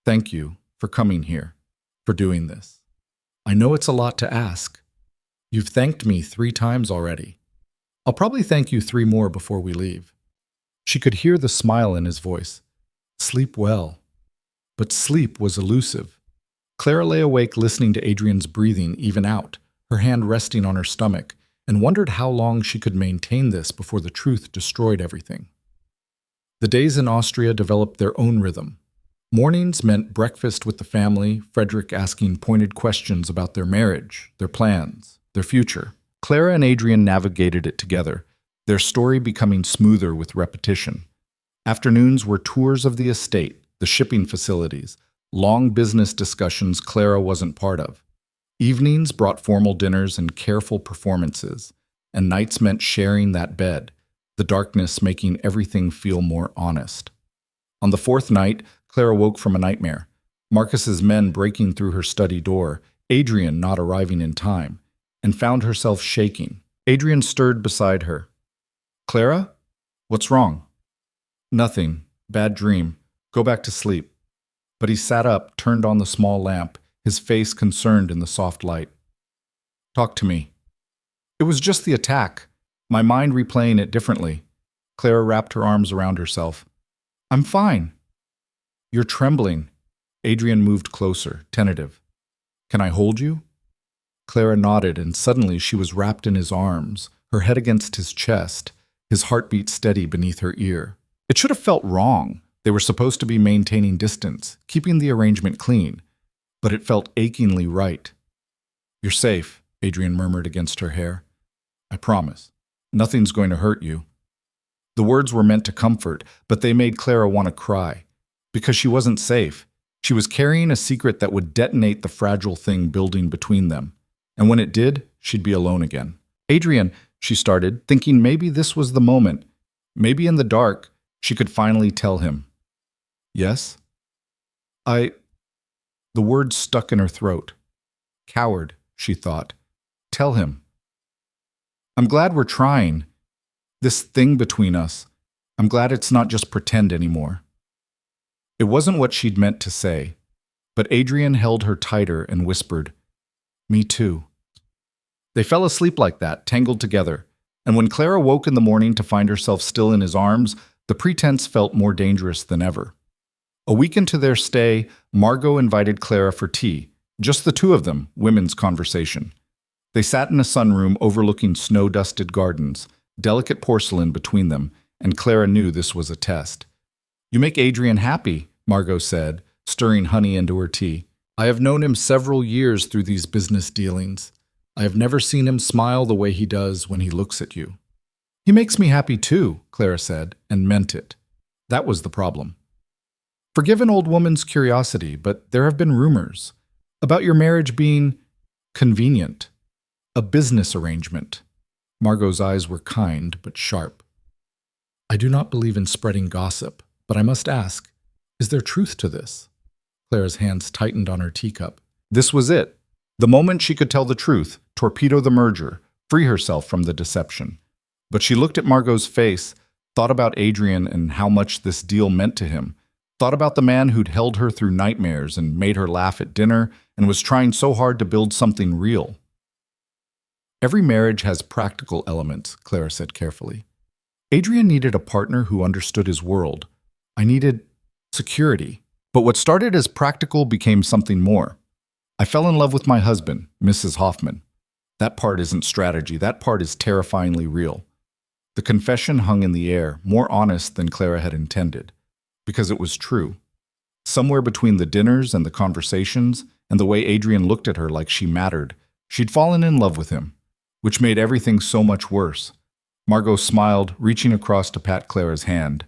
Thank you for coming here, for doing this. I know it's a lot to ask. You've thanked me 3 times already. I'll probably thank you 3 more before we leave. She could hear the smile in his voice. Sleep well. But sleep was elusive. Clara lay awake listening to Adrian's breathing even out, her hand resting on her stomach, and wondered how long she could maintain this before the truth destroyed everything. The days in Austria developed their own rhythm. Mornings meant breakfast with the family, Frederick asking pointed questions about their marriage, their plans, their future. Clara and Adrian navigated it together, their story becoming smoother with repetition. Afternoons were tours of the estate, the shipping facilities, long business discussions Clara wasn't part of. Evenings brought formal dinners and careful performances, and nights meant sharing that bed, the darkness making everything feel more honest. On the 4th night, Clara woke from a nightmare. Marcus's men breaking through her study door, Adrian not arriving in time, and found herself shaking. Adrian stirred beside her. Clara? What's wrong? Nothing. Bad dream. Go back to sleep. But he sat up, turned on the small lamp, his face concerned in the soft light. Talk to me. It was just the attack, my mind replaying it differently. Clara wrapped her arms around herself. I'm fine. You're trembling. Adrian moved closer, tentative. Can I hold you? Clara nodded, and suddenly she was wrapped in his arms, her head against his chest, his heartbeat steady beneath her ear. It should have felt wrong. They were supposed to be maintaining distance, keeping the arrangement clean, but it felt achingly right. You're safe, Adrian murmured against her hair. I promise. Nothing's going to hurt you. The words were meant to comfort, but they made Clara want to cry. Because she wasn't safe. She was carrying a secret that would detonate the fragile thing building between them. And when it did, she'd be alone again. Adrian, she started, thinking maybe this was the moment. Maybe in the dark, she could finally tell him. Yes? The words stuck in her throat. Coward, she thought. Tell him. I'm glad we're trying. This thing between us. I'm glad it's not just pretend anymore. It wasn't what she'd meant to say, but Adrian held her tighter and whispered, Me too. They fell asleep like that, tangled together, And when Clara woke in the morning to find herself still in his arms, the pretense felt more dangerous than ever. A week into their stay, Margot invited Clara for tea. Just the two of them, women's conversation. They sat in a sunroom overlooking snow-dusted gardens, delicate porcelain between them, and Clara knew this was a test. "You make Adrian happy," Margot said, stirring honey into her tea. "I have known him several years through these business dealings. I have never seen him smile the way he does when he looks at you." "He makes me happy too," Clara said, and meant it. That was the problem. "Forgive an old woman's curiosity, but there have been rumors about your marriage being convenient, a business arrangement." Margot's eyes were kind but sharp. "I do not believe in spreading gossip, but I must ask, is there truth to this?" Clara's hands tightened on her teacup. This was it. The moment she could tell the truth, torpedo the merger, free herself from the deception. But she looked at Margot's face, thought about Adrian and how much this deal meant to him, thought about the man who'd held her through nightmares and made her laugh at dinner and was trying so hard to build something real. "Every marriage has practical elements," Clara said carefully. "Adrian needed a partner who understood his world. I needed security. But what started as practical became something more. I fell in love with my husband, Mrs. Hoffman. That part isn't strategy, that part is terrifyingly real." The confession hung in the air, more honest than Clara had intended, because it was true. Somewhere between the dinners and the conversations, and the way Adrian looked at her like she mattered, she'd fallen in love with him, which made everything so much worse. Margot smiled, reaching across to pat Clara's hand.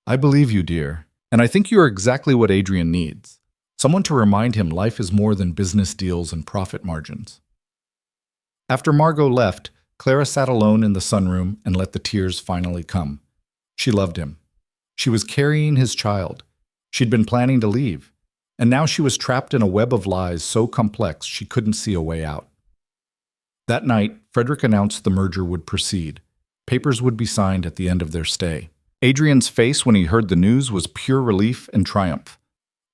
"I believe you, dear, and I think you are exactly what Adrian needs. Someone to remind him life is more than business deals and profit margins." After Margot left, Clara sat alone in the sunroom and let the tears finally come. She loved him. She was carrying his child. She'd been planning to leave, and now she was trapped in a web of lies so complex she couldn't see a way out. That night, Frederick announced the merger would proceed. Papers would be signed at the end of their stay. Adrian's face when he heard the news was pure relief and triumph.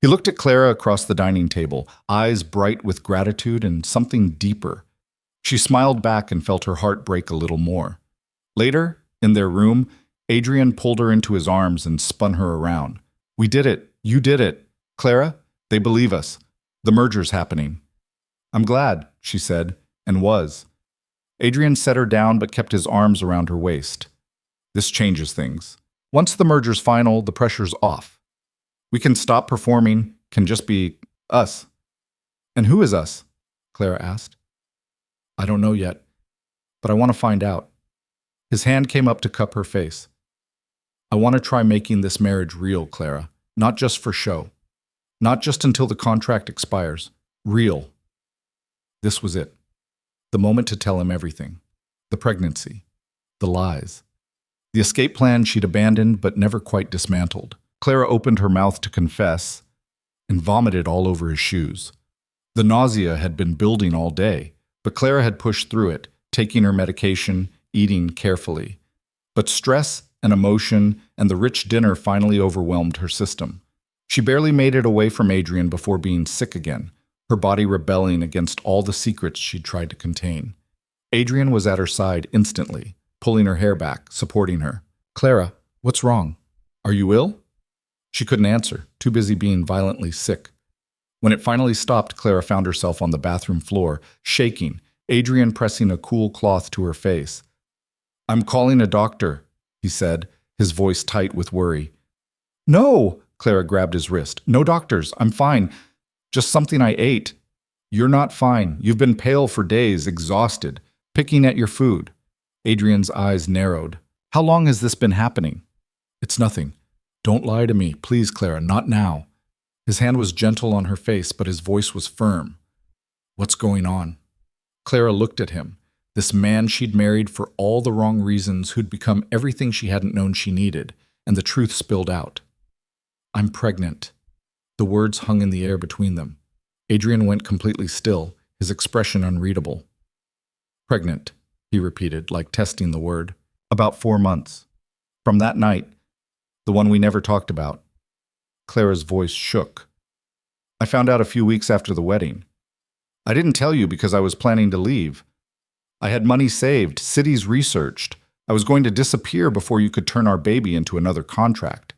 He looked at Clara across the dining table, eyes bright with gratitude and something deeper. She smiled back and felt her heart break a little more. Later, in their room, Adrian pulled her into his arms and spun her around. "We did it. You did it. Clara, they believe us. The merger's happening." "I'm glad," she said, and was. Adrian set her down but kept his arms around her waist. "This changes things. Once the merger's final, the pressure's off. We can stop performing, can just be us." "And who is us?" Clara asked. "I don't know yet, but I want to find out." His hand came up to cup her face. "I want to try making this marriage real, Clara. Not just for show. Not just until the contract expires. Real." This was it. The moment to tell him everything. The pregnancy. The lies. The escape plan she'd abandoned but never quite dismantled. Clara opened her mouth to confess and vomited all over his shoes. The nausea had been building all day, but Clara had pushed through it, taking her medication, eating carefully. But stress and emotion and the rich dinner finally overwhelmed her system. She barely made it away from Adrian before being sick again, her body rebelling against all the secrets she'd tried to contain. Adrian was at her side instantly, pulling her hair back, supporting her. "Clara, what's wrong? Are you ill?" She couldn't answer, too busy being violently sick. When it finally stopped, Clara found herself on the bathroom floor, shaking, Adrian pressing a cool cloth to her face. "I'm calling a doctor," he said, his voice tight with worry. "No!" Clara grabbed his wrist. "No doctors. I'm fine. Just something I ate." "You're not fine. You've been pale for days, exhausted, picking at your food." Adrian's eyes narrowed. "How long has this been happening?" "It's nothing. Don't lie to me, please, Clara, not now." His hand was gentle on her face, but his voice was firm. "What's going on?" Clara looked at him, this man she'd married for all the wrong reasons, who'd become everything she hadn't known she needed, and the truth spilled out. "I'm pregnant." The words hung in the air between them. Adrian went completely still, his expression unreadable. "Pregnant," he repeated, like testing the word. "About 4 months. From that night, the one we never talked about." Clara's voice shook. "I found out a few weeks after the wedding. I didn't tell you because I was planning to leave. I had money saved, cities researched. I was going to disappear before you could turn our baby into another contract.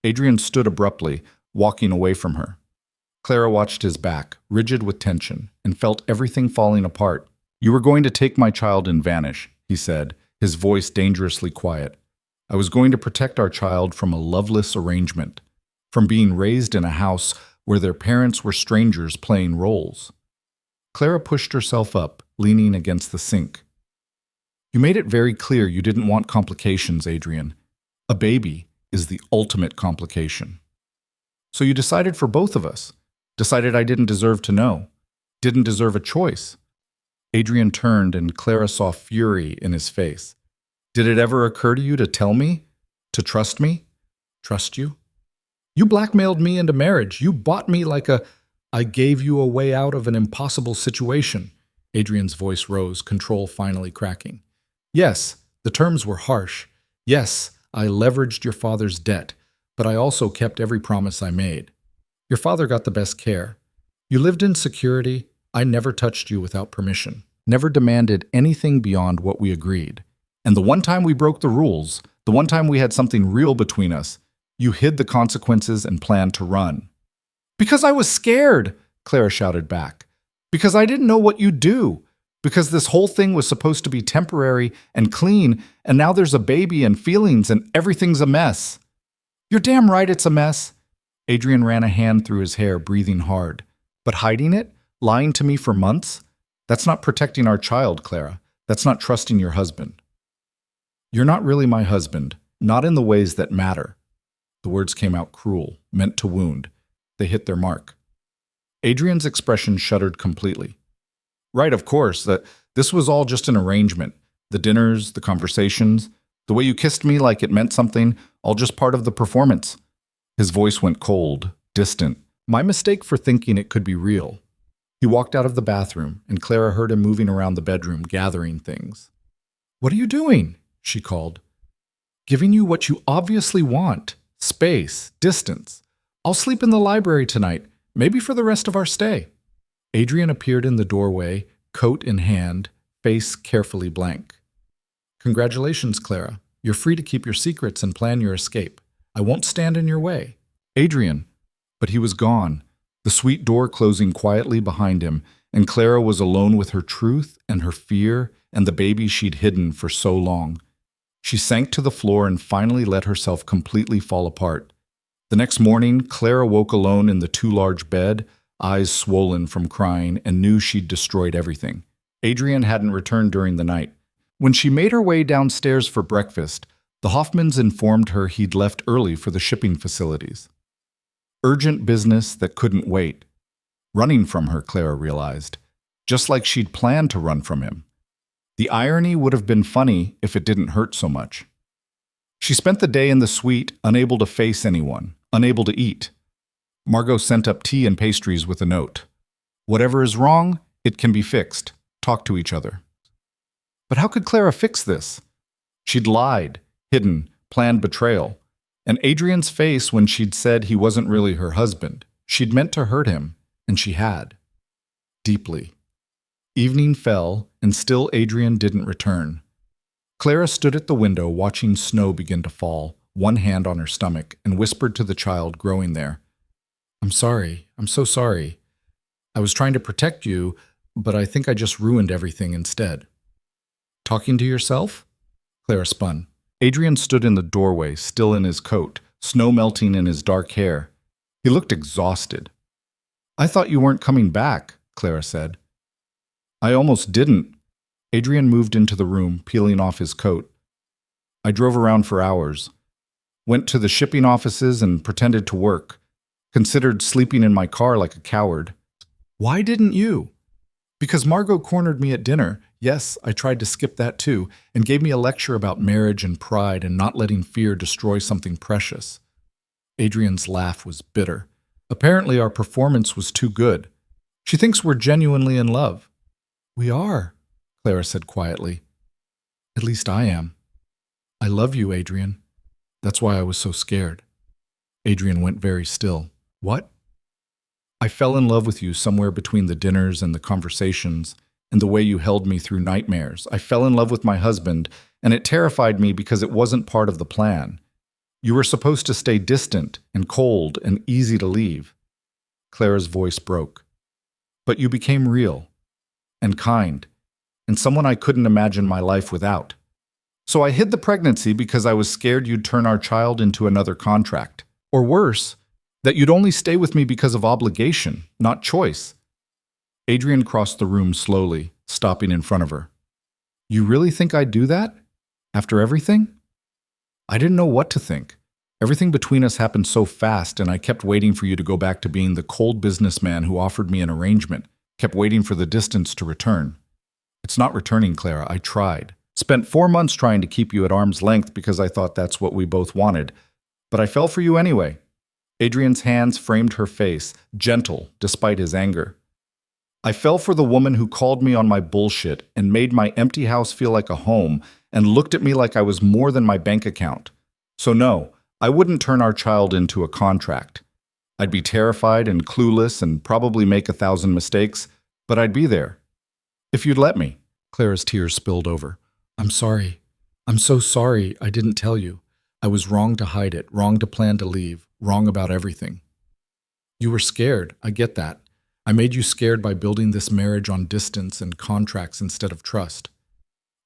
Adrian stood abruptly, walking away from her. Clara watched his back, rigid with tension, and felt everything falling apart. You were going to take my child and vanish, he said, his voice dangerously quiet. I was going to protect our child from a loveless arrangement, from being raised in a house where their parents were strangers playing roles. Clara pushed herself up, leaning against the sink. You made it very clear you didn't want complications, Adrian. A baby is the ultimate complication. So you decided for both of us. Decided I didn't deserve to know. Didn't deserve a choice. Adrian turned and Clara saw fury in his face. Did it ever occur to you to tell me? To trust me? Trust you? You blackmailed me into marriage. You bought me like I gave you a way out of an impossible situation. Adrian's voice rose, control finally cracking. Yes, the terms were harsh. Yes, I leveraged your father's debt, but I also kept every promise I made. Your father got the best care. You lived in security. I never touched you without permission. Never demanded anything beyond what we agreed. And the one time we broke the rules, the one time we had something real between us, you hid the consequences and planned to run. Because I was scared, Clara shouted back. Because I didn't know what you'd do. Because this whole thing was supposed to be temporary and clean, and now there's a baby and feelings and everything's a mess. You're damn right it's a mess. Adrian ran a hand through his hair, breathing hard. But hiding it? Lying to me for months? That's not protecting our child, Clara. That's not trusting your husband. You're not really my husband, not in the ways that matter. The words came out cruel, meant to wound. They hit their mark. Adrian's expression shuddered completely. Right, of course, that this was all just an arrangement. The dinners, the conversations, the way you kissed me like it meant something, all just part of the performance. His voice went cold, distant. My mistake for thinking it could be real. He walked out of the bathroom, and Clara heard him moving around the bedroom, gathering things. What are you doing? She called. Giving you what you obviously want. Space, distance. I'll sleep in the library tonight, maybe for the rest of our stay. Adrian appeared in the doorway, coat in hand, face carefully blank. Congratulations, Clara. You're free to keep your secrets and plan your escape. I won't stand in your way. Adrian. But he was gone, the sweet door closing quietly behind him, and Clara was alone with her truth and her fear and the baby she'd hidden for so long. She sank to the floor and finally let herself completely fall apart. The next morning, Clara woke alone in the too-large bed, eyes swollen from crying, and knew she'd destroyed everything. Adrian hadn't returned during the night. When she made her way downstairs for breakfast, the Hoffmans informed her he'd left early for the shipping facilities. Urgent business that couldn't wait. Running from her, Clara realized, just like she'd planned to run from him. The irony would have been funny if it didn't hurt so much. She spent the day in the suite, unable to face anyone, unable to eat. Margot sent up tea and pastries with a note. Whatever is wrong, it can be fixed. Talk to each other. But how could Clara fix this? She'd lied, hidden, planned betrayal. And Adrian's face when she'd said he wasn't really her husband. She'd meant to hurt him, and she had. Deeply. Evening fell, and still Adrian didn't return. Clara stood at the window watching snow begin to fall, one hand on her stomach, and whispered to the child growing there. I'm sorry. I'm so sorry. I was trying to protect you, but I think I just ruined everything instead. Talking to yourself? Clara spun. Adrian stood in the doorway, still in his coat, snow melting in his dark hair. He looked exhausted. I thought you weren't coming back, Clara said. I almost didn't. Adrian moved into the room, peeling off his coat. I drove around for hours. Went to the shipping offices and pretended to work. Considered sleeping in my car like a coward. Why didn't you? Because Margot cornered me at dinner. Yes, I tried to skip that too, and gave me a lecture about marriage and pride and not letting fear destroy something precious. Adrian's laugh was bitter. Apparently our performance was too good. She thinks we're genuinely in love. We are, Clara said quietly. At least I am. I love you, Adrian. That's why I was so scared. Adrian went very still. What? I fell in love with you somewhere between the dinners and the conversations and the way you held me through nightmares. I fell in love with my husband, and it terrified me because it wasn't part of the plan. You were supposed to stay distant and cold and easy to leave. Clara's voice broke. But you became real and kind, and someone I couldn't imagine my life without. So I hid the pregnancy because I was scared you'd turn our child into another contract. Or worse, that you'd only stay with me because of obligation, not choice. Adrian crossed the room slowly, stopping in front of her. You really think I'd do that? After everything? I didn't know what to think. Everything between us happened so fast, and I kept waiting for you to go back to being the cold businessman who offered me an arrangement, kept waiting for the distance to return. It's not returning, Clara. I tried. Spent 4 months trying to keep you at arm's length because I thought that's what we both wanted. But I fell for you anyway. Adrian's hands framed her face, gentle despite his anger. I fell for the woman who called me on my bullshit and made my empty house feel like a home and looked at me like I was more than my bank account. So no, I wouldn't turn our child into a contract. I'd be terrified and clueless and probably make 1,000 mistakes, but I'd be there. If you'd let me. Clara's tears spilled over. I'm sorry. I'm so sorry I didn't tell you. I was wrong to hide it, wrong to plan to leave, wrong about everything. You were scared, I get that. I made you scared by building this marriage on distance and contracts instead of trust.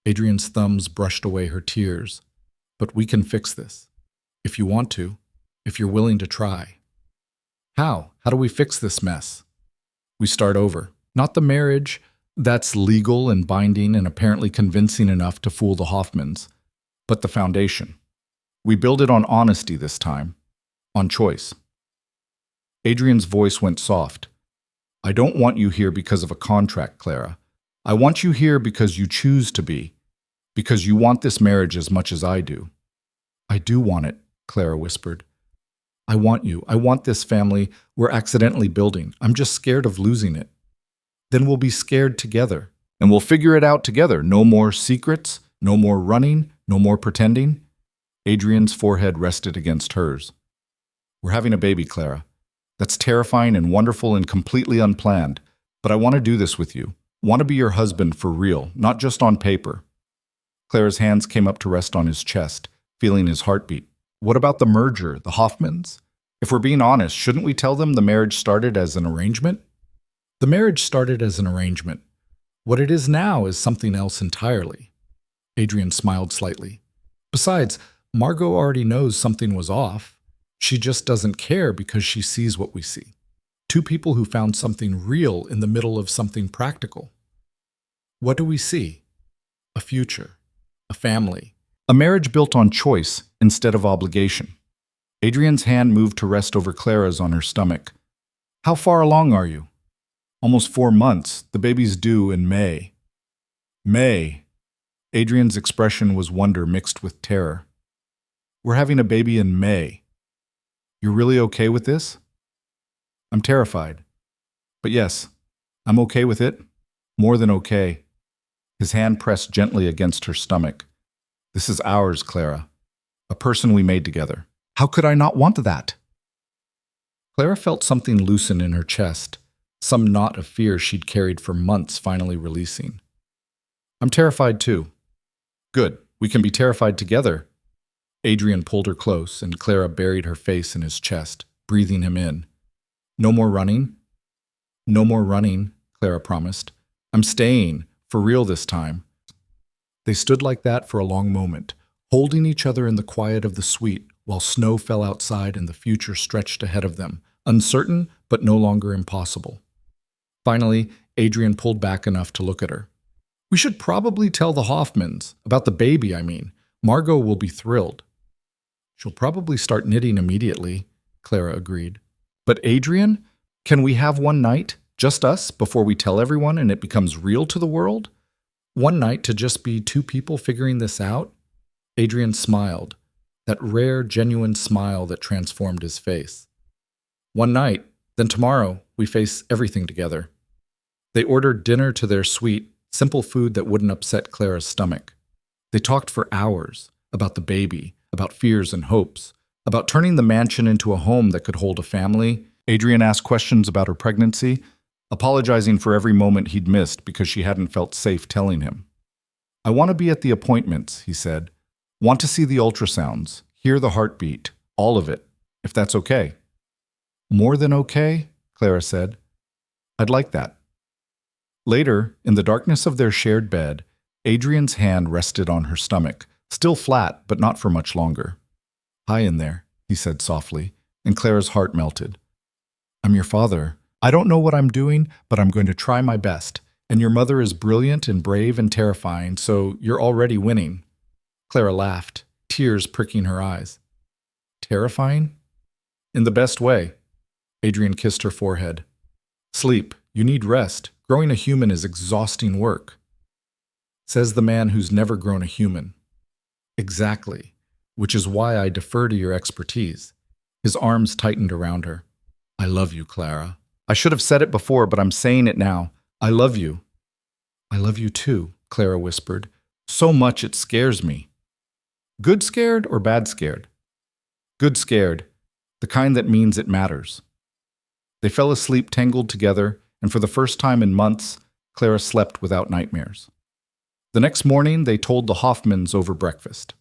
Adrian's thumbs brushed away her tears. But we can fix this. If you want to, if you're willing to try. How? How do we fix this mess? We start over. Not the marriage that's legal and binding and apparently convincing enough to fool the Hoffmans, but the foundation. We build it on honesty this time, on choice. Adrian's voice went soft. I don't want you here because of a contract, Clara. I want you here because you choose to be, because you want this marriage as much as I do. I do want it, Clara whispered. I want you. I want this family we're accidentally building. I'm just scared of losing it. Then we'll be scared together, and we'll figure it out together. No more secrets, no more running, no more pretending. Adrian's forehead rested against hers. We're having a baby, Clara. That's terrifying and wonderful and completely unplanned, but I want to do this with you. Want to be your husband for real, not just on paper. Clara's hands came up to rest on his chest, feeling his heartbeat. What about the merger, the Hoffmans? If we're being honest, shouldn't we tell them the marriage started as an arrangement? The marriage started as an arrangement. What it is now is something else entirely. Adrian smiled slightly. Besides, Margot already knows something was off. She just doesn't care because she sees what we see. Two people who found something real in the middle of something practical. What do we see? A future, a family, a marriage built on choice instead of obligation. Adrian's hand moved to rest over Clara's on her stomach. How far along are you? Almost 4 months. The baby's due in May. May. Adrian's expression was wonder mixed with terror. We're having a baby in May. You're really okay with this? I'm terrified. But yes, I'm okay with it. More than okay. His hand pressed gently against her stomach. This is ours, Clara. A person we made together. How could I not want that? Clara felt something loosen in her chest, some knot of fear she'd carried for months finally releasing. I'm terrified too. Good, we can be terrified together. Adrian pulled her close, and Clara buried her face in his chest, breathing him in. No more running? No more running, Clara promised. I'm staying, for real this time. They stood like that for a long moment, holding each other in the quiet of the suite while snow fell outside and the future stretched ahead of them, uncertain but no longer impossible. Finally, Adrian pulled back enough to look at her. We should probably tell the Hoffmans, about the baby, I mean. Margot will be thrilled. She'll probably start knitting immediately, Clara agreed. But Adrian, can we have one night, just us, before we tell everyone and it becomes real to the world? One night to just be two people figuring this out? Adrian smiled, that rare, genuine smile that transformed his face. One night, then tomorrow, we face everything together. They ordered dinner to their suite, simple food that wouldn't upset Clara's stomach. They talked for hours about the baby, about fears and hopes, about turning the mansion into a home that could hold a family. Adrian asked questions about her pregnancy, apologizing for every moment he'd missed because she hadn't felt safe telling him. I want to be at the appointments, he said. Want to see the ultrasounds, hear the heartbeat, all of it, if that's okay. More than okay, Clara said. I'd like that. Later, in the darkness of their shared bed, Adrian's hand rested on her stomach, still flat, but not for much longer. Hi in there, he said softly, and Clara's heart melted. I'm your father. I don't know what I'm doing, but I'm going to try my best. And your mother is brilliant and brave and terrifying, so you're already winning. Clara laughed, tears pricking her eyes. Terrifying? In the best way. Adrian kissed her forehead. Sleep. You need rest. Growing a human is exhausting work. Says the man who's never grown a human. Exactly. Which is why I defer to your expertise. His arms tightened around her. I love you, Clara. I should have said it before, but I'm saying it now. I love you. I love you too, Clara whispered. So much it scares me. Good scared or bad scared? Good scared. The kind that means it matters. They fell asleep tangled together, and for the first time in months, Clara slept without nightmares. The next morning, they told the Hoffmans over breakfast.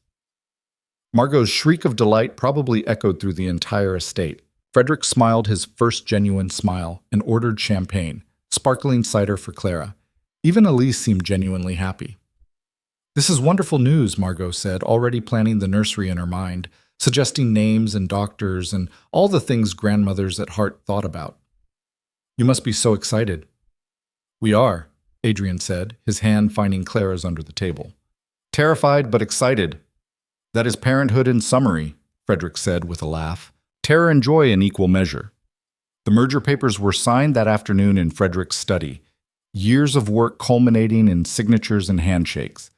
Margot's shriek of delight probably echoed through the entire estate. Frederick smiled his first genuine smile and ordered champagne, sparkling cider for Clara. Even Elise seemed genuinely happy. This is wonderful news, Margot said, already planning the nursery in her mind, suggesting names and doctors and all the things grandmothers at heart thought about. You must be so excited. We are, Adrian said, his hand finding Clara's under the table. Terrified but excited. That is parenthood in summary, Frederick said with a laugh. Terror and joy in equal measure. The merger papers were signed that afternoon in Frederick's study, years of work culminating in signatures and handshakes.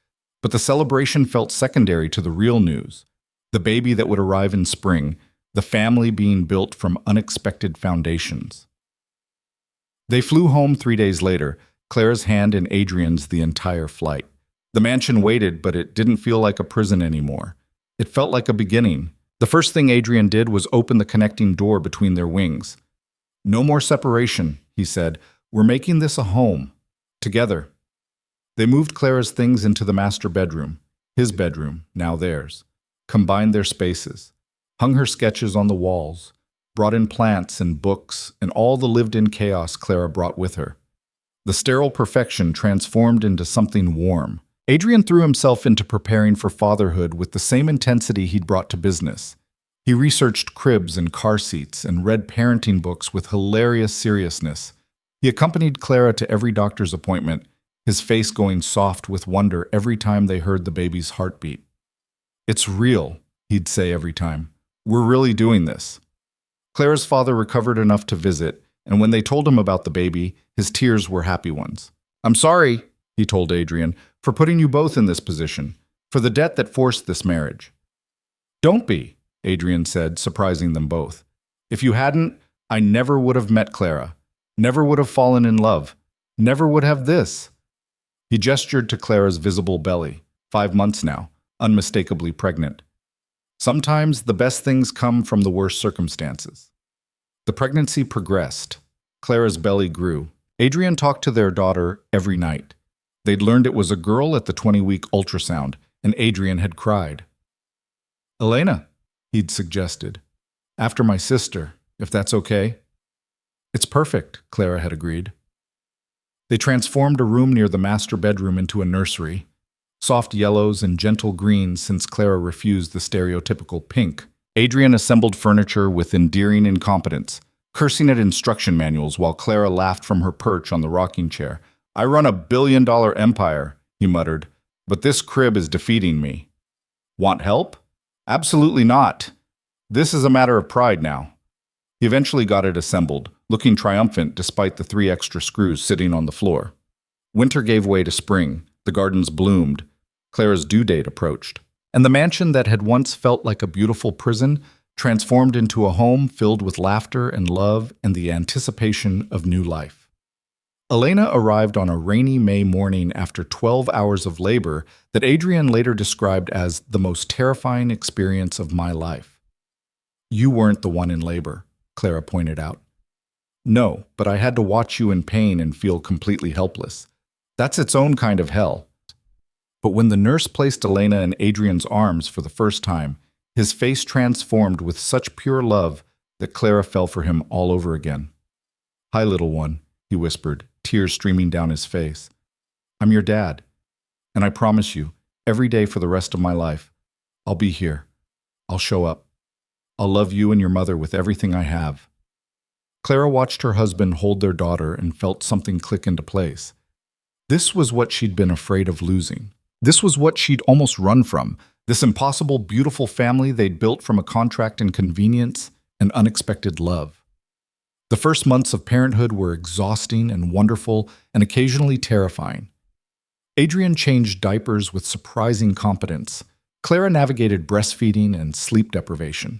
But the celebration felt secondary to the real news, the baby that would arrive in spring, the family being built from unexpected foundations. They flew home 3 days later, Clara's hand in Adrian's the entire flight. The mansion waited, but it didn't feel like a prison anymore. It felt like a beginning. The first thing Adrian did was open the connecting door between their wings. No more separation, he said. We're making this a home. Together. They moved Clara's things into the master bedroom, his bedroom, now theirs, combined their spaces, hung her sketches on the walls, brought in plants and books and all the lived-in chaos Clara brought with her. The sterile perfection transformed into something warm. Adrian threw himself into preparing for fatherhood with the same intensity he'd brought to business. He researched cribs and car seats and read parenting books with hilarious seriousness. He accompanied Clara to every doctor's appointment, his face going soft with wonder every time they heard the baby's heartbeat. It's real, he'd say every time. We're really doing this. Clara's father recovered enough to visit, and when they told him about the baby, his tears were happy ones. I'm sorry, he told Adrian, for putting you both in this position, for the debt that forced this marriage. Don't be, Adrian said, surprising them both. If you hadn't, I never would have met Clara, never would have fallen in love, never would have this. He gestured to Clara's visible belly, 5 months now, unmistakably pregnant. Sometimes the best things come from the worst circumstances. The pregnancy progressed. Clara's belly grew. Adrian talked to their daughter every night. They'd learned it was a girl at the 20-week ultrasound, and Adrian had cried. Elena, he'd suggested. After my sister, if that's okay. It's perfect, Clara had agreed. They transformed a room near the master bedroom into a nursery, soft yellows and gentle greens since Clara refused the stereotypical pink. Adrian assembled furniture with endearing incompetence, cursing at instruction manuals while Clara laughed from her perch on the rocking chair. I run $1 billion empire, he muttered, but this crib is defeating me. Want help? Absolutely not. This is a matter of pride now. He eventually got it assembled, looking triumphant despite the 3 extra screws sitting on the floor. Winter gave way to spring, the gardens bloomed, Clara's due date approached, and the mansion that had once felt like a beautiful prison transformed into a home filled with laughter and love and the anticipation of new life. Elena arrived on a rainy May morning after 12 hours of labor that Adrian later described as the most terrifying experience of my life. You weren't the one in labor, Clara pointed out. No, but I had to watch you in pain and feel completely helpless. That's its own kind of hell. But when the nurse placed Elena in Adrian's arms for the first time, his face transformed with such pure love that Clara fell for him all over again. "Hi, little one," he whispered, tears streaming down his face. "I'm your dad, and I promise you, every day for the rest of my life, I'll be here. I'll show up. I'll love you and your mother with everything I have." Clara watched her husband hold their daughter and felt something click into place. This was what she'd been afraid of losing. This was what she'd almost run from, this impossible, beautiful family they'd built from a contract in convenience and unexpected love. The first months of parenthood were exhausting and wonderful and occasionally terrifying. Adrian changed diapers with surprising competence. Clara navigated breastfeeding and sleep deprivation.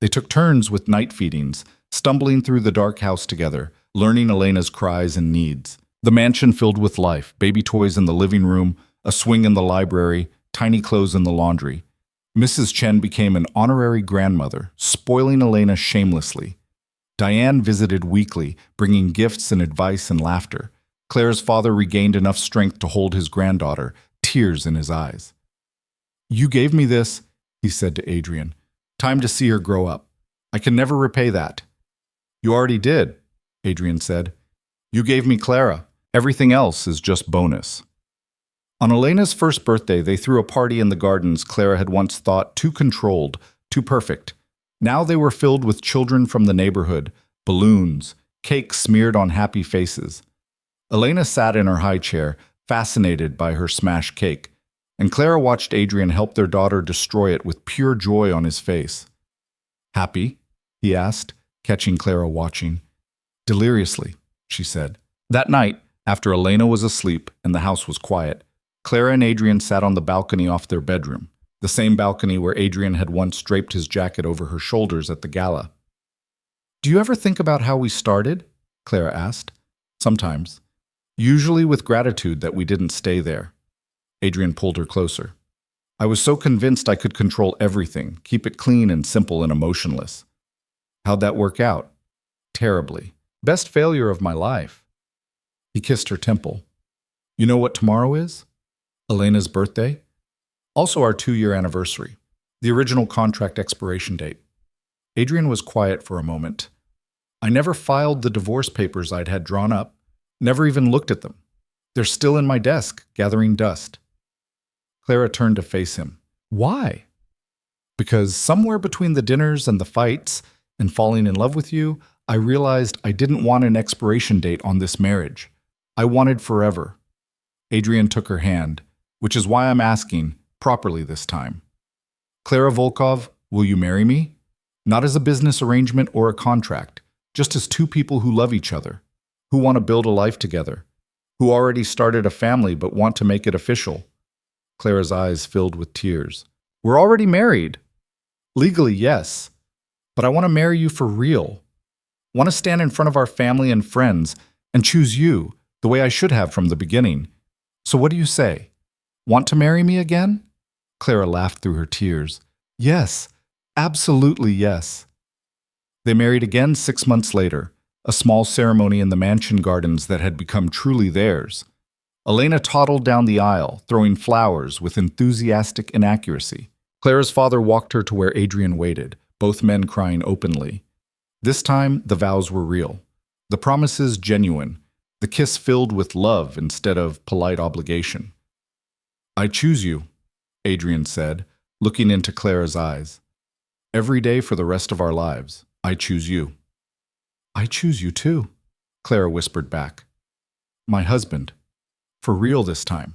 They took turns with night feedings, stumbling through the dark house together, learning Elena's cries and needs. The mansion filled with life, baby toys in the living room, a swing in the library, tiny clothes in the laundry. Mrs. Chen became an honorary grandmother, spoiling Elena shamelessly. Diane visited weekly, bringing gifts and advice and laughter. Claire's father regained enough strength to hold his granddaughter, tears in his eyes. "You gave me this," he said to Adrian. "Time to see her grow up. I can never repay that." "You already did," Adrian said. "You gave me Clara. Everything else is just bonus." On Elena's first birthday, they threw a party in the gardens Clara had once thought too controlled, too perfect. Now they were filled with children from the neighborhood, balloons, cake smeared on happy faces. Elena sat in her high chair, fascinated by her smashed cake, and Clara watched Adrian help their daughter destroy it with pure joy on his face. "Happy?" he asked, catching Clara watching. "Deliriously," she said. That night, after Elena was asleep and the house was quiet, Clara and Adrian sat on the balcony off their bedroom, the same balcony where Adrian had once draped his jacket over her shoulders at the gala. "Do you ever think about how we started?" Clara asked. "Sometimes. Usually with gratitude that we didn't stay there." Adrian pulled her closer. "I was so convinced I could control everything, keep it clean and simple and emotionless. How'd that work out?" "Terribly. Best failure of my life." He kissed her temple. "You know what tomorrow is? Elena's birthday. Also our 2-year anniversary. The original contract expiration date." Adrian was quiet for a moment. "I never filed the divorce papers I'd had drawn up. Never even looked at them. They're still in my desk, gathering dust." Clara turned to face him. "Why?" "Because somewhere between the dinners and the fights and falling in love with you, I realized I didn't want an expiration date on this marriage. I wanted forever." Adrian took her hand, which is why I'm asking, properly this time. "Clara Volkov, will you marry me? Not as a business arrangement or a contract, just as two people who love each other, who want to build a life together, who already started a family but want to make it official." Clara's eyes filled with tears. "We're already married." "Legally, yes. But I want to marry you for real. Want to stand in front of our family and friends and choose you, the way I should have from the beginning. So what do you say? Want to marry me again?" Clara laughed through her tears. "Yes, absolutely yes." They married again 6 months later, a small ceremony in the mansion gardens that had become truly theirs. Elena toddled down the aisle, throwing flowers with enthusiastic inaccuracy. Clara's father walked her to where Adrian waited, both men crying openly. This time, the vows were real, the promises genuine, the kiss filled with love instead of polite obligation. "I choose you," Adrian said, looking into Clara's eyes. "Every day for the rest of our lives, I choose you." "I choose you too," Clara whispered back. "My husband. For real this time."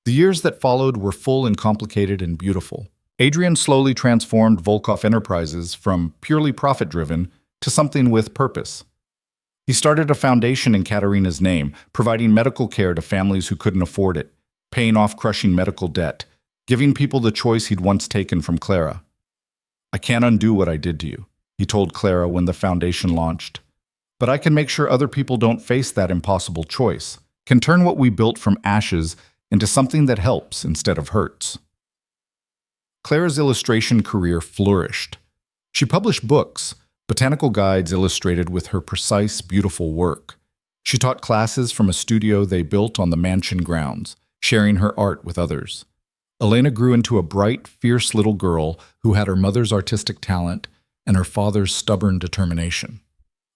The years that followed were full and complicated and beautiful. Adrian slowly transformed Volkov Enterprises from purely profit-driven to something with purpose. He started a foundation in Katerina's name, providing medical care to families who couldn't afford it, paying off crushing medical debt, giving people the choice he'd once taken from Clara. "I can't undo what I did to you," he told Clara when the foundation launched. "But I can make sure other people don't face that impossible choice, can turn what we built from ashes into something that helps instead of hurts." Clara's illustration career flourished. She published books, botanical guides illustrated with her precise, beautiful work. She taught classes from a studio they built on the mansion grounds, sharing her art with others. Elena grew into a bright, fierce little girl who had her mother's artistic talent and her father's stubborn determination.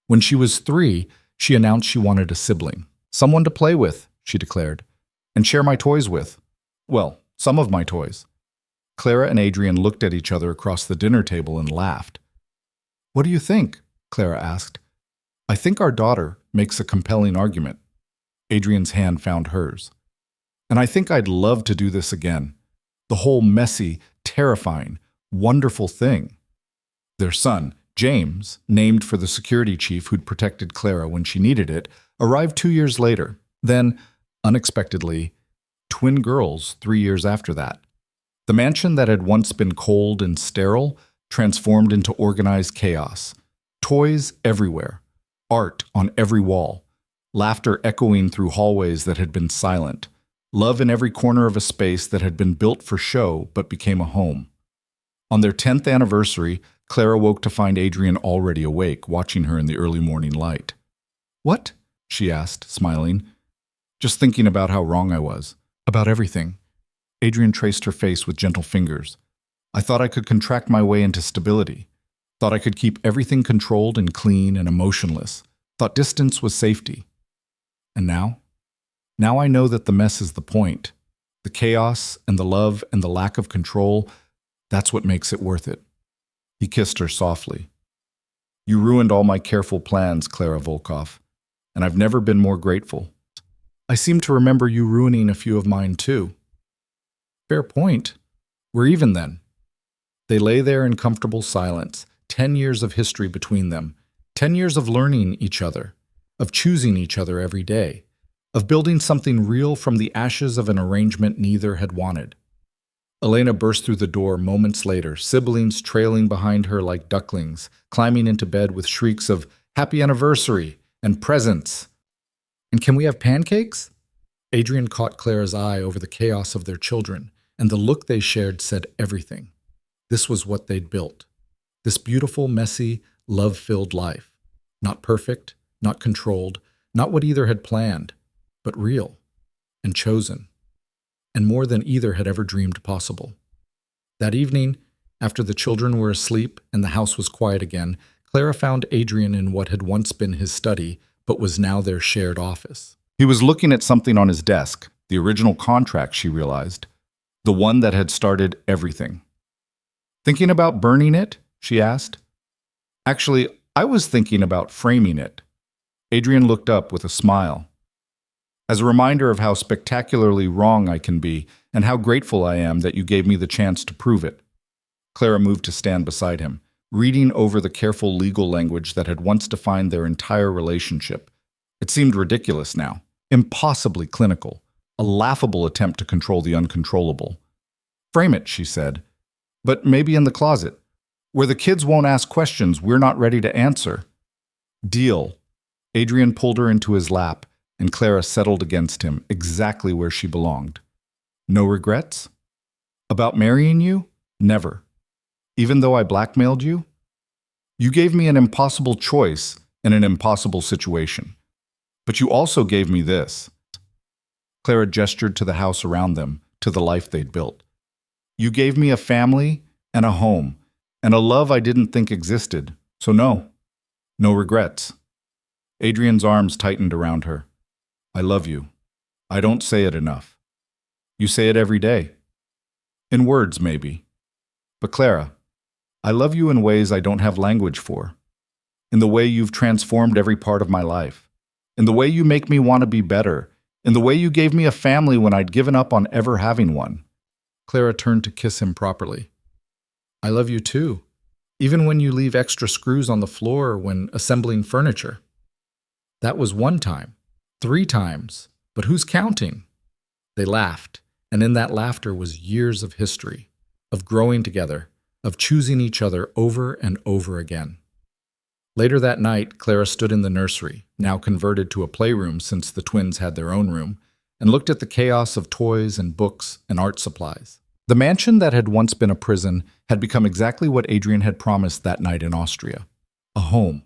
When she was 3, she announced she wanted a sibling. Someone to play with, she declared, and share my toys with. Well, some of my toys. Clara and Adrian looked at each other across the dinner table and laughed. What do you think? Clara asked. I think our daughter makes a compelling argument. Adrian's hand found hers. And I think I'd love to do this again. The whole messy, terrifying, wonderful thing. Their son, James, named for the security chief who'd protected Clara when she needed it, arrived 2 years later. Then, unexpectedly, twin girls 3 years after that. The mansion that had once been cold and sterile transformed into organized chaos. Toys everywhere, art on every wall, laughter echoing through hallways that had been silent, love in every corner of a space that had been built for show but became a home. On their 10th anniversary, Clara woke to find Adrian already awake, watching her in the early morning light. What? She asked, smiling. Just thinking about how wrong I was. About everything. Adrian traced her face with gentle fingers. I thought I could contract my way into stability. Thought I could keep everything controlled and clean and emotionless. Thought distance was safety. And now? Now I know that the mess is the point. The chaos and the love and the lack of control, that's what makes it worth it. He kissed her softly. You ruined all my careful plans, Clara Volkov, and I've never been more grateful. I seem to remember you ruining a few of mine too. Fair point. We're even then. They lay there in comfortable silence, 10 years of history between them, 10 years of learning each other, of choosing each other every day, of building something real from the ashes of an arrangement neither had wanted. Elena burst through the door moments later, siblings trailing behind her like ducklings, climbing into bed with shrieks of "Happy anniversary!" and "Presents!" And can we have pancakes? Adrian caught Clara's eye over the chaos of their children, and the look they shared said everything. This was what they'd built. This beautiful, messy, love-filled life. Not perfect, not controlled, not what either had planned, but real and chosen, and more than either had ever dreamed possible. That evening, after the children were asleep and the house was quiet again, Clara found Adrian in what had once been his study, but was now their shared office. He was looking at something on his desk, the original contract, she realized, the one that had started everything. Thinking about burning it? She asked. Actually, I was thinking about framing it. Adrian looked up with a smile. As a reminder of how spectacularly wrong I can be, and how grateful I am that you gave me the chance to prove it. Clara moved to stand beside him, reading over the careful legal language that had once defined their entire relationship. It seemed ridiculous now, impossibly clinical, a laughable attempt to control the uncontrollable. Frame it, she said, but maybe in the closet, where the kids won't ask questions we're not ready to answer. Deal. Adrian pulled her into his lap, and Clara settled against him, exactly where she belonged. No regrets? About marrying you? Never. Even though I blackmailed you? You gave me an impossible choice in an impossible situation. But you also gave me this. Clara gestured to the house around them, to the life they'd built. You gave me a family and a home, and a love I didn't think existed. So no regrets. Adrian's arms tightened around her. I love you. I don't say it enough. You say it every day. In words, maybe. But Clara, I love you in ways I don't have language for. In the way you've transformed every part of my life. In the way you make me want to be better. In the way you gave me a family when I'd given up on ever having one. Clara turned to kiss him properly. I love you too. Even when you leave extra screws on the floor when assembling furniture. That was 1 time. 3 times, but who's counting? They laughed, and in that laughter was years of history, of growing together, of choosing each other over and over again. Later that night, Clara stood in the nursery, now converted to a playroom since the twins had their own room, and looked at the chaos of toys and books and art supplies. The mansion that had once been a prison had become exactly what Adrian had promised that night in Austria, a home.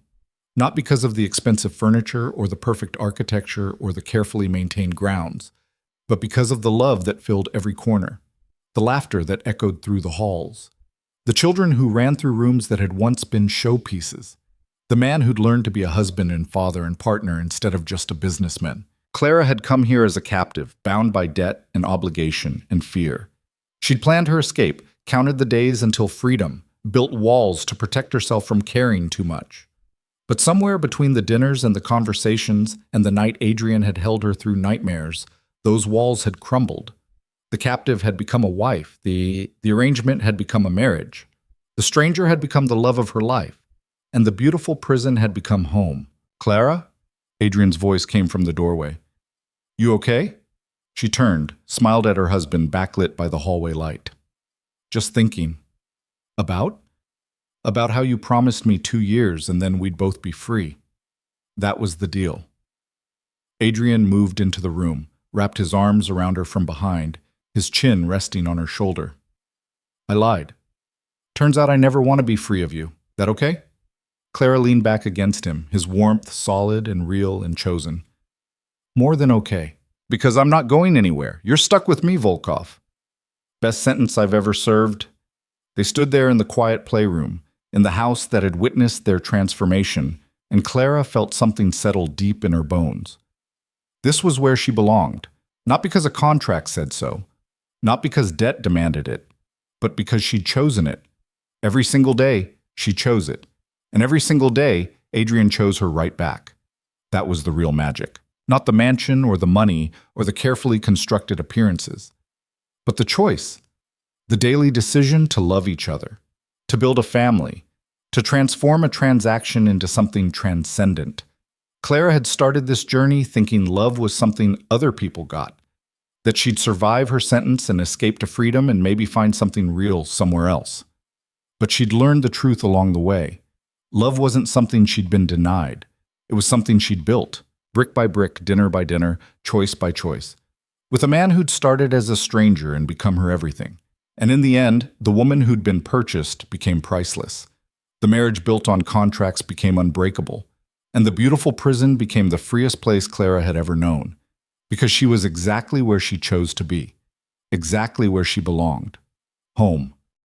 Not because of the expensive furniture or the perfect architecture or the carefully maintained grounds, but because of the love that filled every corner, the laughter that echoed through the halls, the children who ran through rooms that had once been showpieces, the man who'd learned to be a husband and father and partner instead of just a businessman. Clara had come here as a captive, bound by debt and obligation and fear. She'd planned her escape, counted the days until freedom, built walls to protect herself from caring too much. But somewhere between the dinners and the conversations and the night Adrian had held her through nightmares, those walls had crumbled. The captive had become a wife. The arrangement had become a marriage. The stranger had become the love of her life. And the beautiful prison had become home. "Clara?" Adrian's voice came from the doorway. "You okay?" She turned, smiled at her husband, backlit by the hallway light. "Just thinking." "About?" "About how you promised me 2 years and then we'd both be free. That was the deal." Adrian moved into the room, wrapped his arms around her from behind, his chin resting on her shoulder. "I lied. Turns out I never want to be free of you. That okay?" Clara leaned back against him, his warmth solid and real and chosen. "More than okay. Because I'm not going anywhere. You're stuck with me, Volkov." Best sentence I've ever served. They stood there in the quiet playroom, in the house that had witnessed their transformation, and Clara felt something settle deep in her bones. This was where she belonged, not because a contract said so, not because debt demanded it, but because she'd chosen it. Every single day, she chose it. And every single day, Adrian chose her right back. That was the real magic. Not the mansion or the money or the carefully constructed appearances, but the choice, the daily decision to love each other, to build a family, to transform a transaction into something transcendent. Clara had started this journey thinking love was something other people got, that she'd survive her sentence and escape to freedom and maybe find something real somewhere else. But she'd learned the truth along the way. Love wasn't something she'd been denied. It was something she'd built, brick by brick, dinner by dinner, choice by choice, with a man who'd started as a stranger and become her everything. And in the end, the woman who'd been purchased became priceless. The marriage built on contracts became unbreakable. And the beautiful prison became the freest place Clara had ever known, because she was exactly where she chose to be, exactly where she belonged, home.